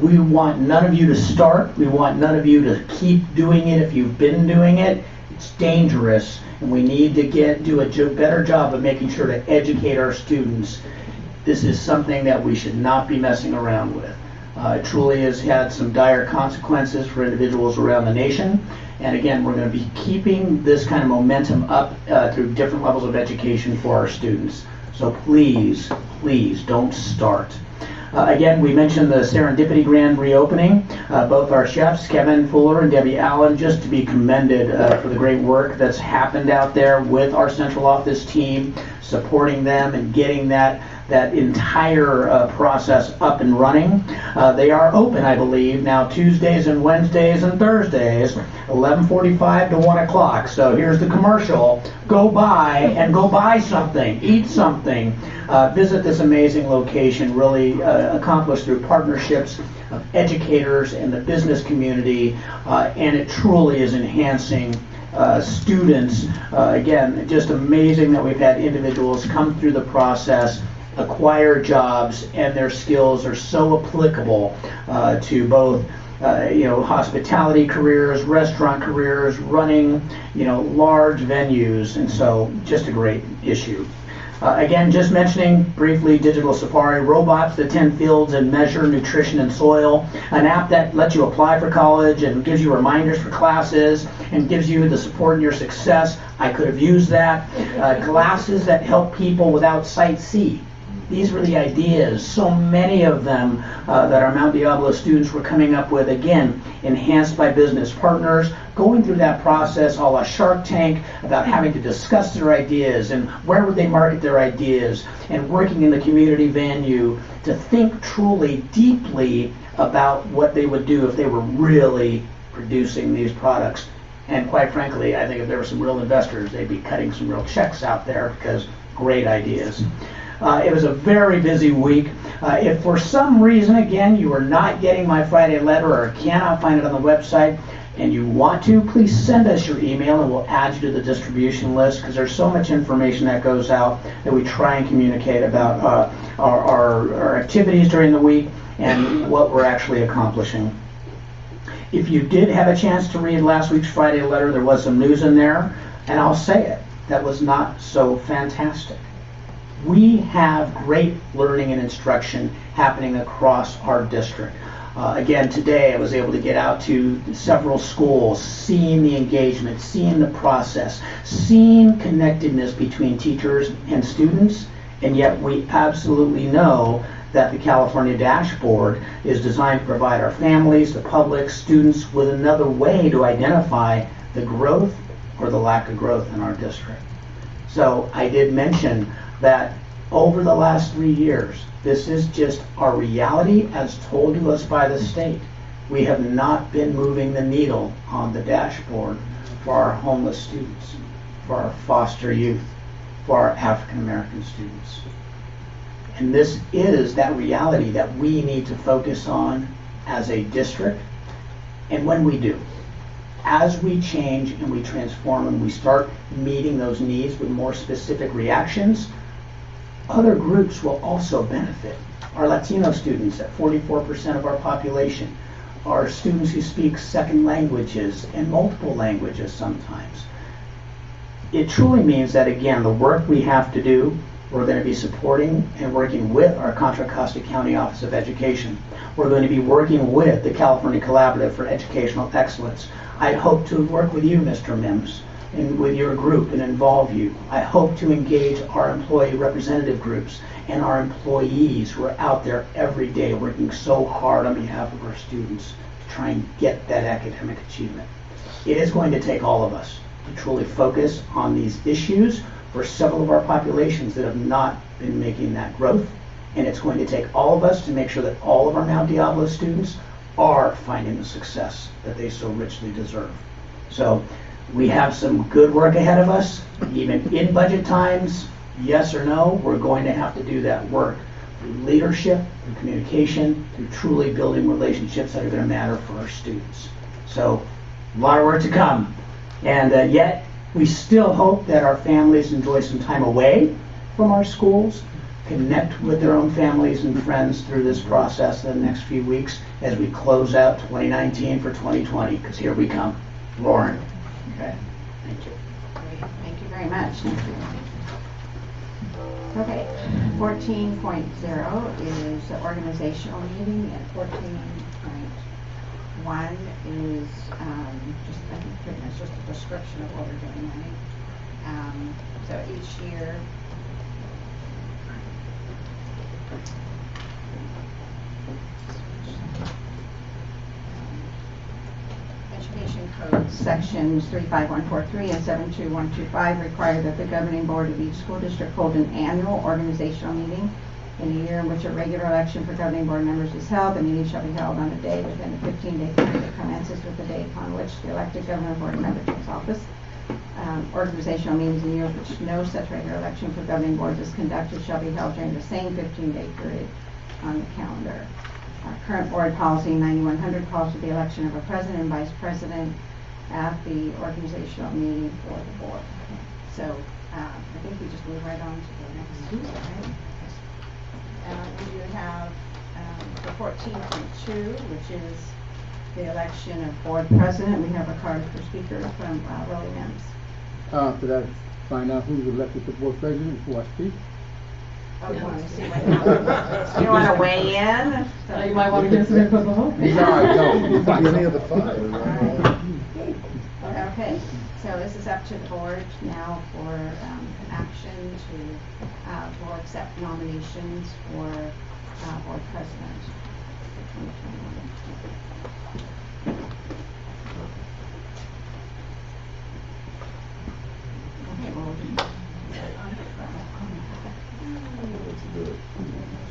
We want none of you to start. We want none of you to keep doing it if you've been doing it. It's dangerous, and we need to do a better job of making sure to educate our students. This is something that we should not be messing around with. It truly has had some dire consequences for individuals around the nation. And again, we're going to be keeping this kind of momentum up through different levels of education for our students. So please, please don't start. Again, we mentioned the Serendipity Grand reopening. Both our chefs, Kevin Fuller and Debbie Allen, just to be commended for the great work that's happened out there with our central office team, supporting them and getting that entire process up and running. They are open, I believe, now Tuesdays and Wednesdays and Thursdays, 11:45 to 1 o'clock. So here's the commercial. Go buy something, eat something. Visit this amazing location, really accomplished through partnerships of educators and the business community, and it truly is enhancing students. Again, just amazing that we've had individuals come through the process, acquire jobs, and their skills are so applicable to both hospitality careers, restaurant careers, running large venues, and so just a great issue. Again, just mentioning briefly Digital Safari, robots that tend fields and measure nutrition and soil, an app that lets you apply for college and gives you reminders for classes and gives you the support in your success. I could have used that. Glasses that help people without sight see. These were the ideas, so many of them that our Mount Diablo students were coming up with, again, enhanced by business partners, going through that process a la Shark Tank about having to discuss their ideas and where would they market their ideas, and working in the community venue to think truly deeply about what they would do if they were really producing these products. And quite frankly, I think if there were some real investors, they'd be cutting some real checks out there because great ideas. It was a very busy week. If for some reason, again, you are not getting my Friday letter or cannot find it on the website and you want to, please send us your email and we'll add you to the distribution list, because there's so much information that goes out that we try and communicate about our activities during the week and what we're actually accomplishing. If you did have a chance to read last week's Friday letter, there was some news in there, and I'll say it, that was not so fantastic. We have great learning and instruction happening across our district. Again, today I was able to get out to several schools, seeing the engagement, seeing the process, seeing connectedness between teachers and students, and yet we absolutely know that the California Dashboard is designed to provide our families, the public, students with another way to identify the growth or the lack of growth in our district. So I did mention that over the last 3 years, this is just our reality as told to us by the state. We have not been moving the needle on the dashboard for our homeless students, for our foster youth, for our African American students. And this is that reality that we need to focus on as a district. And when we do, as we change and we transform and we start meeting those needs with more specific reactions, other groups will also benefit. Our Latino students at 44% of our population, our students who speak second languages and multiple languages sometimes. It truly means that, again, the work we have to do, we're going to be supporting and working with our Contra Costa County Office of Education. We're going to be working with the California Collaborative for Educational Excellence. I hope to work with you, Mr. Mims, and with your group and involve you. I hope to engage our employee representative groups and our employees who are out there every day working so hard on behalf of our students to try and get that academic achievement. It is going to take all of us to truly focus on these issues for several of our populations that have not been making that growth. And it's going to take all of us to make sure that all of our Mount Diablo students are finding the success that they so richly deserve. So we have some good work ahead of us, even in budget times, yes or no, we're going to have to do that work through leadership, through communication, through truly building relationships that are going to matter for our students. So a lot of work to come. And yet, we still hope that our families enjoy some time away from our schools, connect with their own families and friends through this process in the next few weeks as we close out 2019 for 2020, because here we come, roaring. Okay, thank you. Great. Thank you very much. Okay, 14.0 is the organizational meeting, and 14.1 is just, I think pretty much just a description of what we're doing, right? So each year, Education Code sections 35143 and 72125 require that the governing board of each school district hold an annual organizational meeting in a year in which a regular election for governing board members is held. The meeting shall be held on a day within a 15-day period that commences with the day upon which the elected governing board member takes office. Organizational meetings in years which no such regular election for governing boards is conducted shall be held during the same 15-day period on the calendar. Current board policy 9100 calls for the election of a president and vice president at the organizational meeting for the board. So I think we just move right on to the next slide. We do have the 14.2, which is the election of board president. We have a card for speaker from Willie Mims. For that find out who's elected to board president before I speak. Oh, you want to see what happens? You want to weigh in? You might want to give some input before. No, I don't. Any of the five. Okay, so this is up to the board now for action to will accept nominations for board president for 2021. Okay, well,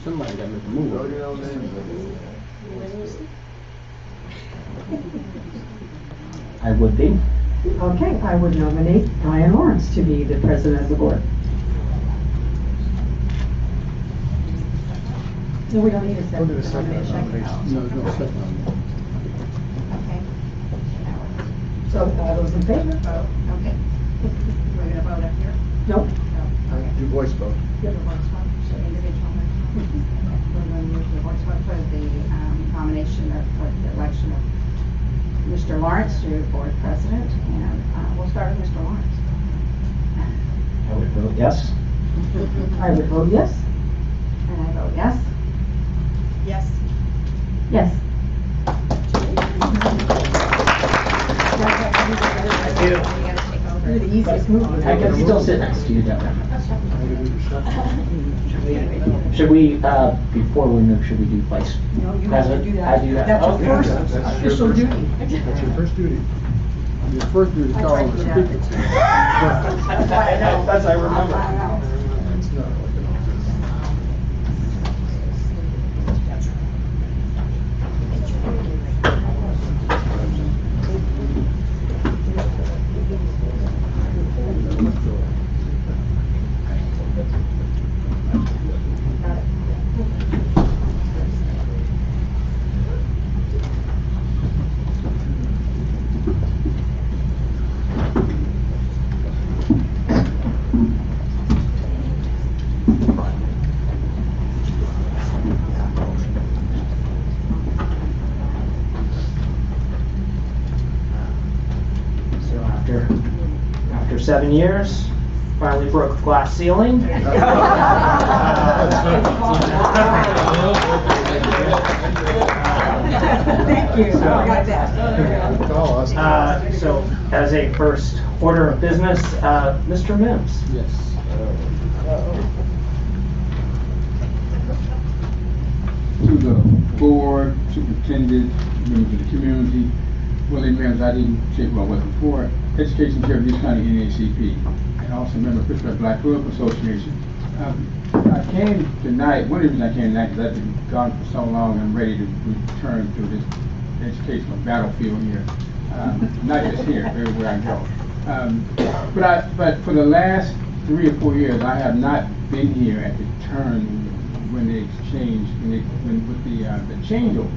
Somebody got to make a move. I would be. Okay, I would nominate Diane Lawrence to be the president of the board. No, we don't need a second. No second. Okay. So all those in favor? Vote, okay. We're going to vote up here? Nope. No, okay. Do voice vote. Your voice vote, so individual. We're going to use the voice vote for the nomination for the election of Mr. Lawrence to board president, and we'll start with Mr. Lawrence. I would vote yes. I would vote yes. And I vote yes. Yes. Yes. You're the easiest move. I can still sit next to you, Deborah. Should we, before we move, should we do vice No, you have to president? do that. I do that? That's your Okay. first That's your official first- duty. That's your first duty. Your first duty is I call tried on to the do that. speaker. That's I remember. It's not like an office. So after 7 years, finally broke the glass ceiling. Thank you. I got that. Call us. So as a first order of business, Mr. Mims. Yes. To the board, superintendent, members of the community, Willie Mims, I didn't check what I was before, Education Chair of East County NACP, and also member of Pittsburgh Black Club Association. I came tonight, one of the reasons I came tonight is I've been gone for so long, I'm ready to return to this educational battlefield here. Not just here, everywhere I go. But for the last 3 or 4 years, I have not been here at the turn when they changed, with the changeover.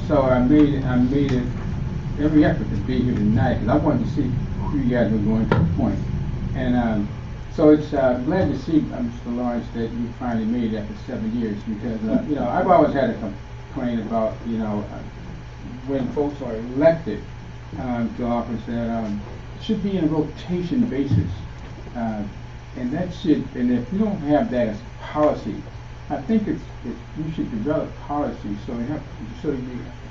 So I made it every effort to be here tonight because I wanted to see who you guys were going to appoint. And so it's glad to see, Mr. Lawrence, that you finally made it after 7 years because I've always had a complaint about when folks are elected to office that should be in a rotation basis. And if you don't have that as policy, I think you should develop policy so you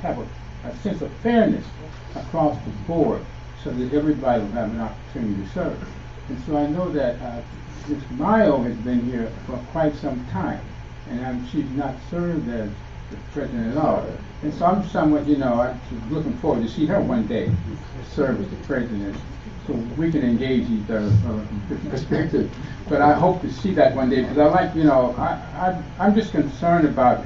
have a sense of fairness across the board so that everybody will have an opportunity to serve. And so I know that Ms. Mayo has been here for quite some time, and she's not served as the president at all. And so I'm somewhat, I'm looking forward to see her one day serve as the president, so we can engage each other from a different perspective. But I hope to see that one day because I like, I'm just concerned about,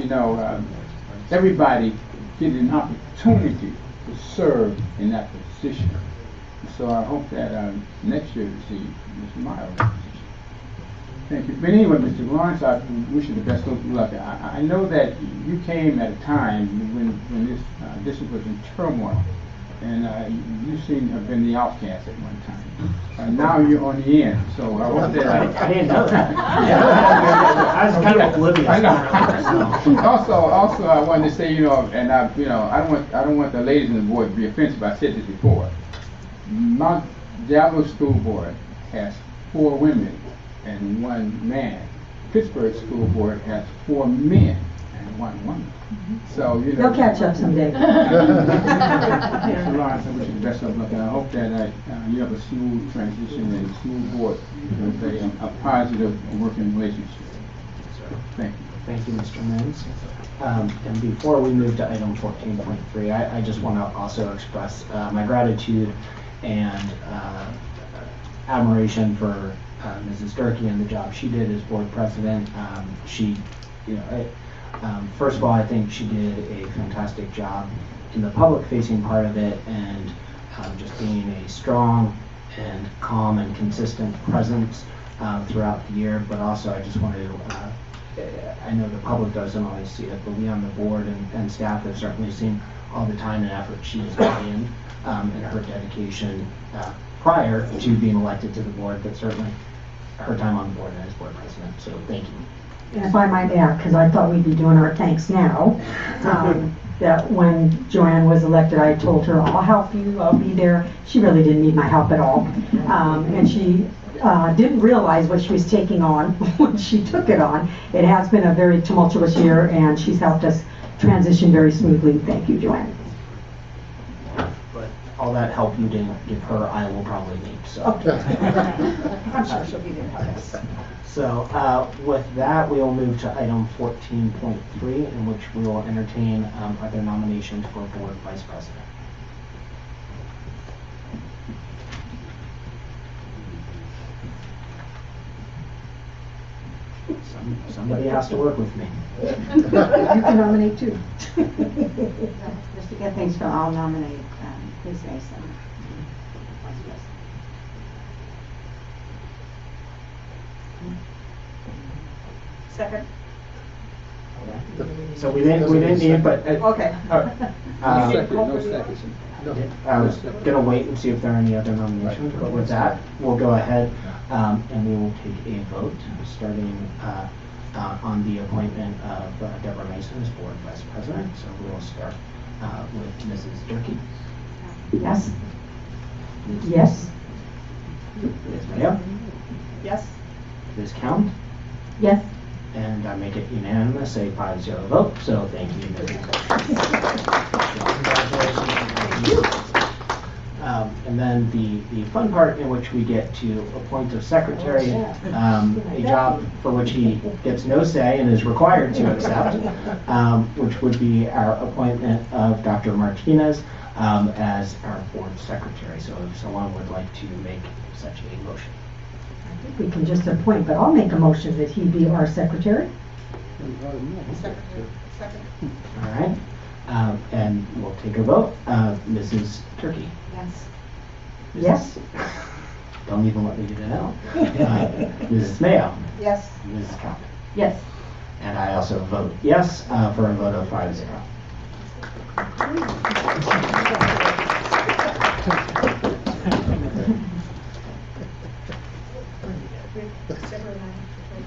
everybody getting an opportunity to serve in that position. So I hope that next year to see Mr. Miles in that position. Thank you. But anyway, Mr. Lawrence, I wish you the best of luck. I know that you came at a time when this district was in turmoil, and you seem to have been the outcast at one time. Now you're on the end, so I hope that I didn't know that. I was kind of oblivious. I know. Also, I wanted to say, and I don't want the ladies on the board to be offensive. I said this before. Mount Diablo School Board has 4 women and 1 man. Pittsburgh School Board has 4 men and 1 woman. So, you know. They'll catch up someday. Mr. Lawrence, I wish you the best of luck, and I hope that you have a smooth transition and smooth board with a positive working relationship. So, thank you. Thank you, Mr. Mims. And before we move to item 14.3, I just want to also express my gratitude and admiration for Mrs. Durkee and the job she did as board president. First of all, I think she did a fantastic job in the public-facing part of it, and just being a strong and calm and consistent presence throughout the year. But also, I just want to, I know the public doesn't always see it, but we on the board and staff have certainly seen all the time and effort she has put in, and her dedication prior to being elected to the board, but certainly her time on the board as board president. So thank you. And if I might add, because I thought we'd be doing our thanks now, that when Joanne was elected, I told her, I'll help you, I'll be there. She really didn't need my help at all. And she didn't realize what she was taking on when she took it on. It has been a very tumultuous year, and she's helped us transition very smoothly. Thank you, Joanne. But all that help you didn't give her, I will probably need. So. Okay. I'm sure she'll be there. So with that, we will move to item 14.3, in which we will entertain other nominations for board vice president. Somebody has to work with me. You can nominate too. Just to get things going, I'll nominate Ms. Mason. Second. So we didn't need, but Okay. No seconds. I was gonna wait and see if there are any other nominations, but with that, we'll go ahead and we will take a vote, starting on the appointment of Deborah Mason as board vice president. So we will start with Mrs. Durkee. Yes. Yes. Ms. Mayo. Yes. Ms. Count. Yes. And I make it unanimous, a 5-0 vote, so thank you, and then the fun part in which we get to appoint a secretary, a job for which he gets no say and is required to accept, which would be our appointment of Dr. Martinez as our board secretary. So if someone would like to make such a motion. I think we can just appoint, but I'll make a motion that he be our secretary. Second. All right, and we'll take a vote. Mrs. Turkey. Yes. Yes. Don't even let me get it out. Mrs. Mayo. Yes. Mrs. Count. Yes. And I also vote yes for a vote of 5-0.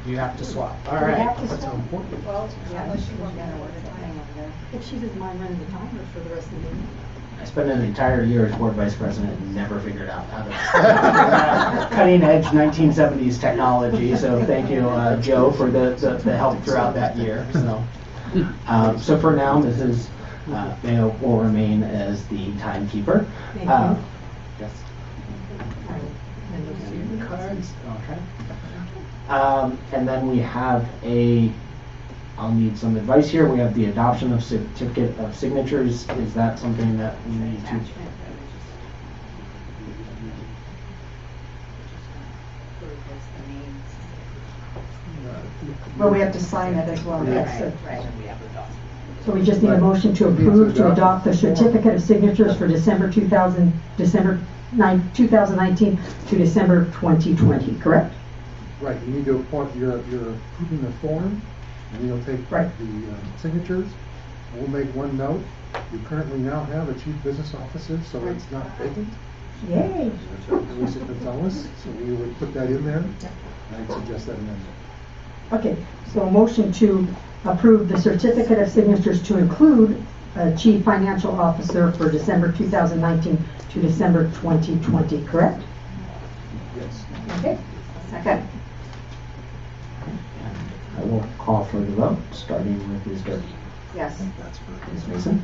You have to swap. All right. That's so important. Well, unless you want me to work it out. If she doesn't mind running the timer for the rest of the meeting. I spent an entire year as board vice president and never figured out how to cutting edge 1970s technology. So thank you, Joe, for the help throughout that year. So for now, Mrs. Mayo will remain as the timekeeper. Thank you. Yes. Cards. Okay. And then we have I'll need some advice here. We have the adoption of certificate of signatures. Is that something that we need to? Well, we have to sign it as well. Yes. Right. So we just need a motion to approve to adopt the certificate of signatures for December 2019 to December 2020, correct? Right, you need to appoint, you're approving the form, and you'll take the signatures. We'll make one note. You currently now have a chief business officer, so it's not vacant. Yay. Luisa Gonzalez, so we would put that in there. I'd suggest that amendment. Okay, so a motion to approve the certificate of signatures to include a chief financial officer for December 2019 to December 2020, correct? Yes. Okay, Second. I will call for the vote, starting with Ms. Durkee. Yes. Ms. Mason?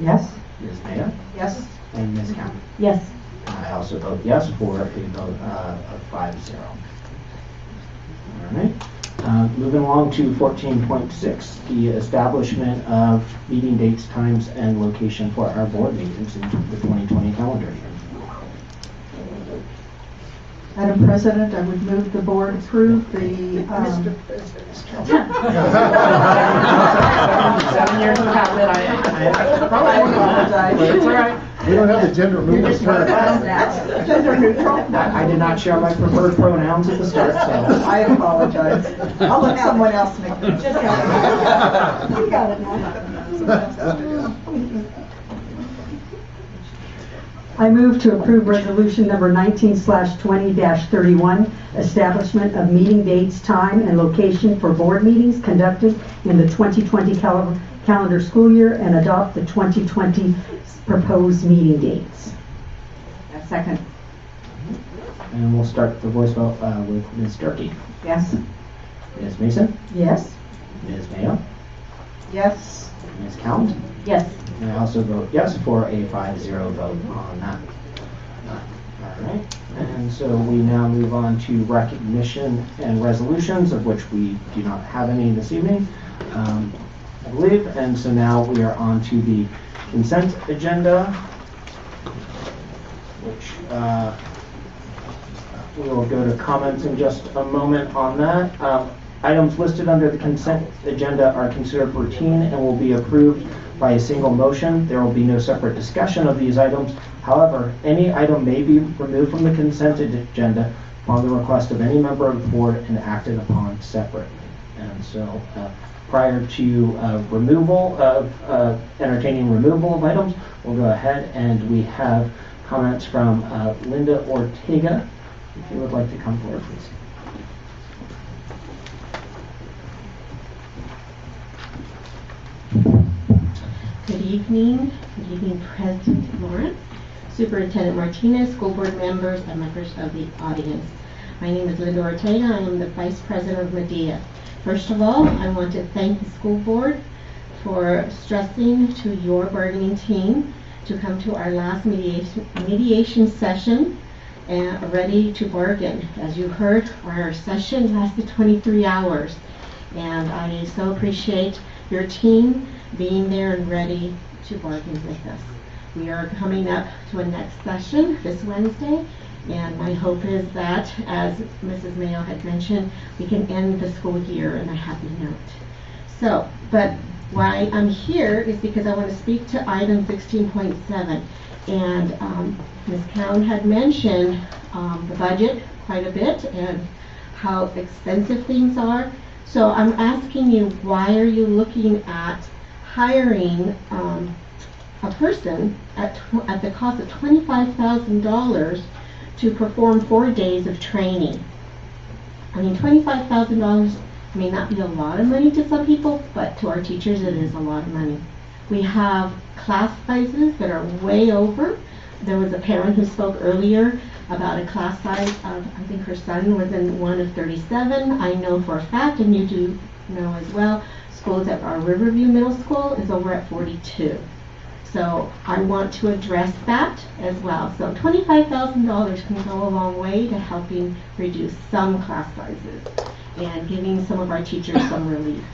Yes? Ms. Mayo? Yes. And Ms. Count? Yes. I also vote yes for a vote of 5-0. All right. Moving along to 14.6, the establishment of meeting dates, times, and location for our board meetings in the 2020 calendar year. Madam President, I would move the board approve the, Mr. President. 7 years of habit, I apologize. It's all right. We don't have the gender movement. Gender neutral. I did not share my preferred pronouns at the start, so. I apologize. I'll let someone else make it. You got it now. I move to approve resolution number 19/20-31, establishment of meeting dates, time, and location for board meetings conducted in the 2020 calendar school year and adopt the 2020 proposed meeting dates. Second. And we'll start the voice vote with Ms. Durkee. Yes. Ms. Mason? Yes? Ms. Mayo? Yes. Ms. Count? Yes. And I also vote yes for a 5-0 vote on that. All right. And so we now move on to recognition and resolutions, of which we do not have any this evening, I believe. And so now we are on to the consent agenda, which we will go to comments in just a moment on that. Items listed under the consent agenda are considered routine and will be approved by a single motion. There will be no separate discussion of these items. However, any item may be removed from the consent agenda upon the request of any member of the board and acted upon separately. And so prior to removal of entertaining removal of items, we'll go ahead and we have comments from Linda Ortega. If you would like to come forward, please. Good evening. Good evening, President Lawrence, Superintendent Martinez, school board members, and members of the audience. My name is Linda Ortega. I am the Vice President of Medea. First of all, I want to thank the school board for stressing to your bargaining team to come to our last mediation session and ready to bargain. As you heard, our session lasted 23 hours, and I so appreciate your team being there and ready to bargain with us. We are coming up to a next session this Wednesday, and my hope is that, as Mrs. Mayo had mentioned, we can end the school year on a happy note. So, but why I'm here is because I want to speak to item 16.7. And Ms. Cowan had mentioned the budget quite a bit and how expensive things are. So I'm asking you, why are you looking at hiring a person at the cost of $25,000 to perform 4 days of training? I mean, $25,000 may not be a lot of money to some people, but to our teachers it is a lot of money. We have class sizes that are way over. There was a parent who spoke earlier about a class size of, I think her son was in one of 37. I know for a fact, and you do know as well, schools at our Riverview Middle School is over at 42. So I want to address that as well. So $25,000 can go a long way to helping reduce some class sizes and giving some of our teachers some relief.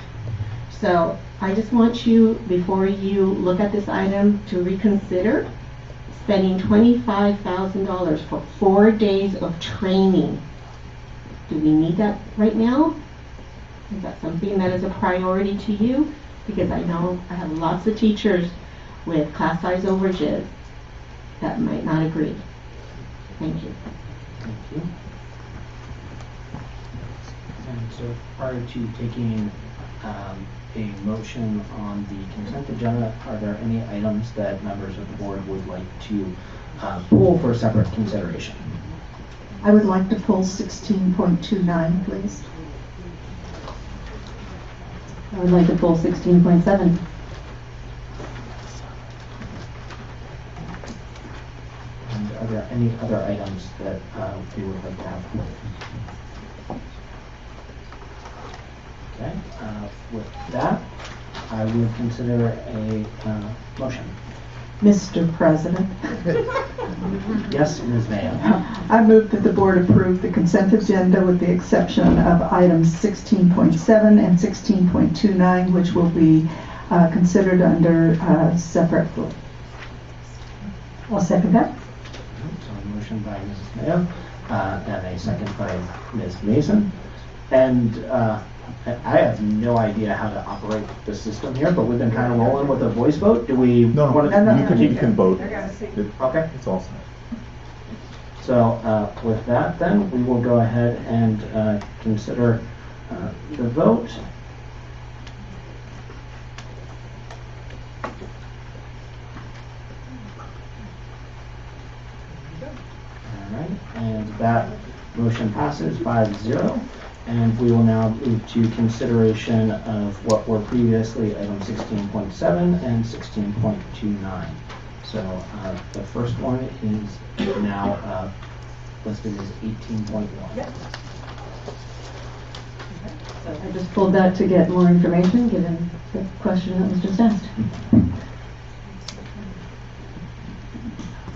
So I just want you, before you look at this item, to reconsider spending $25,000 for 4 days of training. Do we need that right now? Is that something that is a priority to you? Because I know I have lots of teachers with class size overages that might not agree. Thank you. Thank you. And so prior to taking a motion on the consent agenda, are there any items that members of the board would like to pull for separate consideration? I would like to pull 16.29, please. I would like to pull 16.7. And are there any other items that we would like to have? Okay, with that, I would consider a motion. Mr. President, Yes, Ms. Mayo. I move that the board approve the consent agenda with the exception of items 16.7 and 16.29, which will be considered under separate. I'll second that. So a motion by Mrs. Mayo, and a second by Ms. Mason. And I have no idea how to operate the system here, but we've been kind of rolling with a voice vote. Do we? No, you can vote. Okay. It's all set. So with that, then we will go ahead and consider the vote. All right, and that motion passes 5-0. And we will now move to consideration of what were previously item 16.7 and 16.29. So the first one is now listed as 18.1. I just pulled that to get more information, given the question that was just asked.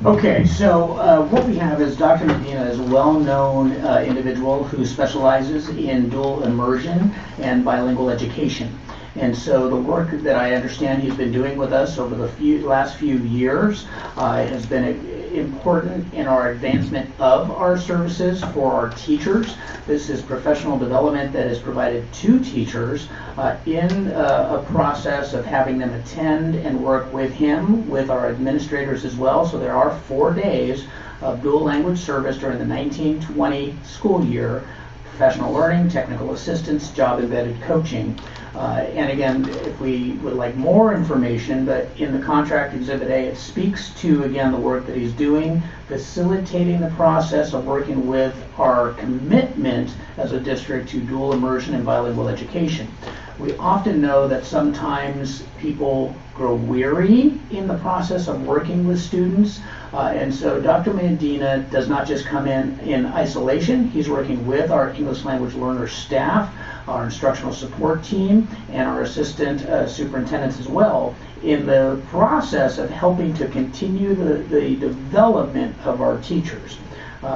Okay, so what we have is Dr. Medina is a well-known individual who specializes in dual immersion and bilingual education. And so the work that I understand he's been doing with us over the last few years has been important in our advancement of our services for our teachers. This is professional development that is provided to teachers in a process of having them attend and work with him, with our administrators as well. So there are 4 days of dual language service during the 1920 school year. Professional learning, technical assistance, job-embedded coaching. And again, if we would like more information, but in the contract Exhibit A, it speaks to, again, the work that he's doing, facilitating the process of working with our commitment as a district to dual immersion and bilingual education. We often know that sometimes people grow weary in the process of working with students. And so Dr. Medina does not just come in isolation. He's working with our English language learner staff, our instructional support team, and our assistant superintendents as well in the process of helping to continue the development of our teachers.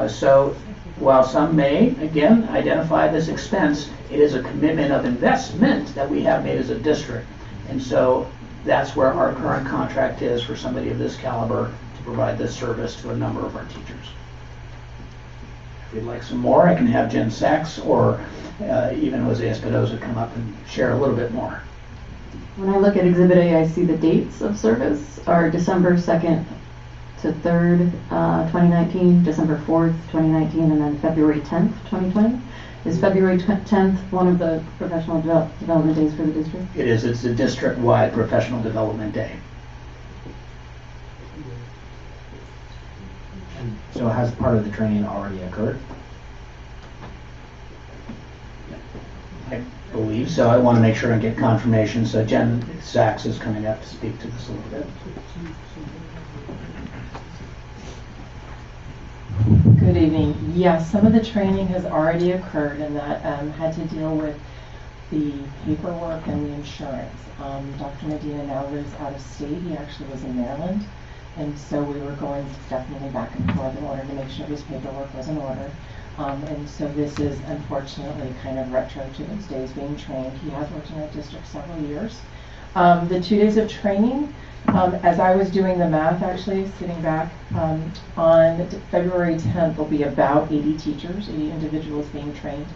So while some may, again, identify this expense, it is a commitment of investment that we have made as a district. And so that's where our current contract is for somebody of this caliber to provide this service to a number of our teachers. If you'd like some more, I can have Jen Sachs or even Jose Espinoza come up and share a little bit more. When I look at Exhibit A, I see the dates of service are December 2nd to 3rd, 2019, December 4th, 2019, and then February 10th, 2020. Is February 10th one of the professional development days for the district? It is. It's a district-wide professional development day. And so has part of the training already occurred? I believe so. I want to make sure and get confirmation. So Jen Sachs is coming up to speak to this a little bit. Good evening. Yes, some of the training has already occurred, and that had to deal with the paperwork and the insurance. Dr. Medina now lives out of state. He actually was in Maryland, and so we were going definitely back and forth in order to make sure his paperwork was in order. And so this is unfortunately kind of retro to those days being trained. He has worked in our district several years. The 2 days of training, as I was doing the math, actually, sitting back, on February 10th, there'll be about 80 teachers, 80 individuals being trained.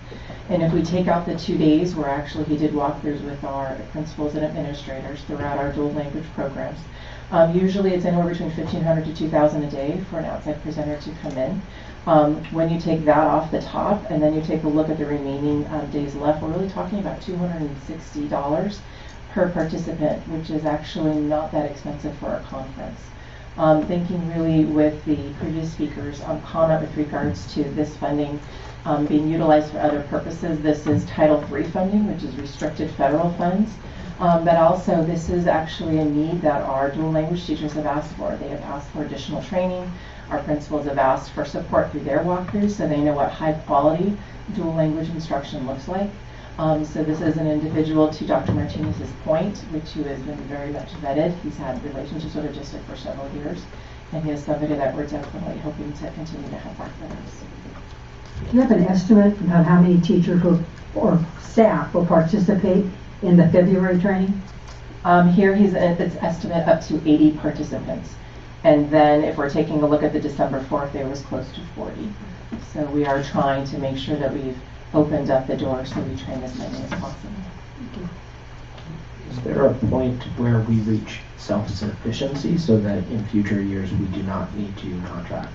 And if we take out the 2 days where actually he did walkthroughs with our principals and administrators throughout our dual language programs, usually it's anywhere between $1,500 to $2,000 a day for an outside presenter to come in. When you take that off the top and then you take a look at the remaining days left, we're really talking about $260 per participant, which is actually not that expensive for a conference. Thinking really with the previous speakers' comment with regards to this funding being utilized for other purposes. This is Title III funding, which is restricted federal funds. But also this is actually a need that our dual language teachers have asked for. They have asked for additional training. Our principals have asked for support through their walkthroughs so they know what high quality dual language instruction looks like. So this is an individual, to Dr. Martinez's point, who has been very much vetted. He's had relationships with our district for several years, and he is somebody that we're definitely hoping to continue to have work with us. Do you have an estimate about how many teachers or staff will participate in the February training? Here it's estimate up to 80 participants. And then if we're taking a look at the December 4th, there was close to 40. So we are trying to make sure that we've opened up the door so we train as many as possible. Is there a point where we reach self-sufficiency so that in future years we do not need to contract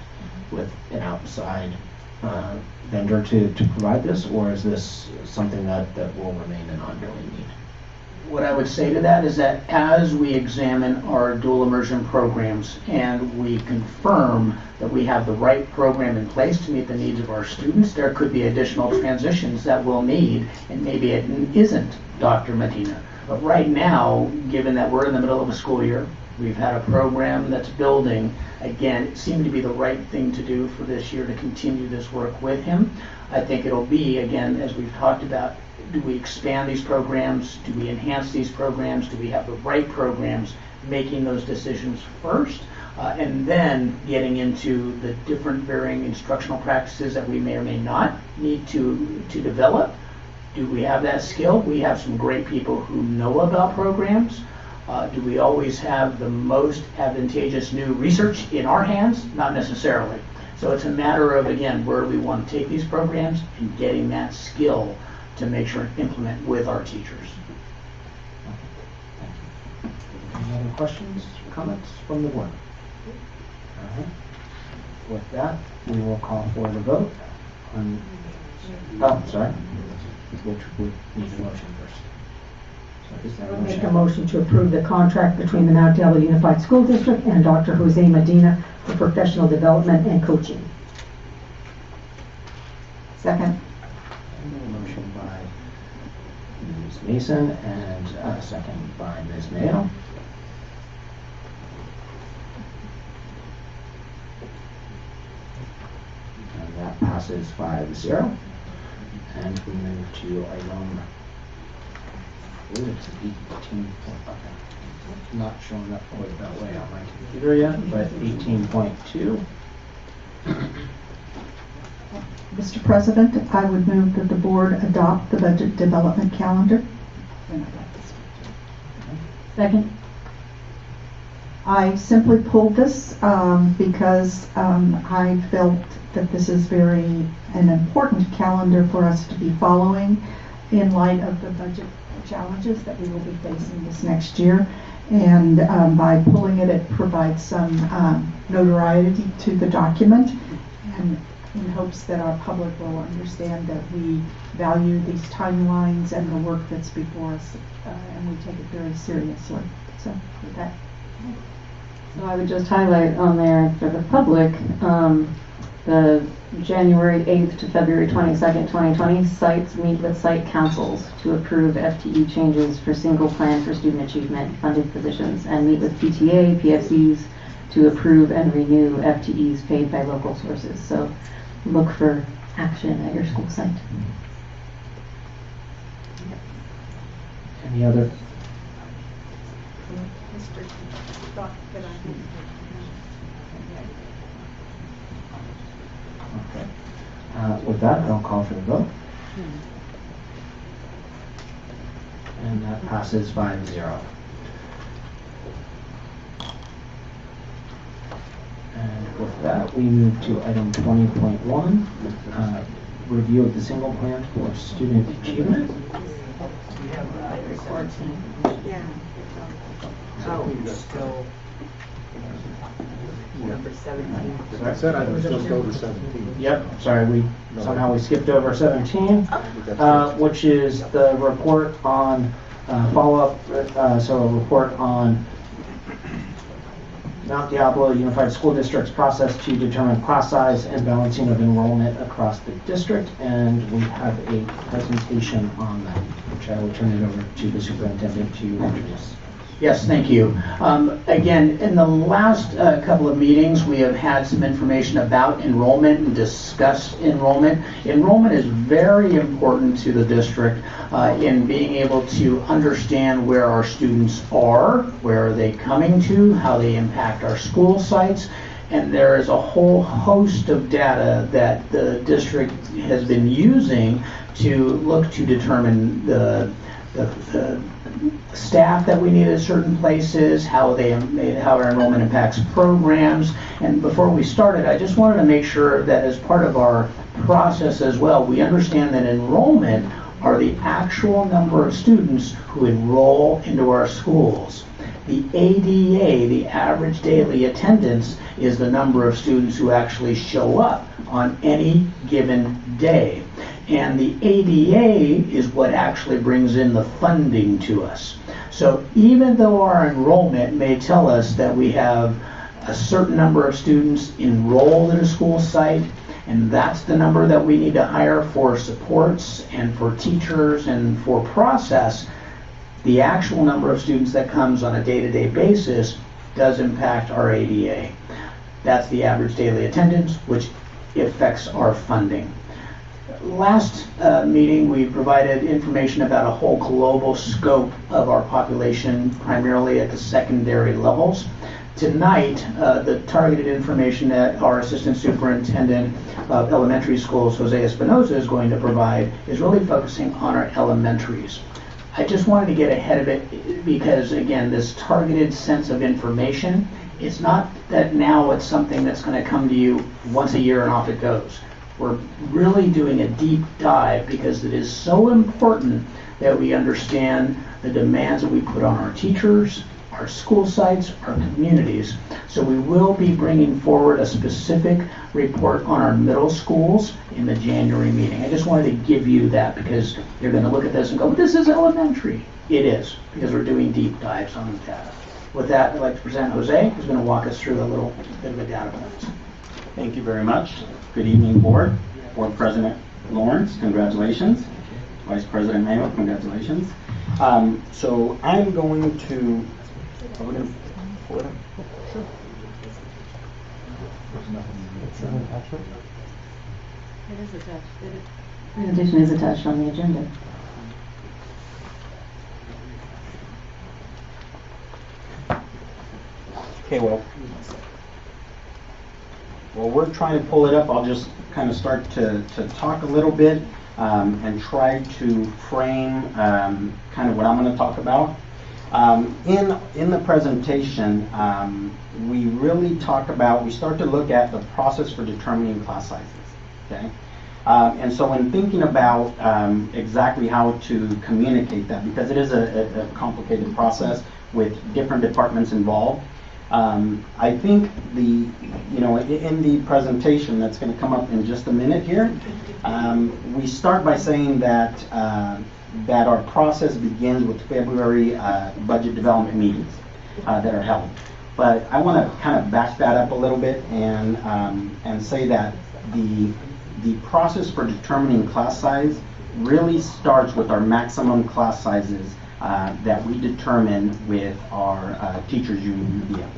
with an outside vendor to provide this, or is this something that will remain an ongoing need? What I would say to that is that as we examine our dual immersion programs and we confirm that we have the right program in place to meet the needs of our students, there could be additional transitions that we'll need, and maybe it isn't Dr. Medina. But right now, given that we're in the middle of a school year, we've had a program that's building, again, it seemed to be the right thing to do for this year to continue this work with him. I think it'll be, again, as we've talked about, do we expand these programs? Do we enhance these programs? Do we have the right programs? Making those decisions first, and then getting into the different varying instructional practices that we may or may not need to develop. Do we have that skill? We have some great people who know about programs. Do we always have the most advantageous new research in our hands? Not necessarily. So it's a matter of, again, where we want to take these programs and getting that skill to make sure and implement with our teachers. Any other questions, comments from the board? All right. With that, we will call for the vote. Sorry. Which would need a motion first. So is there a motion? Make a motion to approve the contract between the Mount Diablo Unified School District and Dr. Jose Medina for professional development and coaching. Second. Motion by Ms. Mason and a second by Ms. Mayo. And that passes 5-0. And we move to item, I believe it's 18. Not showing up quite that way on my computer yet, but 18.2. Mr. President, I would move that the board adopt the budget development calendar. Second. I simply pulled this because I felt that this is an important calendar for us to be following in light of the budget challenges that we will be facing this next year. And by pulling it, it provides some notoriety to the document, and in hopes that our public will understand that we value these timelines and the work that's before us, and we take it very seriously. So with that. So I would just highlight on there for the public, the January 8th to February 22nd, 2020, sites meet with site councils to approve FTE changes for single plan for student achievement funded positions, and meet with PTA, PSEs to approve and renew FTEs paid by local sources. So look for action at your school site. Any other? Okay. With that, I'll call for the vote. And that passes 5-0. And with that, we move to item 20.1, review of the single plan for student achievement. We have 14. Yeah. Still. Number 17. I said I was just over 17. Yep, sorry, we skipped over 17, which is the report on follow-up, so a report on Mount Diablo Unified School District's process to determine class size and balancing of enrollment across the district, and we have a presentation on that, which I will turn it over to the superintendent to introduce. Yes, thank you. Again, in the last couple of meetings, we have had some information about enrollment and discussed enrollment. Enrollment is very important to the district in being able to understand where our students are, where are they coming to, how they impact our school sites. And there is a whole host of data that the district has been using to look to determine the staff that we need at certain places, how our enrollment impacts programs. And before we started, I just wanted to make sure that as part of our process as well, we understand that enrollment are the actual number of students who enroll into our schools. The ADA, the average daily attendance, is the number of students who actually show up on any given day. And the ADA is what actually brings in the funding to us. So even though our enrollment may tell us that we have a certain number of students enrolled in a school site, and that's the number that we need to hire for supports and for teachers and for process, the actual number of students that comes on a day-to-day basis does impact our ADA. That's the average daily attendance, which affects our funding. Last meeting, we provided information about a whole global scope of our population, primarily at the secondary levels. Tonight, the targeted information that our Assistant Superintendent of Elementary Schools, Jose Espinoza, is going to provide is really focusing on our elementaries. I just wanted to get ahead of it because, again, this targeted sense of information, it's not that now it's something that's going to come to you once a year and off it goes. We're really doing a deep dive because it is so important that we understand the demands that we put on our teachers, our school sites, our communities. So we will be bringing forward a specific report on our middle schools in the January meeting. I just wanted to give you that because you're going to look at this and go, well, this is elementary. It is, because we're doing deep dives on the data. With that, I'd like to present Jose, who's going to walk us through a little bit of a data points. Thank you very much. Good evening, Board. Board President Lawrence, congratulations. Vice President Mayo, congratulations. So I'm going to... Are we going to pull it up? Sure. It is attached. Presentation is attached on the agenda. Okay, well, we're trying to pull it up. I'll just kind of start to talk a little bit and try to frame kind of what I'm going to talk about. In the presentation, we really talk about, we start to look at the process for determining class sizes, okay? And so in thinking about exactly how to communicate that, because it is a complicated process with different departments involved, I think in the presentation that's going to come up in just a minute here, we start by saying that that our process begins with February budget development meetings that are held. But I want to kind of back that up a little bit and say that the process for determining class size really starts with our maximum class sizes that we determine with our teachers union UVM.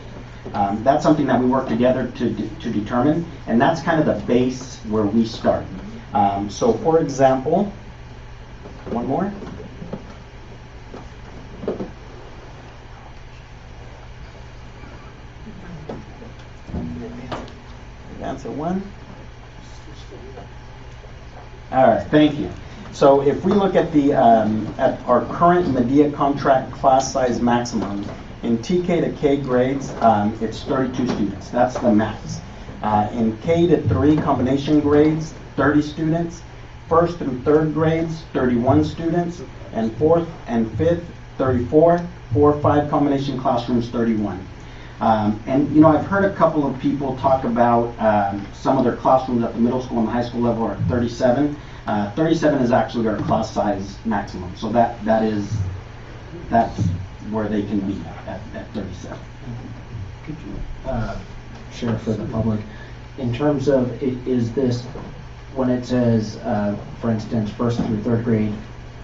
That's something that we work together to determine, and that's kind of the base where we start. So for example, one more. Answer one. All right, thank you. So if we look at the at our current Medea contract class size maximum in TK to K grades, it's 32 students. That's the max. In K to 3 combination grades, 30 students. First through third grades, 31 students, and fourth and fifth, 34. 4-5 combination classrooms, 31. And I've heard a couple of people talk about some of their classrooms at the middle school and the high school level are 37. 37 is actually our class size maximum. So that's where they can be at 37. Could you share for the public, in terms of, is this, when it says, for instance, first through third grade,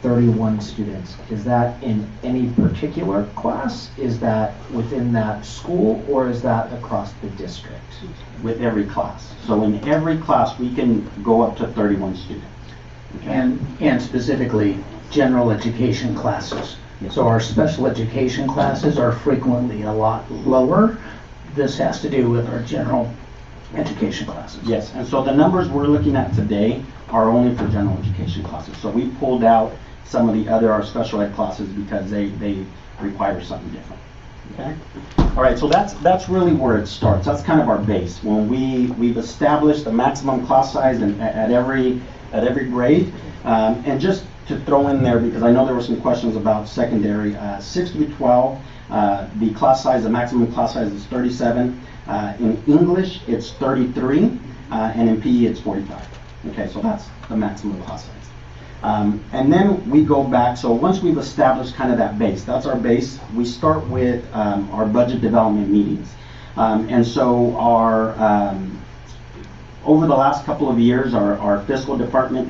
31 students. Is that in any particular class? Is that within that school, or is that across the district? With every class. So in every class, we can go up to 31 students. Okay? And specifically, general education classes. So our special education classes are frequently a lot lower. This has to do with our general education classes. Yes, and so the numbers we're looking at today are only for general education classes. So we pulled out some of the other, our special ed classes, because they require something different. Okay? All right, so that's really where it starts. That's kind of our base. When we've established the maximum class size at every grade, and just to throw in there, because I know there were some questions about secondary, 6 through 12, the class size, the maximum class size is 37. In English, it's 33, and in PE, it's 45. Okay, so that's the maximum class size. And then we go back, so once we've established kind of that base, that's our base, we start with our budget development meetings. And so over the last couple of years, our fiscal department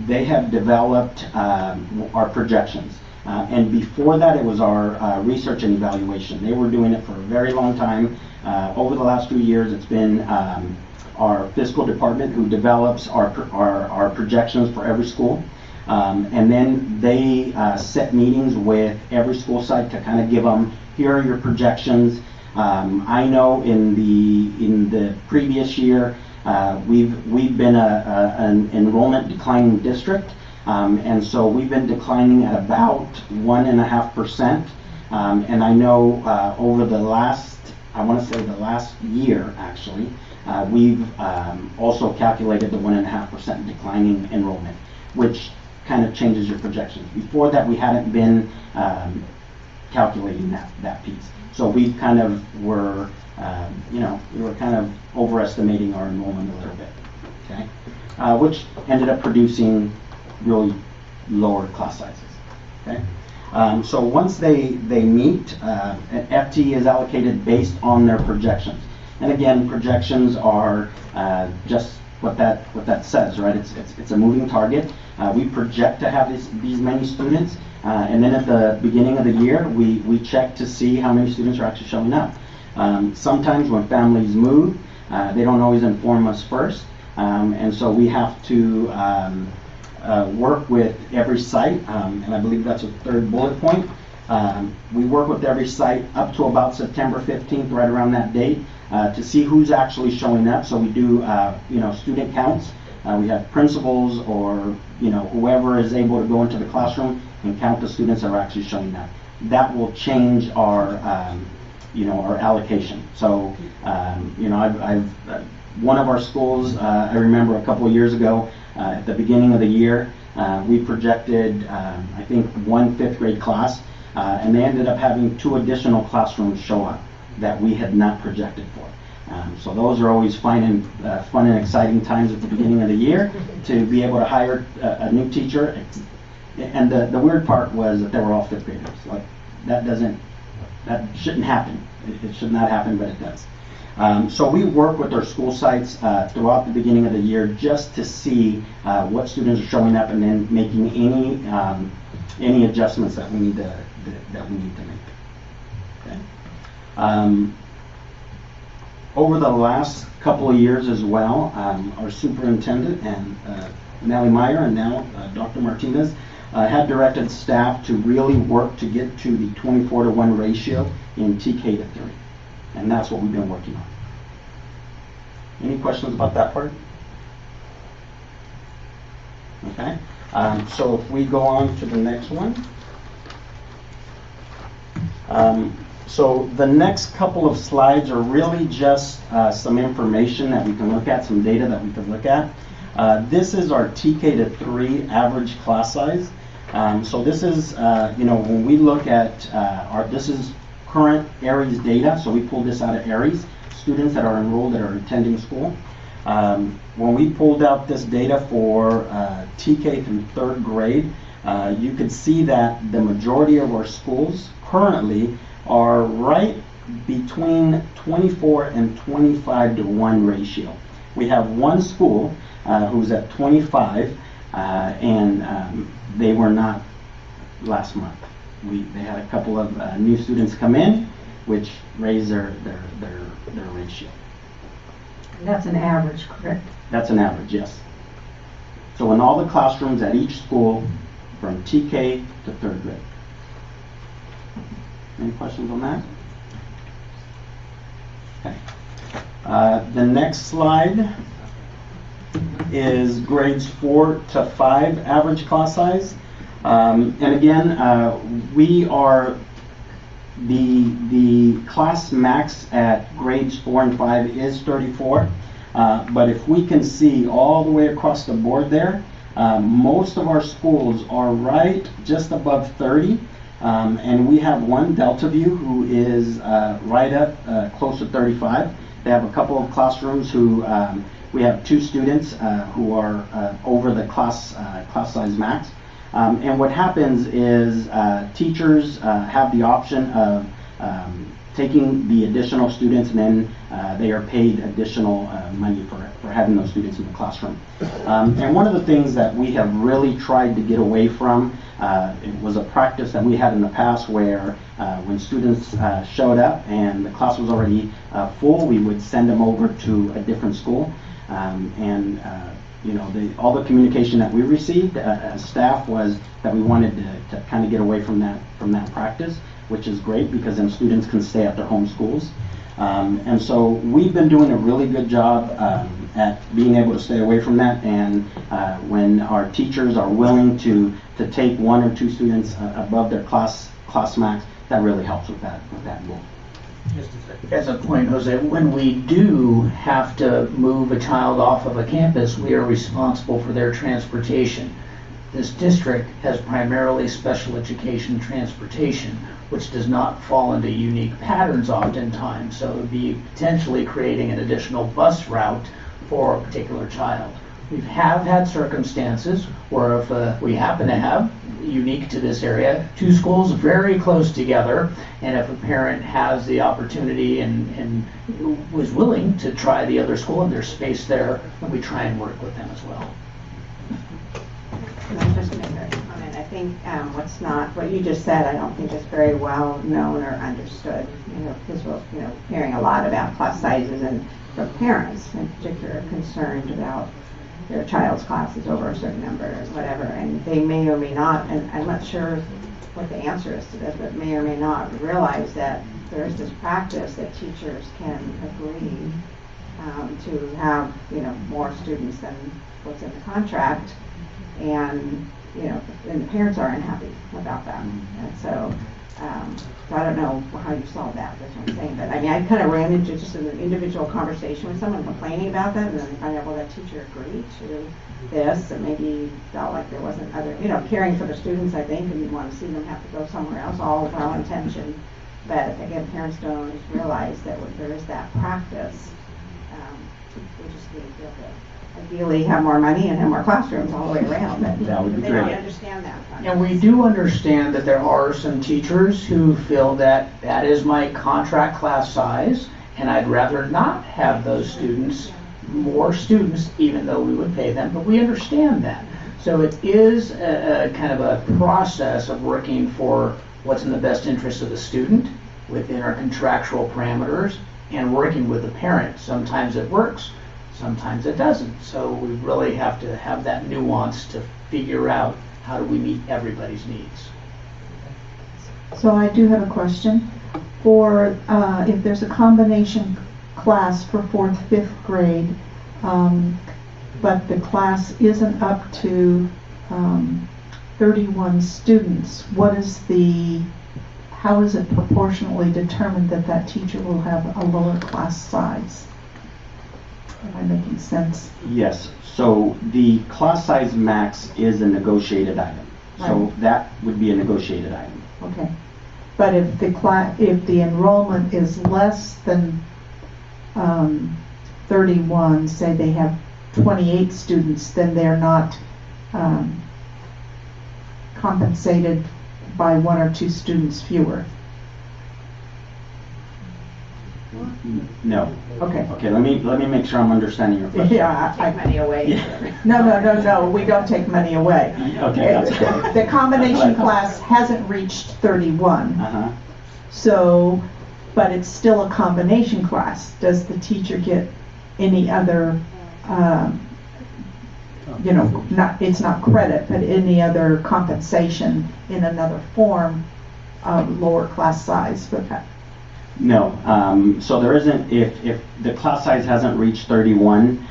they have developed our projections. And before that, it was our research and evaluation. They were doing it for a very long time. Over the last few years, it's been our fiscal department who develops our projections for every school. And then they set meetings with every school site to kind of give them, here are your projections. I know in the previous year, we've been an enrollment declining district. And so we've been declining at about 1.5%. And I know over the last, I want to say the last year actually, we've also calculated the 1.5% declining enrollment, which kind of changes your projections. Before that, we hadn't been calculating that piece. So we kind of were, we were kind of overestimating our enrollment a little bit, okay? Which ended up producing really lower class sizes, okay? So once they meet, an FTE is allocated based on their projections. And again, projections are just what that says, right? It's a moving target. We project to have these many students, and then at the beginning of the year, we check to see how many students are actually showing up. Sometimes when families move, they don't always inform us first, and so we have to work with every site, and I believe that's a third bullet point. We work with every site up to about September 15th, right around that date, to see who's actually showing up. So we do, student counts. We have principals or, whoever is able to go into the classroom and count the students that are actually showing up. That will change our, our allocation. So, one of our schools, I remember a couple of years ago, at the beginning of the year, we projected, I think, one 5th grade class, and they ended up having 2 additional classrooms show up that we had not projected for. So those are always fun and exciting times at the beginning of the year to be able to hire a new teacher. And the weird part was that they were all 5th graders. Like that shouldn't happen. It should not happen, but it does. So we work with our school sites throughout the beginning of the year just to see what students are showing up, and then making any adjustments that we need to make. Okay. Over the last couple of years as well, our superintendent and Nellie Meyer and now Dr. Martinez had directed staff to really work to get to the 24-to-1 ratio in TK to 3. And that's what we've been working on. Any questions about that part? Okay. So if we go on to the next one. So the next couple of slides are really just some information that we can look at, some data that we can look at. This is our TK to 3 average class size. So this is, when we look at this is current Aries data, so we pulled this out of Aries, students that are enrolled that are attending school. When we pulled out this data for TK through 3rd grade, you could see that the majority of our schools currently are right between 24 and 25 to 1 ratio. We have one school who's at 25, and they were not last month. They had a couple of new students come in, which raised their ratio. That's an average, correct? That's an average, yes. So in all the classrooms at each school, from TK to 3rd grade. Any questions on that? Okay. The next slide is grades 4 to 5 average class size. And again, we are the class max at grades 4 and 5 is 34. But if we can see all the way across the board there, most of our schools are right just above 30. And we have one, Delta View, who is right up close to 35. They have a couple of classrooms who we have 2 students who are over the class size max. And what happens is teachers have the option of taking the additional students, and then they are paid additional money for having those students in the classroom. And one of the things that we have really tried to get away from, it was a practice that we had in the past where when students showed up and the class was already full, we would send them over to a different school. You know, all the communication that we received as staff was that we wanted to kind of get away from that practice, which is great because then students can stay at their home schools. And so we've been doing a really good job at being able to stay away from that. And when our teachers are willing to take 1 or 2 students above their class max, that really helps with that goal. Just as a point, Jose, when we do have to move a child off of a campus, we are responsible for their transportation. This district has primarily special education transportation, which does not fall into unique patterns oftentimes. So it would be potentially creating an additional bus route for a particular child. We have had circumstances where if we happen to have, unique to this area, 2 schools very close together, and if a parent has the opportunity and was willing to try the other school and there's space there, we try and work with them as well. I'm just going to make a comment. I think what you just said, I don't think is very well known or understood. You know, because we're hearing a lot about class sizes, and from parents in particular are concerned about their child's class is over a certain number or whatever, and they may or may not, and I'm not sure what the answer is to this, but may or may not realize that there's this practice that teachers can agree to have more students than what's in the contract, and and the parents are unhappy about that. And so I don't know how you solve that, that's what I'm saying, but I mean, I kind of ran into just an individual conversation with someone complaining about that, and then I find out, well, that teacher agreed to this, and maybe felt like there wasn't other, caring for the students, I think, and you want to see them have to go somewhere else, all well-intentioned, but again, parents don't always realize that there is that practice. We just need to ideally have more money and have more classrooms all the way around, but that would be they great. don't understand that. And we do understand that there are some teachers who feel that that is my contract class size, and I'd rather not have those students, more students, even though we would pay them, but we understand that. So it is a kind of a process of working for what's in the best interest of the student within our contractual parameters and working with the parent. Sometimes it works, sometimes it doesn't. So we really have to have that nuance to figure out how do we meet everybody's needs. So I do have a question. For if there's a combination class for 4th, 5th grade, but the class isn't up to 31 students, how is it proportionally determined that teacher will have a lower class size? Am I making sense? Yes. So the class size max is a negotiated item. So Right. that would be a negotiated item. Okay. But if the enrollment is less than 31, say they have 28 students, then they're not compensated by 1 or 2 students fewer. No. Okay. Okay, let me make sure I'm understanding your question. Yeah, Take money away. No, we don't take money away. Okay, that's good. The combination class hasn't reached 31. Uh-huh. So, but it's still a combination class. Does the teacher get any other, it's not credit, but any other compensation in another form of lower class size for that? No, so there isn't, if the class size hasn't reached 31,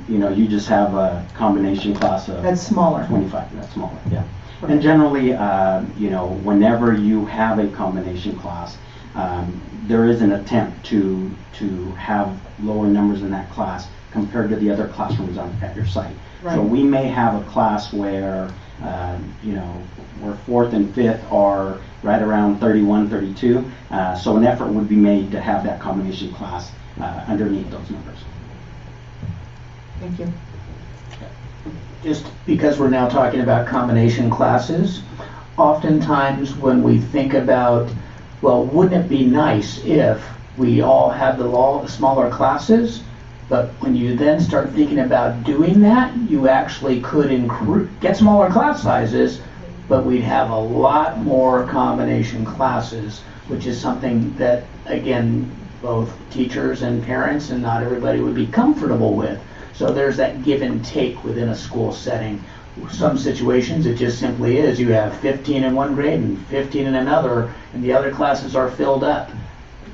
you just have a combination class of That's smaller. 25, that's smaller, yeah. And generally, whenever you have a combination class, there is an attempt to have lower numbers in that class compared to the other classrooms at your site. Right. So we may have a class where, where 4th and 5th are right around 31, 32. So an effort would be made to have that combination class underneath those numbers. Thank you. Just because we're now talking about combination classes, oftentimes when we think about, well, wouldn't it be nice if we all had the smaller classes? But when you then start thinking about doing that, you actually could get smaller class sizes, but we'd have a lot more combination classes, which is something that, again, both teachers and parents and not everybody would be comfortable with. So there's that give and take within a school setting. Some situations it just simply is you have 15 in one grade and 15 in another, and the other classes are filled up.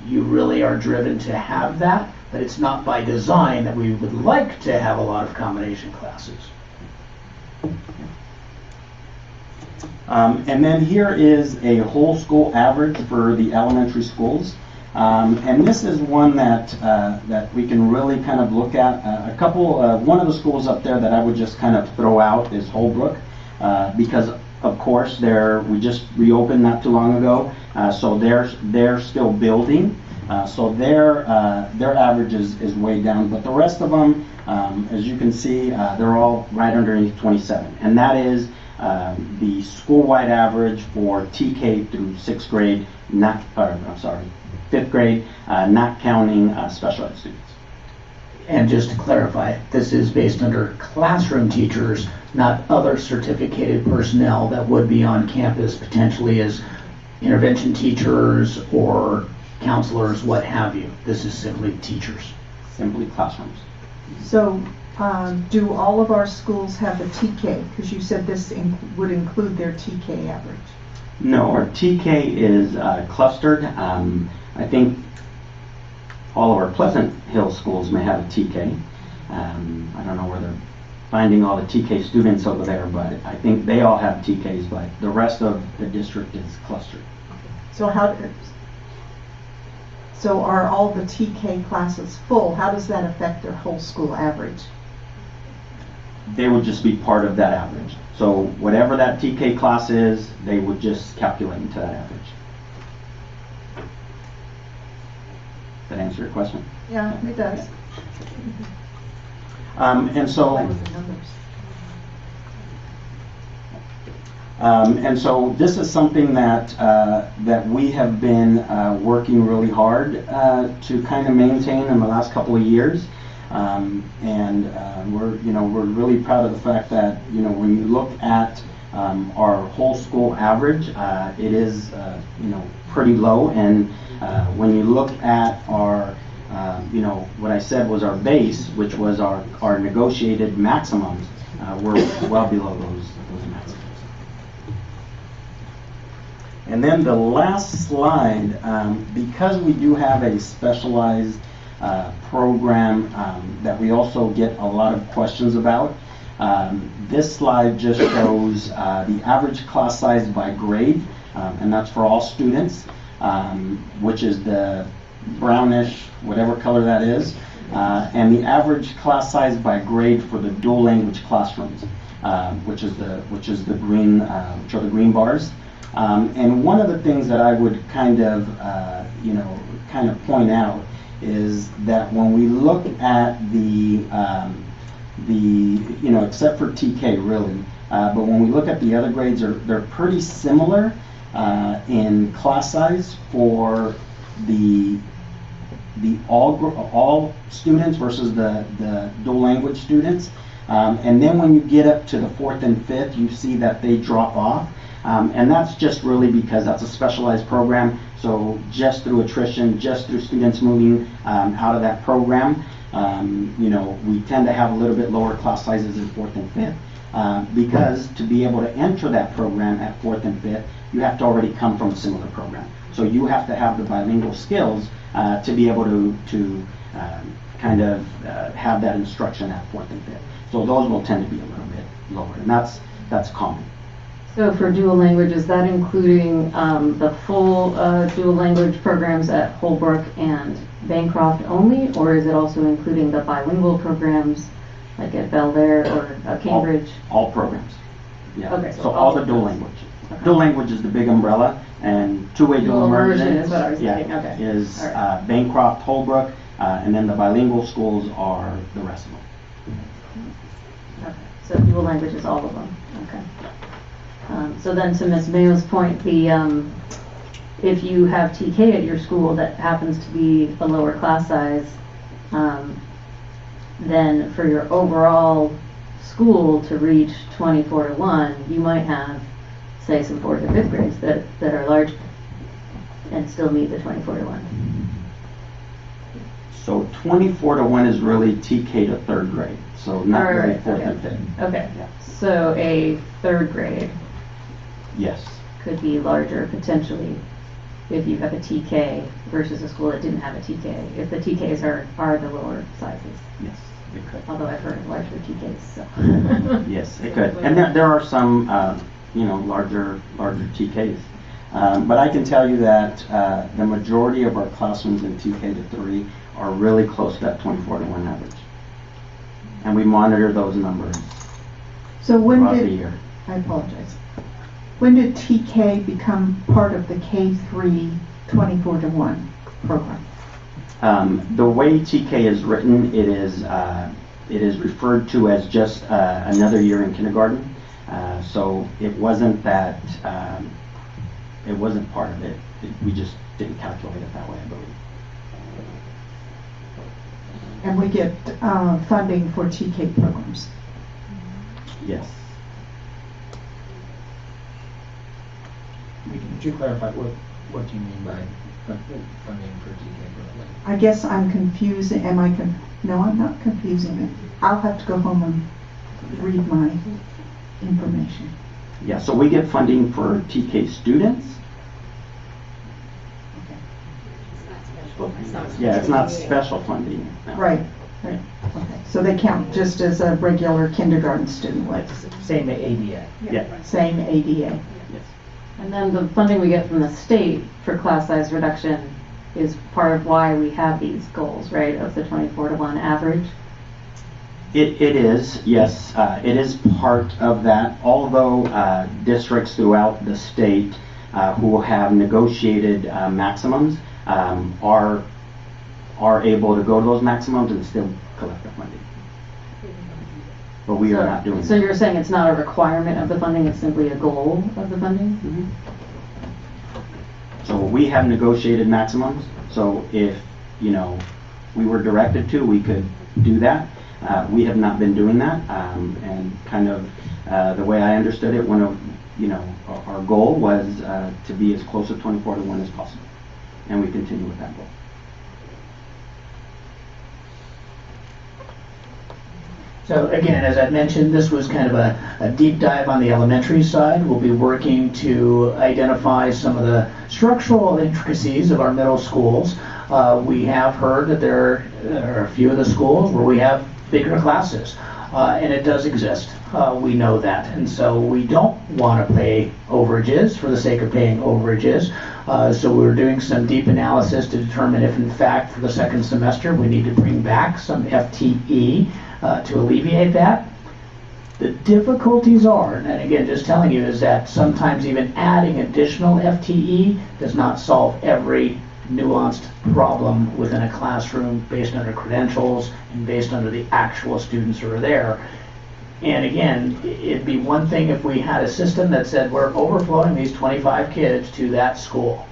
You really are driven to have that, but it's not by design that we would like to have a lot of combination classes. And then here is a whole school average for the elementary schools. And this is one that we can really kind of look at. One of the schools up there that I would just kind of throw out is Holbrook, because of course we just reopened not too long ago, so they're still building. So their average is way down, but the rest of them, as you can see, they're all right underneath 27, and that is the school-wide average for TK through 6th grade, 5th grade, not counting special ed students. And just to clarify, this is based under classroom teachers, not other certificated personnel that would be on campus potentially as intervention teachers or counselors, what have you. This is simply teachers. Simply classrooms. So, do all of our schools have a TK? Because you said this would include their TK average. No, our TK is clustered. I think all of our Pleasant Hill schools may have a TK. I don't know where they're finding all the TK students over there, but I think they all have TKs, but the rest of the district is clustered. So are all the TK classes full? How does that affect their whole school average? They would just be part of that average. So whatever that TK class is, they would just calculate into that average. Does that answer your question? Yeah, it does. And so this is something that we have been working really hard to kind of maintain in the last couple of years, we're really proud of the fact that when you look at our whole school average, it is pretty low, and when you look at our what I said was our base, which was our negotiated maximums, we're well below those maximums. And then the last slide, because we do have a specialized program that we also get a lot of questions about, this slide just shows the average class size by grade, and that's for all students, which is the brownish, whatever color that is, and the average class size by grade for the dual language classrooms, which is the green, which are the green bars. And one of the things that I would kind of point out is that when we look at the except for TK really, but when we look at the other grades, they're pretty similar in class size for the the all students versus the dual language students. And then when you get up to the 4th and 5th, you see that they drop off. And that's just really because that's a specialized program. So just through attrition, just through students moving out of that program, you know, we tend to have a little bit lower class sizes in 4th and 5th. Because to be able to enter that program at 4th and 5th, you have to already come from a similar program. So you have to have the bilingual skills to be able to kind of have that instruction at 4th and 5th. So those will tend to be a little bit lower, and that's common. So for dual language, is that including the full dual language programs at Holbrook and Bancroft only, or is it also including the bilingual programs like at Bel Air or Cambridge? All programs. Yeah. Okay, So all the dual language. Okay. Dual language is the big umbrella, and two-way dual immersion is what I was thinking. Okay. is Right. Bancroft, Holbrook, and then the bilingual schools are the rest of them. Okay. So dual language is all of them. Okay. So then to Ms. Mayo's point, if you have TK at your school that happens to be a lower class size, then for your overall school to reach 24:1, you might have, say, some 4th and 5th grades that are large and still meet the 24:1. So 24:1 is really TK to 3rd grade, so not really 4th okay. and 5th. Okay. Yeah. So a 3rd grade Yes. could be larger potentially if you have a TK versus a school that didn't have a TK, if the TKs are the lower sizes. Yes, it could. Although I've heard of larger TKs, so. Yes, it could. And there are some, you know, larger TKs. But I can tell you that the majority of our classrooms in TK to 3 are really close to that 24:1 average. And we monitor those numbers So when throughout the did, year. I apologize, when did TK become part of the K3 24:1 program? The way TK is written, it is referred to as just another year in kindergarten. So it wasn't that, it wasn't part of it. We just didn't calculate it that way, I believe. And we get funding for TK programs. Yes. Would you clarify what do you mean by funding for TK programs? I guess I'm confusing, no, I'm not confusing it. I'll have to go home and read my information. Yeah, so we get funding for TK students. Yeah, it's not special funding. No. Right. Okay. So they count just as a regular kindergarten student would. Same ADA. Yeah. Same ADA. Yes. And then the funding we get from the state for class size reduction is part of why we have these goals, right, of the 24:1 average? It is, yes, it is part of that, although districts throughout the state who have negotiated maximums are able to go to those maximums and still collect the funding. But we are not doing So that. you're saying it's not a requirement of the funding, it's simply a goal of the funding? Mm-hmm. So we have negotiated maximums, so if, you know, we were directed to, we could do that. We have not been doing that, and kind of the way I understood it, one of, you know, our goal was to be as close to 24:1 as possible, and we continue with that goal. So again, as I mentioned, this was kind of a deep dive on the elementary side. We'll be working to identify some of the structural intricacies of our middle schools. We have heard that there are a few of the schools where we have bigger classes, and it does exist. We know that, and so we don't want to pay overages for the sake of paying overages. So we're doing some deep analysis to determine if, in fact, for the second semester, we need to bring back some FTE to alleviate that. The difficulties are, and again, just telling you, is that sometimes even adding additional FTE does not solve every nuanced problem within a classroom based on the credentials and based on the actual students who are there. And again, it'd be one thing if we had a system that said we're overflowing these 25 kids to that school.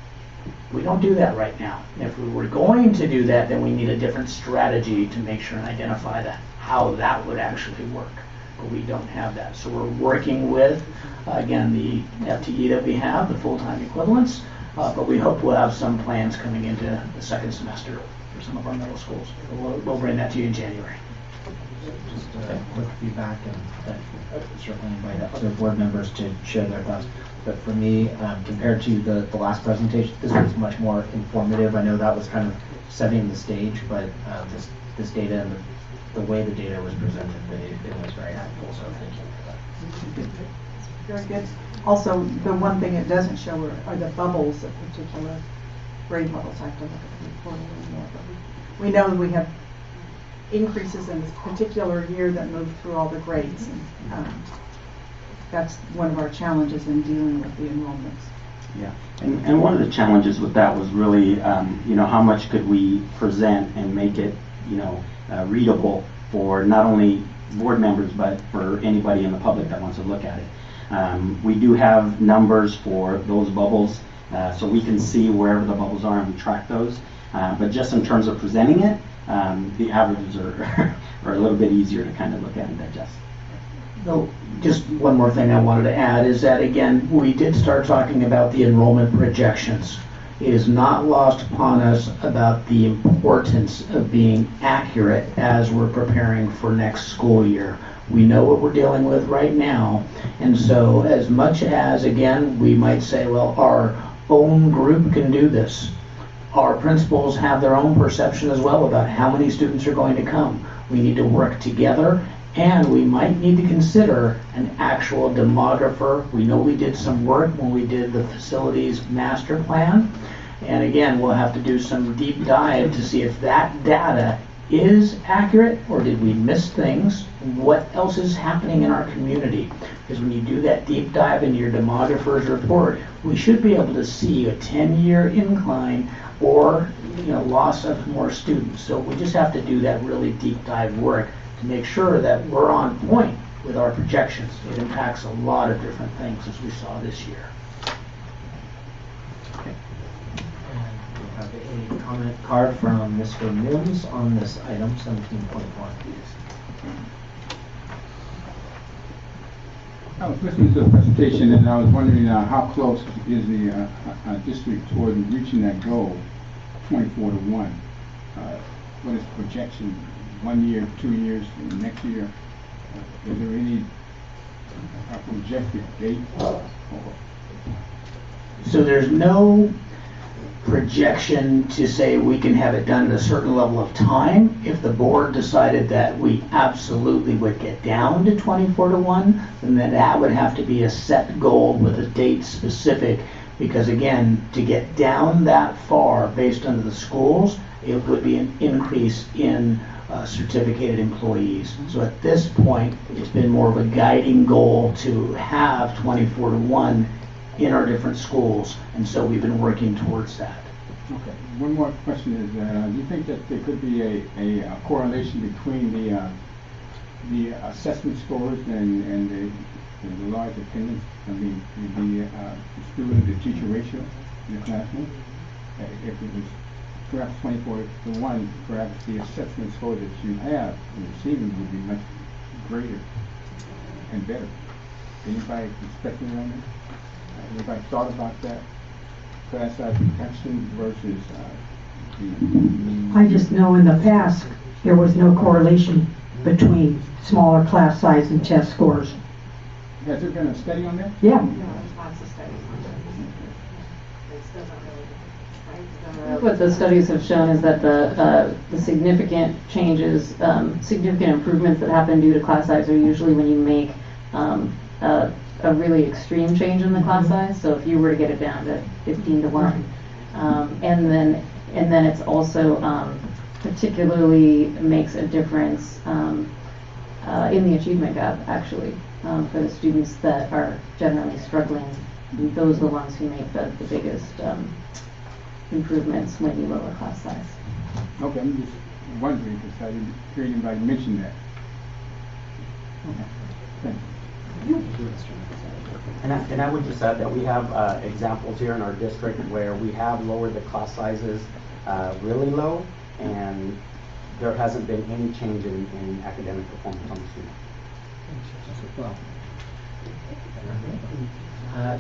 We don't do that right now. If we were going to do that, then we need a different strategy to make sure and identify that, how that would actually work. But we don't have that. So we're working with, again, the FTE that we have, the full-time equivalents, but we hope we'll have some plans coming into the second semester for some of our middle schools. So we'll bring that to you in January. Just quick feedback, and certainly invite other board members to share their thoughts. But for me, compared to the last presentation, this was much more informative. I know that was kind of setting the stage, but this data and the way the data was presented, it was very helpful. So thank you for that. Very good. Also, the one thing it doesn't show are the bubbles of particular grade levels. I have to look at the report a little more. But we know we have increases in this particular year that move through all the grades. And that's one of our challenges in dealing with the enrollments. Yeah, and one of the challenges with that was really, you know, how much could we present and make it, you know, readable for not only board members but for anybody in the public that wants to look at it. We do have numbers for those bubbles, so we can see wherever the bubbles are and we track those. But just in terms of presenting it, the averages are, are a little bit easier to kind of look at and digest. No, just one more thing I wanted to add is that, again, we did start talking about the enrollment projections. It is not lost upon us about the importance of being accurate as we're preparing for next school year. We know what we're dealing with right now, and so as much as, again, we might say, well, our own group can do this, our principals have their own perception as well about how many students are going to come. We need to work together, and we might need to consider an actual demographer. We know we did some work when we did the facilities master plan, and again, we'll have to do some deep dive to see if that data is accurate or did we miss things. What else is happening in our community? Because when you do that deep dive into your demographer's report, we should be able to see a 10-year incline or, you know, loss of more students. So we just have to do that really deep dive work to make sure that we're on point with our projections. It impacts a lot of different things as we saw this year. Okay. And we have a comment card from Mr. Mims on this item 17.1. I was listening to the presentation and I was wondering how close is the district toward reaching that goal, 24 to 1. What is the projection? 1 year, 2 years, next year? Is there any projected date? So there's no projection to say we can have it done at a certain level of time. If the board decided that we absolutely would get down to 24 to 1, then that would have to be a set goal with a date specific, because again, to get down that far based on the schools, it would be an increase in certificated employees. So at this point, it's been more of a guiding goal to have 24 to 1 in our different schools, and so we've been working towards that. Okay. One more question is, do you think that there could be a correlation between the assessment scores and the large attendance, I mean, the student-to-teacher ratio in the classroom? If it was perhaps 24 to 1, perhaps the assessment score that you have in receiving would be much greater and better. Anybody speculate on that? Anybody thought about that? Class size reduction versus I just know in the past there was no correlation between smaller class size and test scores. Has there been a study on that? Yeah. Lots of studies on that. This doesn't really, What the studies have shown is that the significant changes, significant improvements that happen due to class size are usually when you make a really extreme change in the class size. So if you were to get it down to 15 to 1, and then it's also particularly makes a difference in the achievement gap, actually, for the students that are generally struggling. Those are the ones who make the biggest improvements when you lower class size. Okay, I'm just wondering because I didn't hear anybody mention that. Okay, thank you. And I would just add that we have examples here in our district where we have lowered the class sizes really low, and there hasn't been any change in academic performance on the student. Well,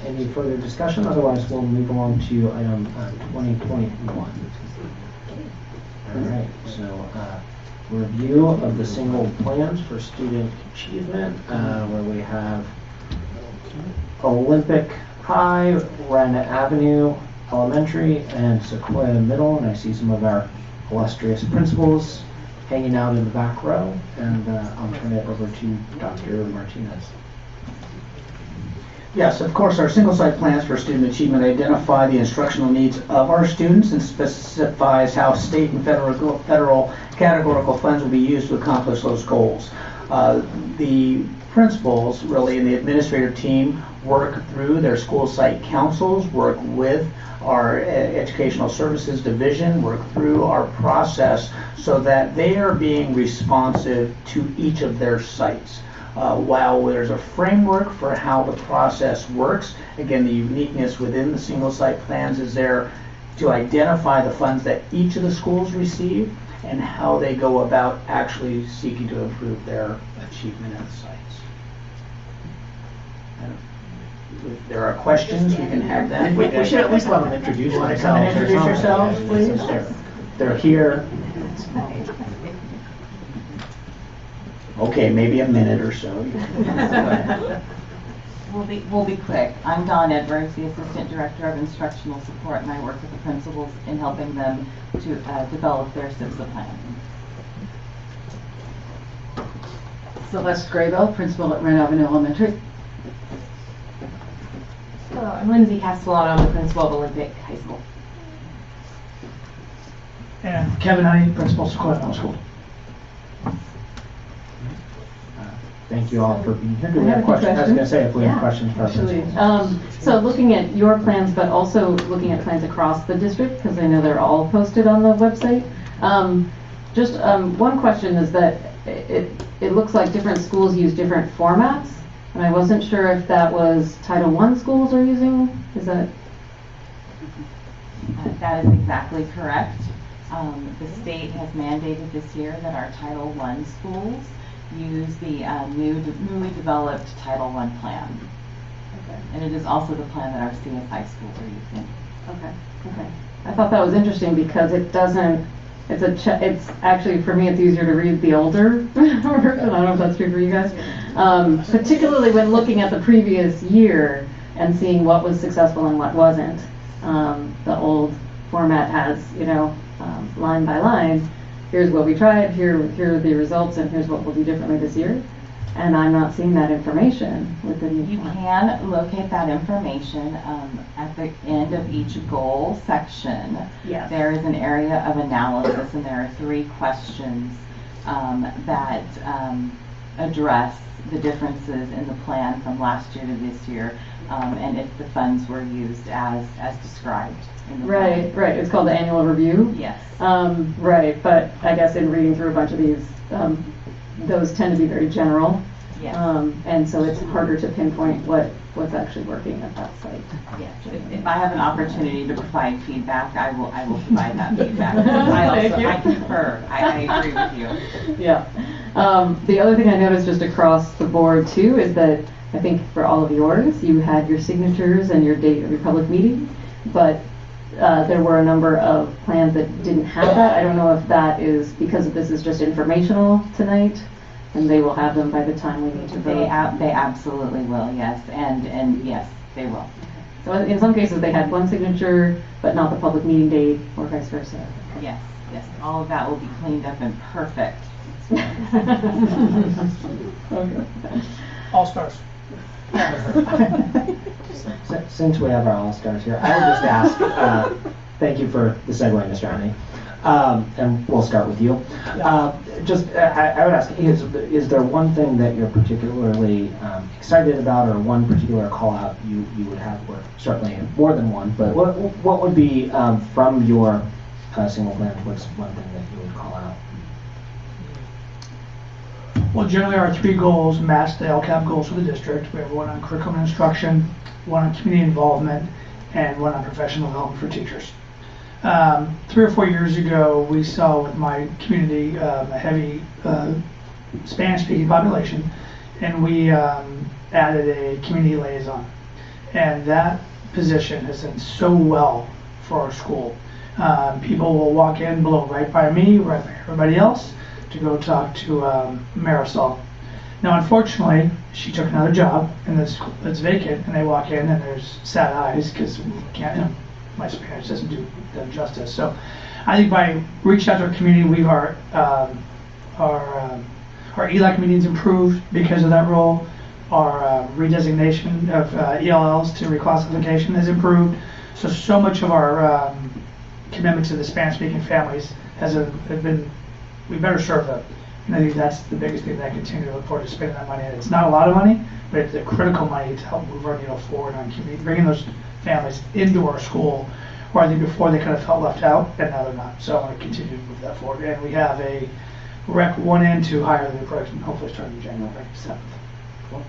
any further discussion? Otherwise, we'll move along to item 2021. All right, so review of the single plans for student achievement, where we have Olympic High, Wren Avenue Elementary, and Sequoia Middle. And I see some of our illustrious principals hanging out in the back row, and I'll turn it over to Dr. Martinez. Yes, of course, our single site plans for student achievement identify the instructional needs of our students and specifies how state and federal categorical funds will be used to accomplish those goals. The principals, really, and the administrative team work through their school site councils, work with our educational services division, work through our process so that they are being responsive to each of their sites. While there's a framework for how the process works, again, the uniqueness within the single site plans is there to identify the funds that each of the schools receive and how they go about actually seeking to improve their achievement at the sites. If there are questions, we can have them. We should at least let them introduce You want to themselves. come and introduce yourselves, please? They're here. Okay, maybe a minute or so. We'll be quick. I'm Dawn Edwards, the Assistant Director of Instructional Support, and I work with the principals in helping them to develop their SIPSA plan. Celeste Graybell, Principal at Wren Avenue Elementary. Hello, I'm Lindsay Castellano. I'm the principal of Olympic High School. And Kevin Honey, Principal, Sequoia Middle School. Thank you all for being here. Do we have questions? I was going to say if we have questions for our principals. So looking at your plans, but also looking at plans across the district, because I know they're all posted on the website. One question is that it looks like different schools use different formats, and I wasn't sure if that was Title I schools are using. Is that? That is exactly correct. The state has mandated this year that our Title I schools use the newly developed Title I plan. Okay. And it is also the plan that our CSI schools are using. Okay. I thought that was interesting because it doesn't. It's actually, for me, it's easier to read the older version. I don't know if that's true for you guys. Particularly when looking at the previous year and seeing what was successful and what wasn't. The old format has, line by line, here's what we tried, here are the results, and here's what we'll do differently this year. And I'm not seeing that information with the new You plan. can locate that information at the end of each goal section. Yes. There is an area of analysis, and there are 3 questions that address the differences in the plan from last year to this year, and if the funds were used as described in the plan. Right. It's called the annual review. Yes. Right, but I guess in reading through a bunch of these, those tend to be very general. Yes. And so it's harder to pinpoint what's actually working at that site. Yes. If I have an opportunity to provide feedback, I will provide that feedback. I concur. I agree with you. Yeah. The other thing I noticed just across the board too is that I think for all of yours, you had your signatures and your date of your public meeting, but there were a number of plans that didn't have that. I don't know if that is because this is just informational tonight, and they will have them by the time we need to vote. They absolutely will, yes, and yes, they will. So in some cases, they had one signature, but not the public meeting date, or vice versa. Yes, all of that will be cleaned up and perfect. Okay. All stars. Since we have our all-stars here, I would just ask, thank you for the segue, Mr. Honey, and we'll start with you. I would ask, is there one thing that you're particularly excited about, or one particular call-out you would have, or certainly more than one, but what would be from your single plan, what's one thing that you would call out? Well, generally our 3 goals match the LCAP goals for the district. We have one on curriculum and instruction, one on community involvement, and one on professional development for teachers. 3 or 4 years ago, we saw with my community a heavy Spanish-speaking population, and we added a community liaison. And that position has done so well for our school. People will walk in, blow right by me, right by everybody else, to go talk to Marisol. Now, unfortunately, she took another job, and it's vacant, and they walk in, and there's sad eyes, because we can't, my Spanish doesn't do them justice. So I think by reaching out to our community, our ELAC meetings improved because of that role. Our redesignation of ELLs to reclassification has improved. So much of our commitment to the Spanish-speaking families has been, we better serve them. And I think that's the biggest thing that I continue to look forward to spending that money. And it's not a lot of money, but it's a critical money to help move our needle forward on community, bringing those families into our school, where I think before they kind of felt left out, and now they're not. So I want to continue to move that forward. And we have a Rec 1 and 2 higher than the projection, hopefully starting January 7th. Cool.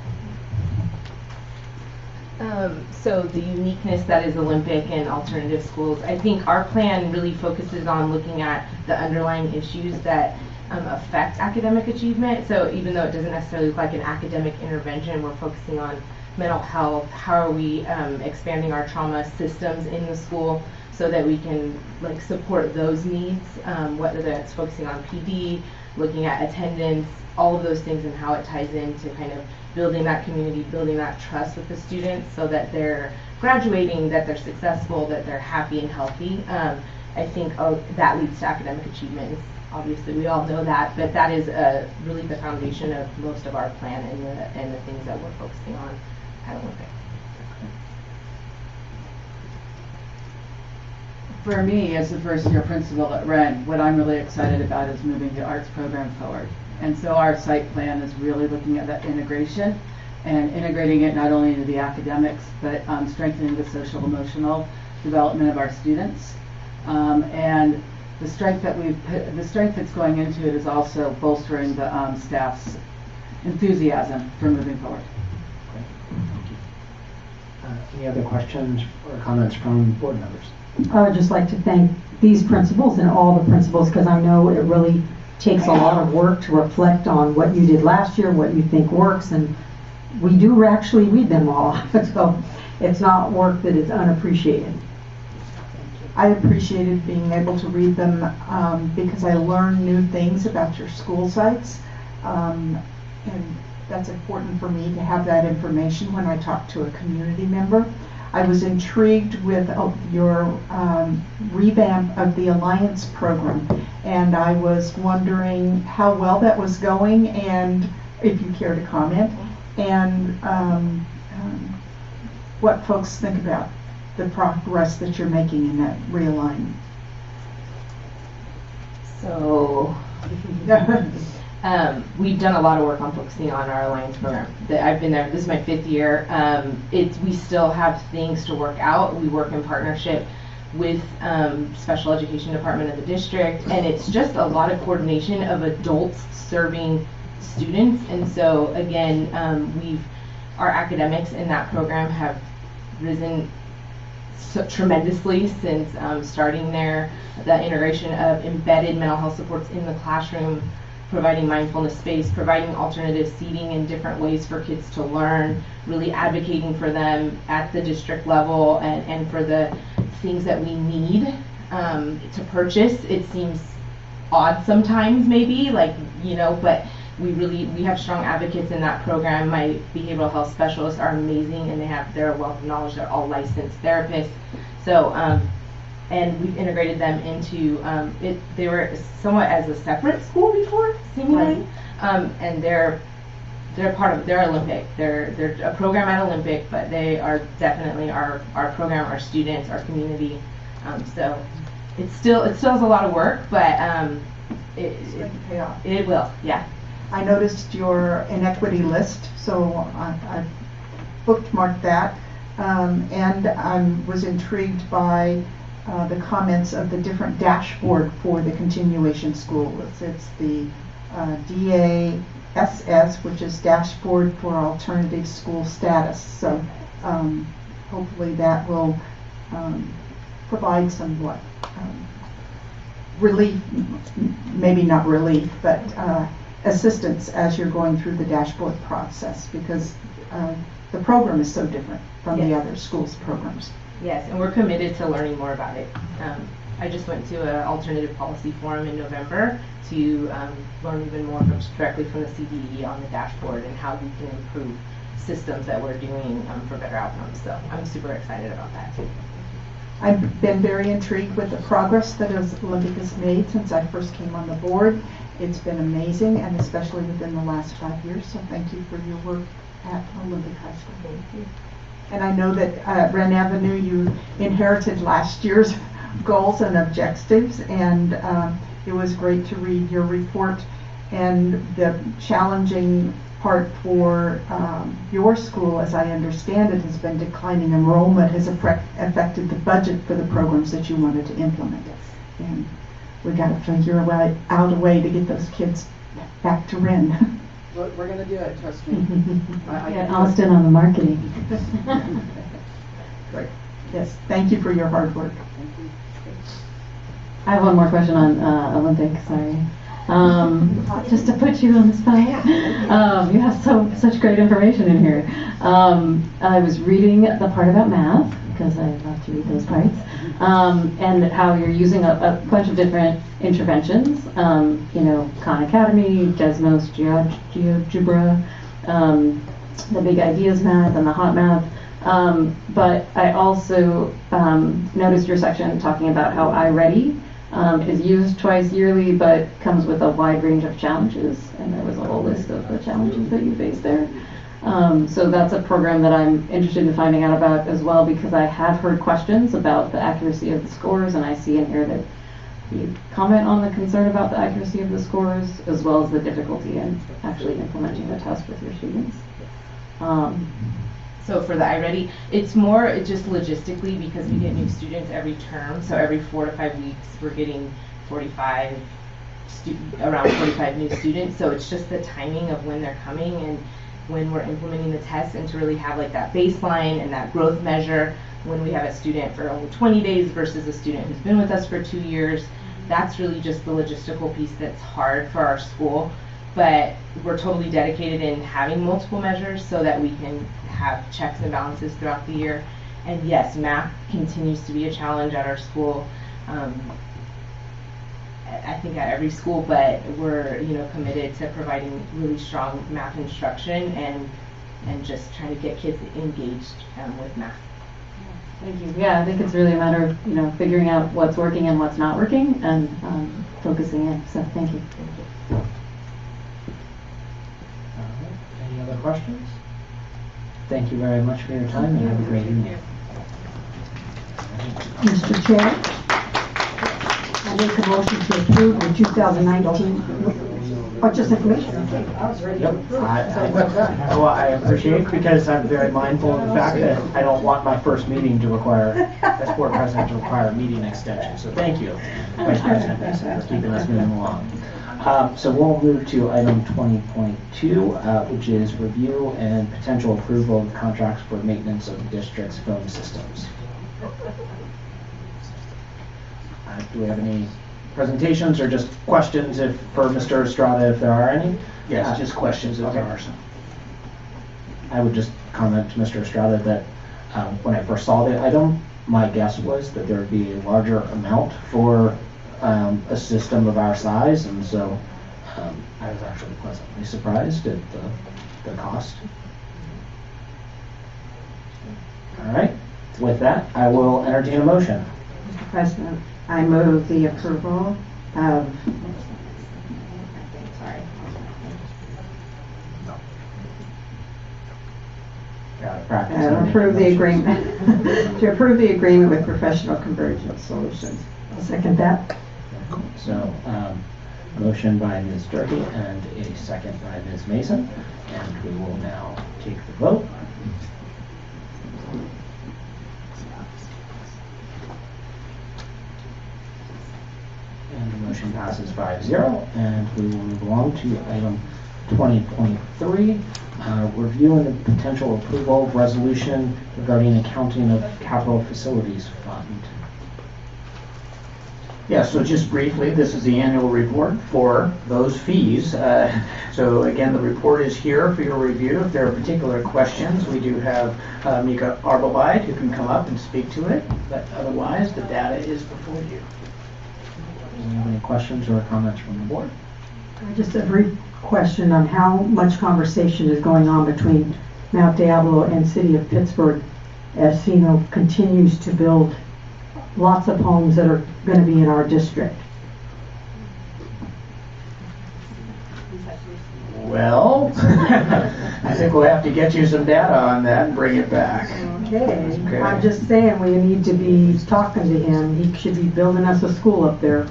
So the uniqueness that is Olympic and alternative schools, I think our plan really focuses on looking at the underlying issues that affect academic achievement. So even though it doesn't necessarily look like an academic intervention, we're focusing on mental health. How are we expanding our trauma systems in the school so that we can support those needs, whether that's focusing on PD, looking at attendance, all of those things, and how it ties into kind of building that community, building that trust with the students so that they're graduating, that they're successful, that they're happy and healthy. I think that leads to academic achievement. Obviously, we all know that, but that is really the foundation of most of our plan and the things that we're focusing on at Olympic. For me, as the first-year principal at Wren, what I'm really excited about is moving the arts program forward. And so our site plan is really looking at that integration and integrating it not only into the academics, but strengthening the social emotional development of our students. And the strength that's going into it is also bolstering the staff's enthusiasm for moving forward. Great. Thank you. Any other questions or comments from board members? I would just like to thank these principals and all the principals, because I know it really takes a lot of work to reflect on what you did last year, what you think works, and we do actually read them all. So it's not work that is unappreciated. I appreciated being able to read them because I learned new things about your school sites, and that's important for me to have that information when I talk to a community member. I was intrigued with your revamp of the Alliance program, and I was wondering how well that was going, and if you care to comment, and what folks think about the progress that you're making in that realignment. So we've done a lot of work on focusing on our Alliance program. I've been there, this is my 5th year. We still have things to work out. We work in partnership with special education department of the district, and it's just a lot of coordination of adults serving students. And so again, our academics in that program have risen tremendously since starting there. The integration of embedded mental health supports in the classroom, providing mindfulness space, providing alternative seating in different ways for kids to learn, really advocating for them at the district level and for the things that we need to purchase. It seems odd sometimes maybe, but we have strong advocates in that program. My behavioral health specialists are amazing, and they're a wealth of knowledge. They're all licensed therapists. So, and we've integrated them into they were somewhat as a separate school before, seemingly, and they're Olympic. They're a program at Olympic, but they are definitely our program, our students, our community. So it still has a lot of work, but it's going to pay off. It will, yeah. I noticed your inequity list, so I bookmarked that, and I was intrigued by the comments of the different dashboard for the continuation school. It's the DA, DSS, which is Dashboard for Alternative School Status. So hopefully that will provide somewhat relief, maybe not relief, but assistance as you're going through the dashboard process, because the program is so different from the other schools' programs. Yes, and we're committed to learning more about it. I just went to an alternative policy forum in November to learn even more directly from the CDE on the dashboard and how we can improve systems that we're doing for better outcomes. So I'm super excited about that too. I've been very intrigued with the progress that Olympic has made since I first came on the board. It's been amazing, and especially within the last 5 years. So thank you for your work at Olympic High School. Thank you. And I know that at Wren Avenue, you inherited last year's goals and objectives, and it was great to read your report. And the challenging part for your school, as I understand it, has been declining enrollment has affected the budget for the programs that you wanted to implement. And we got to figure out a way to get those kids back to Wren. We're going to do it, trust me. Get Austin on the marketing. Great. Yes, thank you for your hard work. I have one more question on Olympic, sorry. Just to put you on the spot. You have such great information in here. I was reading the part about math, because I love to read those parts, and how you're using a bunch of different interventions, Khan Academy, Desmos, GeoGebra, the Big Ideas Math, and the Hot Math. But I also noticed your section talking about how iReady is used twice yearly, but comes with a wide range of challenges, and there was a whole list of the challenges that you face there. So that's a program that I'm interested in finding out about as well, because I have heard questions about the accuracy of the scores, and I see in here that you comment on the concern about the accuracy of the scores, as well as the difficulty in actually implementing the test with your students. So for the iReady, it's more just logistically because we get new students every term. So every 4 to 5 weeks, we're getting around 45 new students. So it's just the timing of when they're coming and when we're implementing the test, and to really have like that baseline and that growth measure when we have a student for only 20 days versus a student who's been with us for 2 years. That's really just the logistical piece that's hard for our school. But we're totally dedicated in having multiple measures so that we can have checks and balances throughout the year. And yes, math continues to be a challenge at our school. I think at every school, but we're committed to providing really strong math instruction and just trying to get kids engaged with math. Thank you. Yeah, I think it's really a matter of figuring out what's working and what's not working, and focusing in. So thank you. Any other questions? Thank you very much for your time, and have a great evening. Mr. Chair, I make a motion to approve the 2019 budget information. Yep. Well, I appreciate, because I'm very mindful of the fact that I don't want my first meeting to require, as board president, to require a meeting extension. So thank you, Vice President Mason, for keeping us moving along. So we'll move to item 20.2, which is review and potential approval of contracts for maintenance of the district's phone systems. Do we have any presentations or just questions for Mr. Estrada, if there are any? Yes, just questions if there are some. I would just comment to Mr. Estrada that when I first saw the item, my guess was that there would be a larger amount for a system of our size, and so I was actually pleasantly surprised at the cost. All right, with that, I will entertain a motion. Mr. President, I move the approval of approve the agreement to approve the agreement with Professional Convergence Solutions. I'll second that. So, motion by Ms. Durkee and a second by Ms. Mason, and we will now take the vote. And the motion passes 5-0, and we will move along to item 20.3, review and potential approval of resolution regarding accounting of capital facilities fund. Yeah, so just briefly, this is the annual report for those fees. So again, the report is here for your review. If there are particular questions, we do have Mika Arbelite who can come up and speak to it, but otherwise, the data is before you. Any questions or comments from the board? Just a brief question on how much conversation is going on between Mount Diablo and City of Pittsburgh as CINO continues to build lots of homes that are going to be in our district. Well, I think we'll have to get you some data on that and bring it back. Okay. I'm just saying we need to be talking to him. He should be building us a school up there.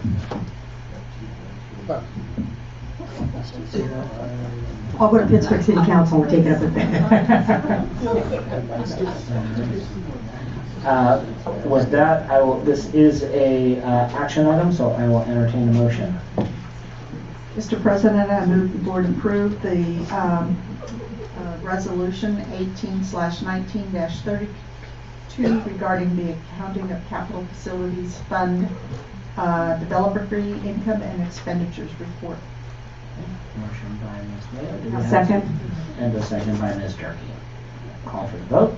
I'll go to Pittsburgh City Council and take it up with them. With that, this is a action item, so I will entertain a motion. Mr. President, I move the board approve the resolution 18/19-32 regarding the accounting of capital facilities fund developer fee income and expenditures report. Motion by Ms. Mayo. Do we A have second. And a second by Ms. Durkee. Call for the vote.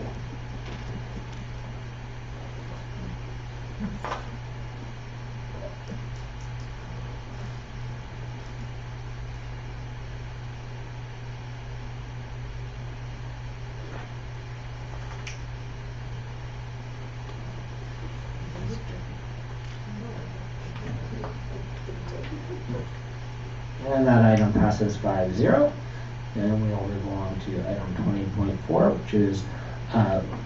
And that item passes 5-0. And we will move on to item 20.4, which is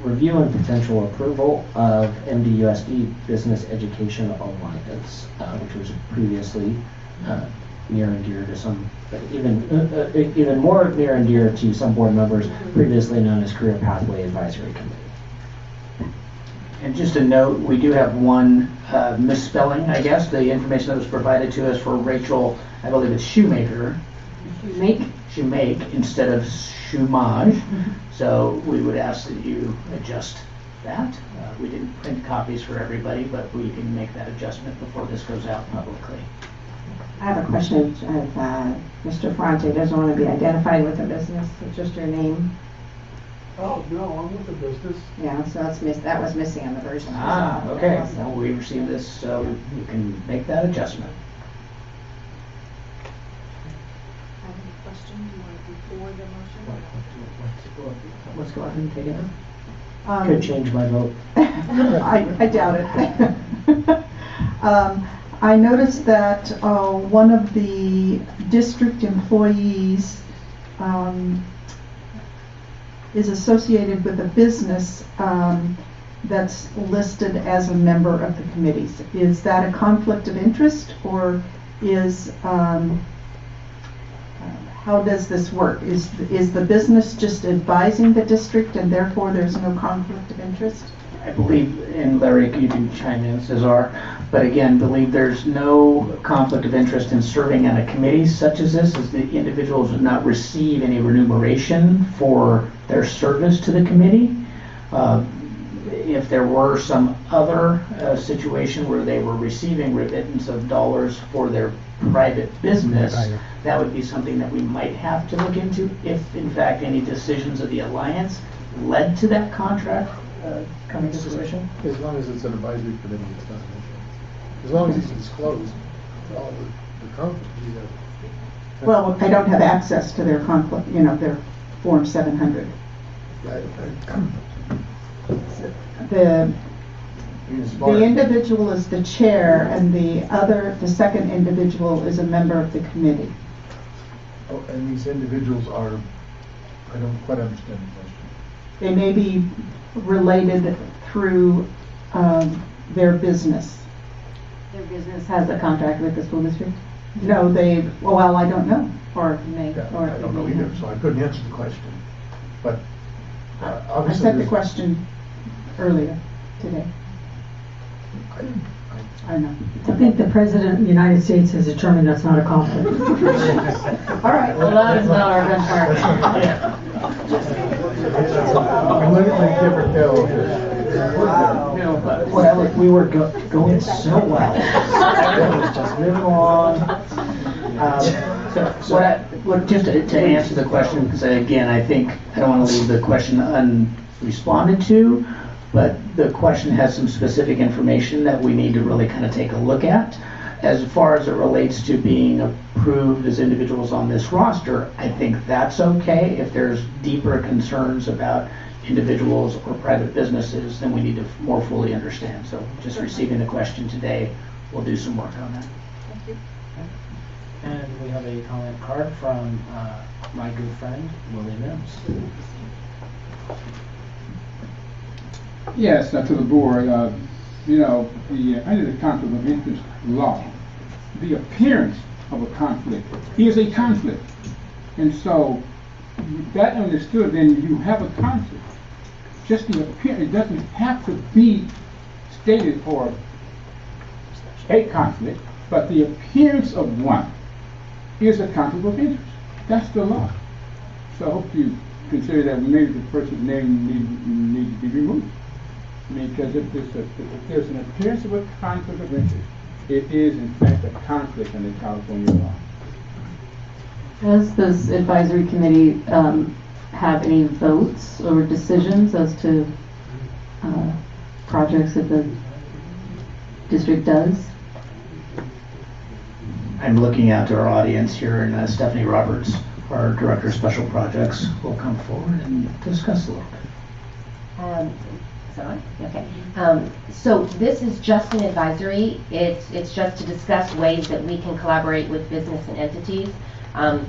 review and potential approval of MDUSD Business Education Alliance, which was previously near and dear to some, but even more near and dear to some board members, previously known as Career Pathway Advisory Committee. And just a note, we do have one misspelling, I guess. The information that was provided to us for Rachel, I believe it's Shoemaker. Shoemake instead of Shoemage. So we would ask that you adjust that. We didn't print copies for everybody, but we can make that adjustment before this goes out publicly. I have a question. Mr. Ferrante doesn't want to be identified with the business. It's just your name. Oh, no, I'm with the business. Yeah, so that was missing on the version. Okay. Well, we received this, so you can make that adjustment. Let's go ahead and take it up. Could change my vote. I doubt it. I noticed that one of the district employees is associated with a business that's listed as a member of the committees. Is that a conflict of interest, or is how does this work? Is the business just advising the district and therefore there's no conflict of interest? I believe, and Larry, you can chime in, Cesar, but again, believe there's no conflict of interest in serving on a committee such as this, as the individuals would not receive any remuneration for their service to the committee. If there were some other situation where they were receiving remittance of dollars for their private business, that would be something that we might have to look into if, in fact, any decisions of the alliance led to that contract coming to fruition. As long as it's an advisory committee, it's not an issue. As long as it's disclosed, all the conflict. Well, I don't have access to their conflict, their Form 700. The individual is the chair, and the second individual is a member of the committee. Oh, and these individuals are, I don't quite understand the question. They may be related through their business. Their business has a contract with the school district? No, well, I don't know, or may. Yeah, or I don't know either, so I couldn't answer the question. But I obviously, sent the question earlier today. I know. I think the President of the United States has determined that's not a conflict. All right, well, that is not our benchmark. Completely different bill here. No, but well, we were going so well. Everything was just moving along. Just to answer the question, because again, I think I don't want to leave the question unresponded to, but the question has some specific information that we need to really kind of take a look at. As far as it relates to being approved as individuals on this roster, I think that's okay. If there's deeper concerns about individuals or private businesses, then we need to more fully understand. So just receiving the question today, we'll do some work on that. Thank you. And we have a comment card from my good friend, Willie Mims. Yes, to the board, under the conflict of interest law, the appearance of a conflict is a conflict. And so, that understood, then you have a conflict. Just the appearance, it doesn't have to be stated or a conflict, but the appearance of one is a conflict of interest. That's the law. So I hope you consider that maybe the person's name needs to be removed. I mean, because if there's an appearance of a conflict of interest, it is in fact a conflict under California law. Does this advisory committee have any votes or decisions as to projects that the district does? I'm looking out to our audience here, and Stephanie Roberts, our Director of Special Projects, will come forward and discuss a little bit. Okay. So this is just an advisory. It's just to discuss ways that we can collaborate with business and entities.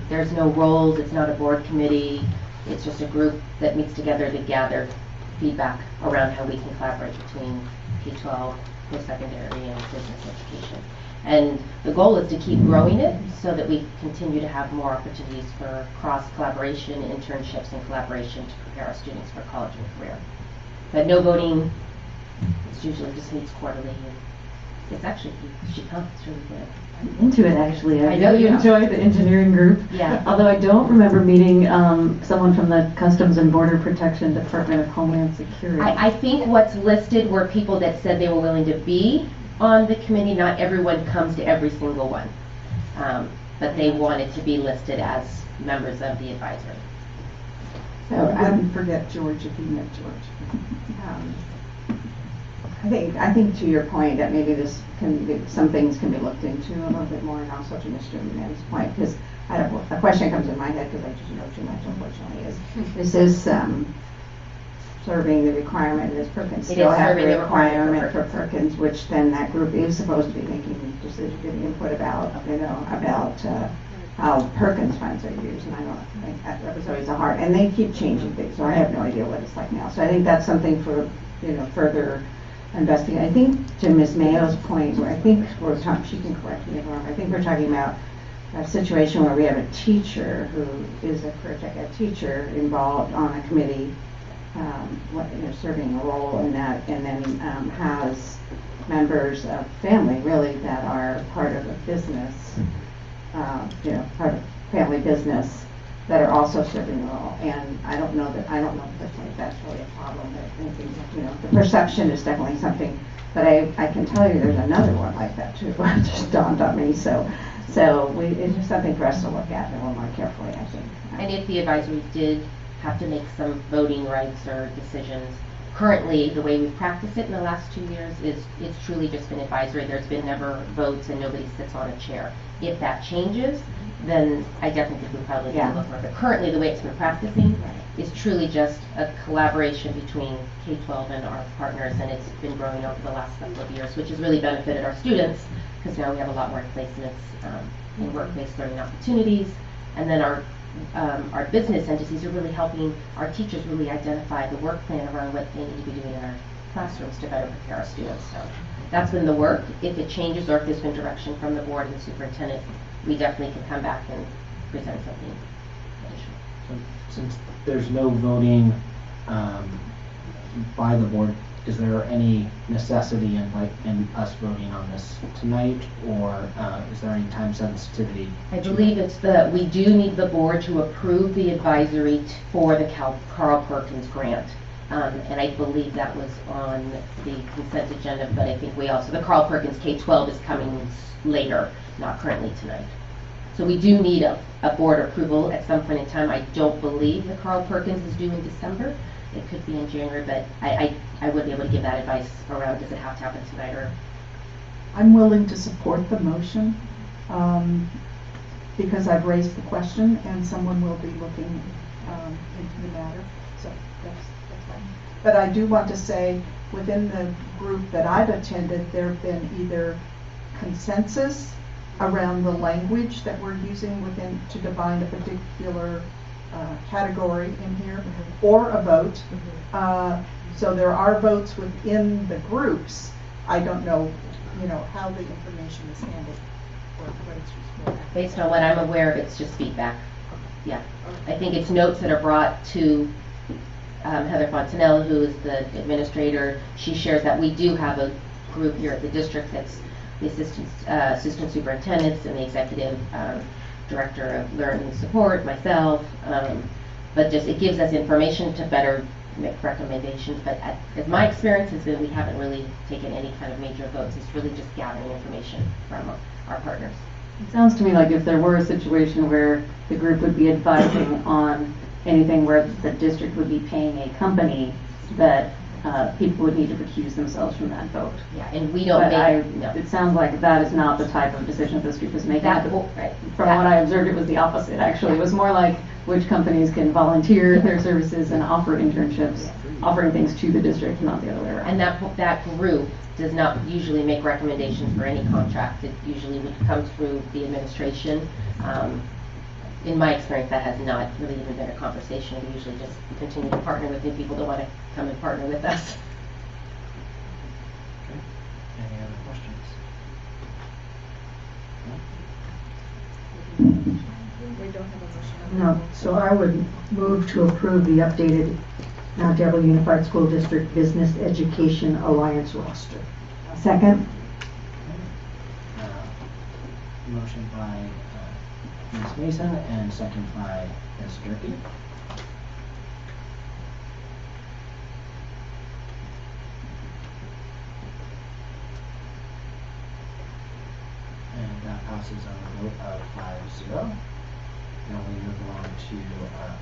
There's no roles. It's not a board committee. It's just a group that meets together to gather feedback around how we can collaborate between K-12, post-secondary, and business education. And the goal is to keep growing it so that we continue to have more opportunities for cross-collaboration, internships, and collaboration to prepare our students for college and career. But no voting. It's usually just meets quarterly. And it's actually, she comes, it's really good. I'm into it, actually. I know really you enjoy the engineering group. Yeah. Although I don't remember meeting someone from the Customs and Border Protection Department of Homeland Security. I think what's listed were people that said they were willing to be on the committee. Not everyone comes to every single one. But they wanted to be listed as members of the advisory. So I wouldn't forget George if you met George. I think to your point that maybe this can be, some things can be looked into a little bit more, and also to Mr. Mann's point, because a question comes in my head because I just know too much, unfortunately, is this serving the requirement, does Perkins still have the requirement for Perkins, which then that group is supposed to be making decisions, giving input about, how Perkins funds are used, and I don't think that was always a hard, and they keep changing things, so I have no idea what it's like now. So I think that's something for, further investigate. I think to Ms. Mayo's point, where I think we're talking, she can correct me if I'm wrong, I think we're talking about a situation where we have a teacher who is a career tech ed teacher involved on a committee, serving a role in that, and then has members of family really that are part of a business, part of family business that are also serving the role. And I don't know personally if that's really a problem. But I think, the perception is definitely something. But I can tell you there's another one like that too. It just dawned on me. So it's just something for us to look at a little more carefully, I think. And if the advisory did have to make some voting rights or decisions, currently the way we've practiced it in the last 2 years is it's truly just been advisory. There's been never votes and nobody sits on a chair. If that changes, then I definitely think we probably need to look more. But currently the way it's been practicing is truly just a collaboration between K-12 and our partners, and it's been growing over the last couple of years, which has really benefited our students because now we have a lot more placements in workplace learning opportunities, and then our business entities are really helping our teachers really identify the work plan around what they need to be doing in our classrooms to better prepare our students. So that's been the work. If it changes or if there's been direction from the board and the superintendent, we definitely can come back and present something additional. So, since there's no voting by the board, is there any necessity in us voting on this tonight, or is there any time sensitivity? I believe we do need the board to approve the advisory for the Carl Perkins grant. And I believe that was on the consent agenda, but I think the Carl Perkins K-12 is coming later, not currently tonight. So we do need a board approval at some point in time. I don't believe the Carl Perkins is due in December. It could be in January, but I would be able to give that advice around, does it have to happen tonight or? I'm willing to support the motion because I've raised the question and someone will be looking into the matter. So that's fine. But I do want to say within the group that I've attended, there have been either consensus around the language that we're using to define a particular category in here, or a vote. So there are votes within the groups. I don't know, how the information is handled or what it's used for. Based on what I'm aware of, it's just feedback. Yeah. I think it's notes that are brought to Heather Fontanella, who is the administrator. She shares that we do have a group here at the district that's the assistant superintendents and the executive director of learning support, myself, but just it gives us information to better make recommendations. But as my experience has been, we haven't really taken any kind of major votes. It's really just gathering information from our partners. It sounds to me like if there were a situation where the group would be advising on anything where the district would be paying a company, that people would need to recuse themselves from that vote. Yeah, and we don't But it sounds like that is not the type of decision this group is making. Right. From what I observed, it was the opposite, actually. It was more like which companies can volunteer their services and offer internships, offering things to the district, not the other way around. And that group does not usually make recommendations for any contract. It usually would come through the administration. In my experience, that has not really even been a conversation. We usually just continue to partner with new people that want to come and partner with us. Okay. Any other questions? We don't have a motion. No, so I would move to approve the updated Mount Diablo Unified School District Business Education Alliance roster. Second. Motion by Ms. Mason and second by Ms. Durkee. And that passes on a vote of 5-0. Now we move on to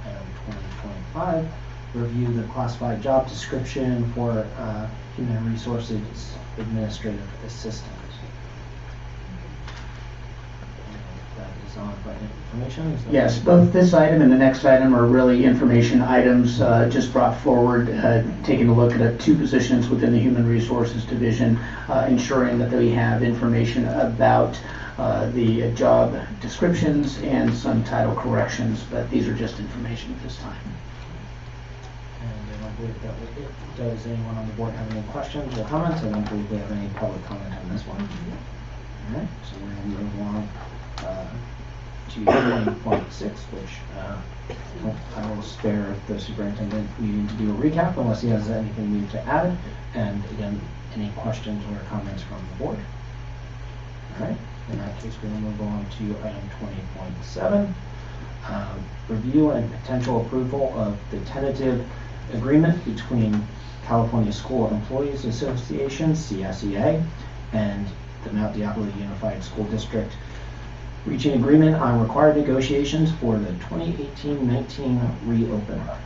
item 2025, review the classified job description for Human Resources Administrative Assistant. That is on for information. Is that Yes, both this item and the next item are really information items just brought forward, taking a look at two positions within the Human Resources Division, ensuring that we have information about the job descriptions and some title corrections, but these are just information at this time. And I don't believe that was it. Does anyone on the board have any questions or comments? I don't believe we have any public comment on this one. All right, so we're going to move along to 20.6, which I will spare the superintendent needing to do a recap unless he has anything new to add. And again, any questions or comments from the board? All right, in that case, we're going to move on to item 20.7, review and potential approval of the tentative agreement between California School Employees Association, CSEA, and the Mount Diablo Unified School District, reaching agreement on required negotiations for the 2018-19 reopener.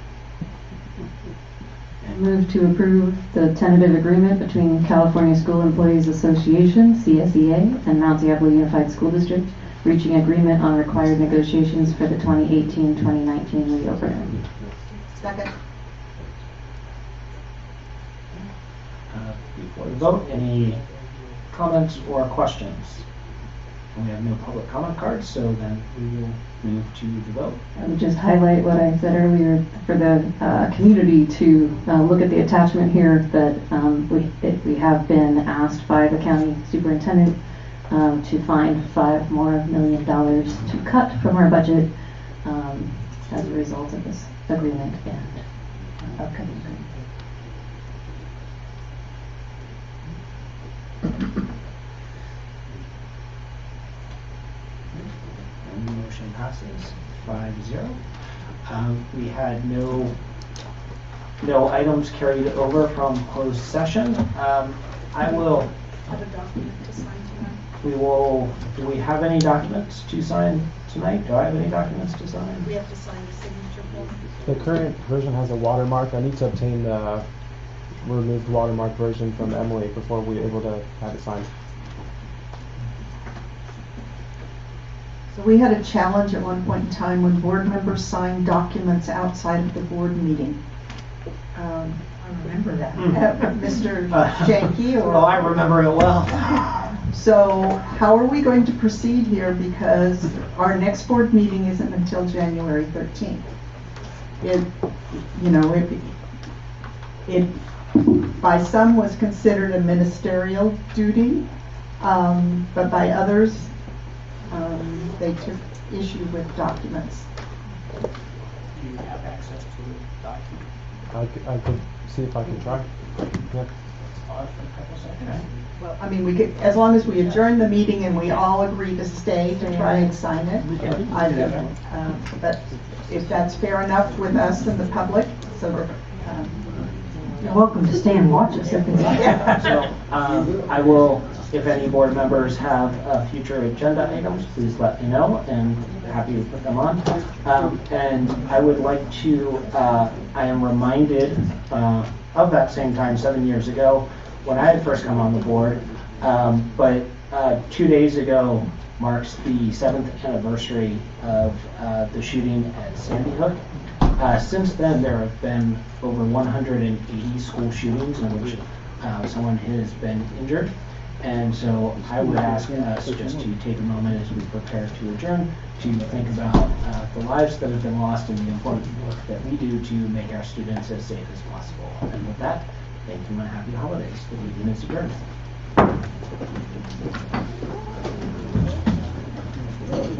Move to approve the tentative agreement between California School Employees Association, CSEA, and Mount Diablo Unified School District, reaching agreement on required negotiations for the 2018-2019 reopener. Second. Before we vote, any comments or questions? And we have no public comment cards, so then we will move to the vote. I would just highlight what I said earlier for the community to look at the attachment here that we have been asked by the county superintendent to find $5 million more to cut from our budget as a result of this agreement and upcoming agreement. passes 5-0. We had no items carried over from closed session. I will. Have a document to sign tonight. Do we have any documents to sign tonight? Do I have any documents to sign? We have to sign the signature form. The current version has a watermark. I need to obtain the removed watermark version from Emily before we're able to have it signed. So we had a challenge at one point in time when board members signed documents outside of the board meeting. I remember that. Mr. Janke or? Oh, I remember it well. So how are we going to proceed here, because our next board meeting isn't until January 13th? It by some was considered a ministerial duty, but by others, they took issue with documents. Do you have access to the document? I could see if I can try. Yeah. Pause for a couple seconds. Well, I mean, we could, as long as we adjourn the meeting and we all agree to stay to try and sign it. But if that's fair enough with us and the public, so that. You're welcome to stay and watch us. So, I will, if any board members have future agenda items, please let me know, and happy to put them on. And I would like to, I am reminded of that same time 7 years ago when I had first come on the board, but 2 days ago marks the 7th anniversary of the shooting at Sandy Hook. Since then, there have been over 180 school shootings in which someone has been injured. And so I would ask us just to take a moment as we prepare to adjourn to think about the lives that have been lost and the important work that we do to make our students as safe as possible. And with that, thank you and happy holidays. The meeting is adjourned.